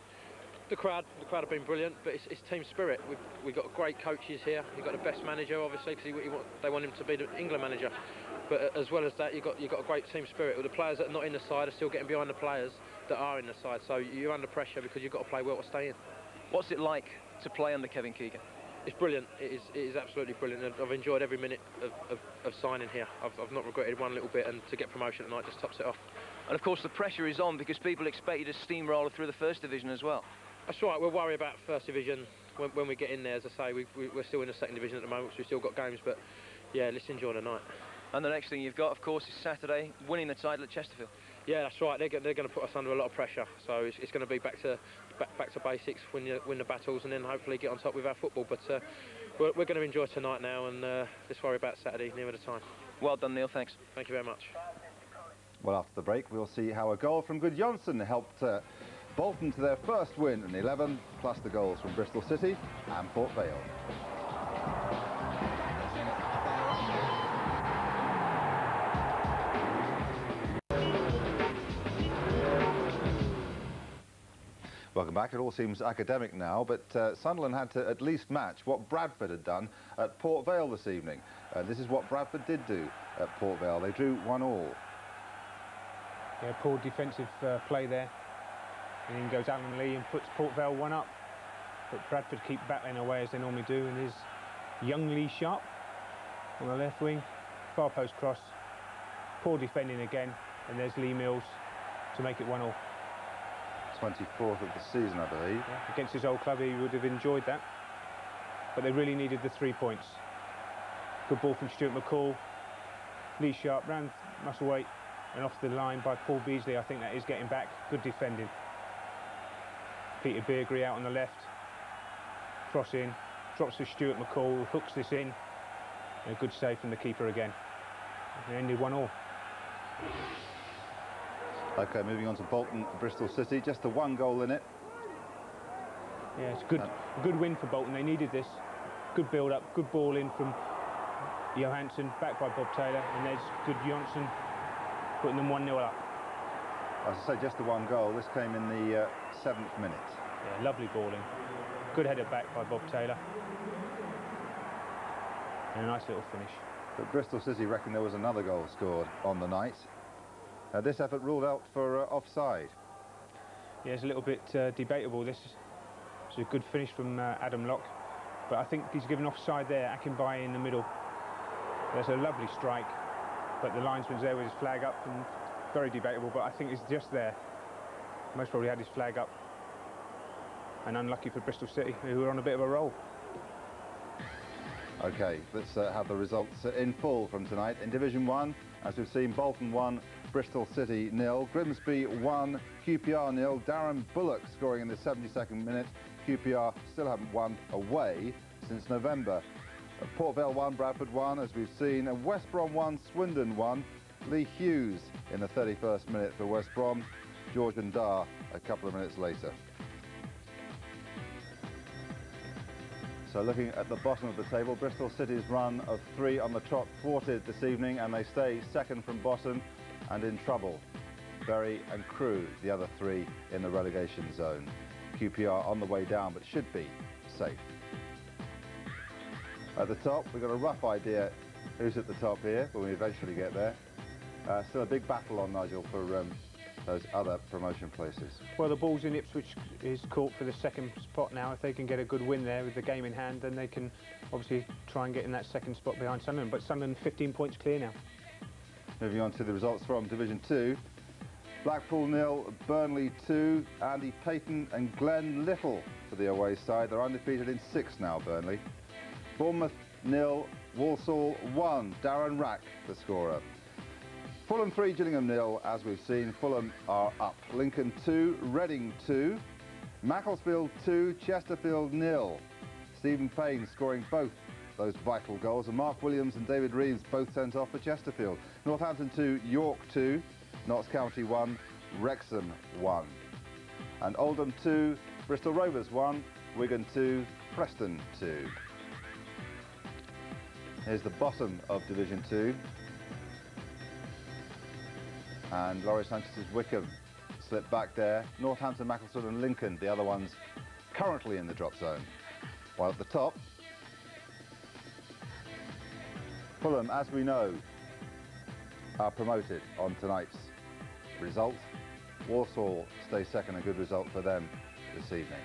The crowd have been brilliant, but it's team spirit. We've got great coaches here. You've got the best manager, obviously, because they want him to be the England manager. But as well as that, you've got a great team spirit. With the players that are not in the side are still getting behind the players that are in the side. So you're under pressure because you've got to play well to stay in. What's it like to play under Kevin Keegan? It's brilliant. It is absolutely brilliant. I've enjoyed every minute of signing here. I've not regretted one little bit, and to get promotion tonight just tops it off. And of course the pressure is on because people expect you to steamroller through the First Division as well. That's right. We'll worry about First Division when we get in there. As I say, we're still in the Second Division at the moment, so we've still got games. But yeah, let's enjoy the night. And the next thing you've got, of course, is Saturday, winning the title at Chesterfield. Yeah, that's right. They're going to put us under a lot of pressure. So it's going to be back to basics, win the battles, and then hopefully get on top with our football. But we're going to enjoy tonight now, and let's worry about Saturday nearer the time. Well done, Neil. Thanks. Thank you very much. Well, after the break, we'll see how a goal from Good Johnson helped Bolton to their first win in 11, plus the goals from Bristol City and Port Vale. Welcome back. It all seems academic now, but Sunderland had to at least match what Bradford had done at Port Vale this evening. This is what Bradford did do at Port Vale. They drew 1-1. Yeah, poor defensive play there. And in goes Alan Lee and puts Port Vale one up. But Bradford keep battling away as they normally do, and there's young Lee Sharp on the left wing. Far post cross. Poor defending again, and there's Lee Mills to make it 1-1. 24th of the season, I believe. Yeah, against his old club, he would have enjoyed that. But they really needed the 3 points. Good ball from Stuart McCall. Lee Sharp round Musselwhite and off the line by Paul Beasley. I think that is getting back. Good defending. Peter Beardsley out on the left. Cross in. Drops to Stuart McCall, who hooks this in. And a good save from the keeper again. It ended 1-1. OK, moving on to Bolton, Bristol City. Just the 1 goal in it. Yeah, it's a good win for Bolton. They needed this. Good build-up, good ball in from Johansson, backed by Bob Taylor, and there's good Johnson putting them 1-0 up. As I say, just the 1 goal. This came in the 7th minute. Yeah, lovely balling. Good header back by Bob Taylor. And a nice little finish. But Bristol City reckon there was another goal scored on the night. This effort ruled out for offside. Yeah, it's a little bit debatable. This is a good finish from Adam Locke, but I think he's given offside there. Akinbaye in the middle. There's a lovely strike, but the linesman's there with his flag up, and very debatable, but I think it's just there. Most probably had his flag up. And unlucky for Bristol City, who were on a bit of a roll. OK, let's have the results in full from tonight. In Division 1, as we've seen, Bolton 1, Bristol City 0, Grimsby 1, QPR 0, Darren Bullock scoring in the 72nd minute. QPR still haven't won away since November. Port Vale 1, Bradford 1, as we've seen, and West Brom 1, Swindon 1. Lee Hughes in the 31st minute for West Brom, George Bundar a couple of minutes later. So looking at the bottom of the table, Bristol City's run of 3 on the trot thwarted this evening, and they stay second from bottom and in trouble. Bury and Crewe, the other 3 in the relegation zone. QPR on the way down, but should be safe. At the top, we've got a rough idea who's at the top here when we eventually get there. Still a big battle on, Nigel, for those other promotion places. Well, the ball's in Ipswich is caught for the second spot now. If they can get a good win there with the game in hand, then they can obviously try and get in that second spot behind Sunderland. But Sunderland 15 points clear now. Moving on to the results from Division 2. Blackpool 0, Burnley 2, Andy Payton and Glenn Little for the away side. They're undefeated in 6 now, Burnley. Bournemouth 0, Walsall 1, Darren Rack the scorer. Fulham 3, Gillingham 0, as we've seen. Fulham are up. Lincoln 2, Reading 2, Macclesfield 2, Chesterfield 0. Stephen Payne scoring both those vital goals, and Mark Williams and David Reeves both sent off for Chesterfield. Northampton 2, York 2, Notts County 1, Wrexham 1. And Oldham 2, Bristol Rovers 1, Wigan 2, Preston 2. Here's the bottom of Division 2. And Laurie Sanchez's Wickham slipped back there. Northampton, Macclesfield and Lincoln, the other ones currently in the drop zone. While at the top, Fulham, as we know, are promoted on tonight's result. Walsall stay second, a good result for them this evening.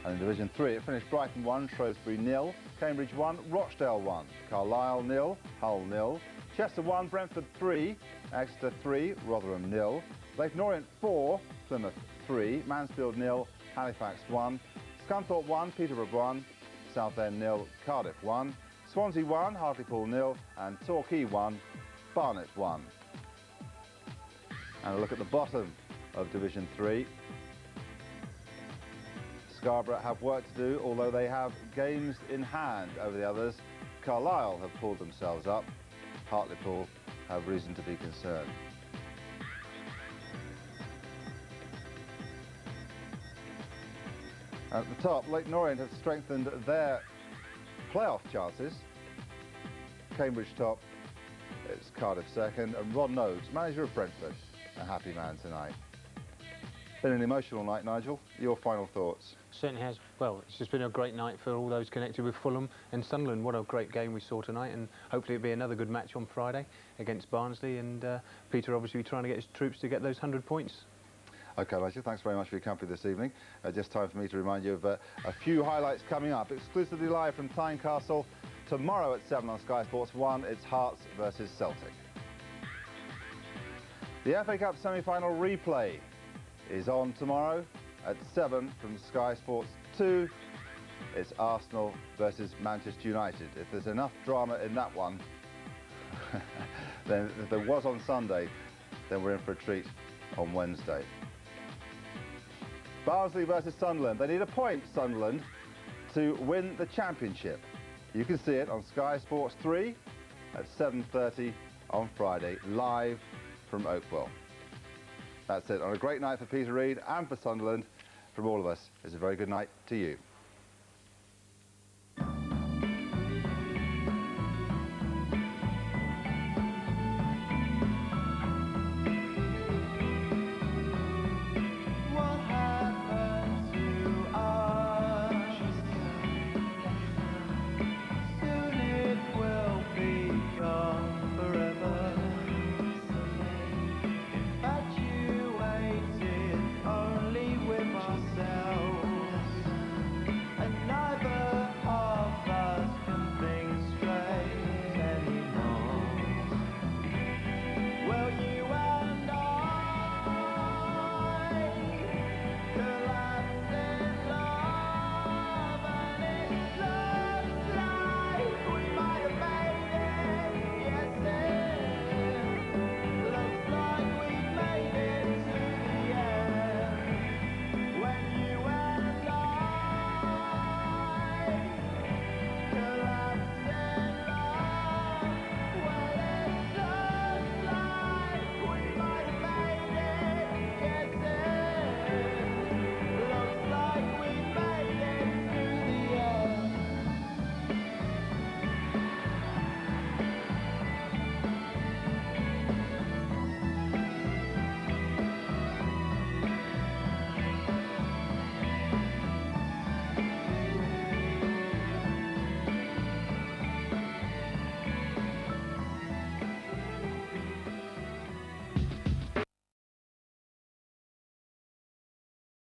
And in Division 3, it finished Brighton 1, Shrewsbury 0, Cambridge 1, Rochdale 1, Carlisle 0, Hull 0, Chester 1, Brentford 3, Exeter 3, Rotherham 0, Leyton Orient 4, Plymouth 3, Mansfield 0, Halifax 1, Scunthorpe 1, Peterborough 1, Southend 0, Cardiff 1, Swansea 1, Hartlepool 0, and Torquay 1, Barnet 1. And a look at the bottom of Division 3. Scarborough have work to do, although they have games in hand over the others. Carlisle have pulled themselves up. Hartlepool have reason to be concerned. At the top, Leyton Orient have strengthened their playoff chances. Cambridge top, it's Cardiff second, and Ron Nodes, manager of Brentford, a happy man tonight. Been an emotional night, Nigel. Your final thoughts? Certainly has. Well, it's just been a great night for all those connected with Fulham and Sunderland. What a great game we saw tonight, and hopefully it'll be another good match on Friday against Barnsley, and Peter obviously trying to get his troops to get those 100 points. OK, Nigel, thanks very much for your company this evening. Just time for me to remind you of a few highlights coming up. Exclusively live from Tynecastle tomorrow at 7 on Sky Sports 1. It's Hearts versus Celtic. The FA Cup semi-final replay is on tomorrow at 7 from Sky Sports 2. It's Arsenal versus Manchester United. If there's enough drama in that one, then if there was on Sunday, then we're in for a treat on Wednesday. Barnsley versus Sunderland. They need a point, Sunderland, to win the championship. You can see it on Sky Sports 3 at 7:30 on Friday, live from Oakwell. That's it. On a great night for Peter Reid and for Sunderland, from all of us, it's a very good night to you.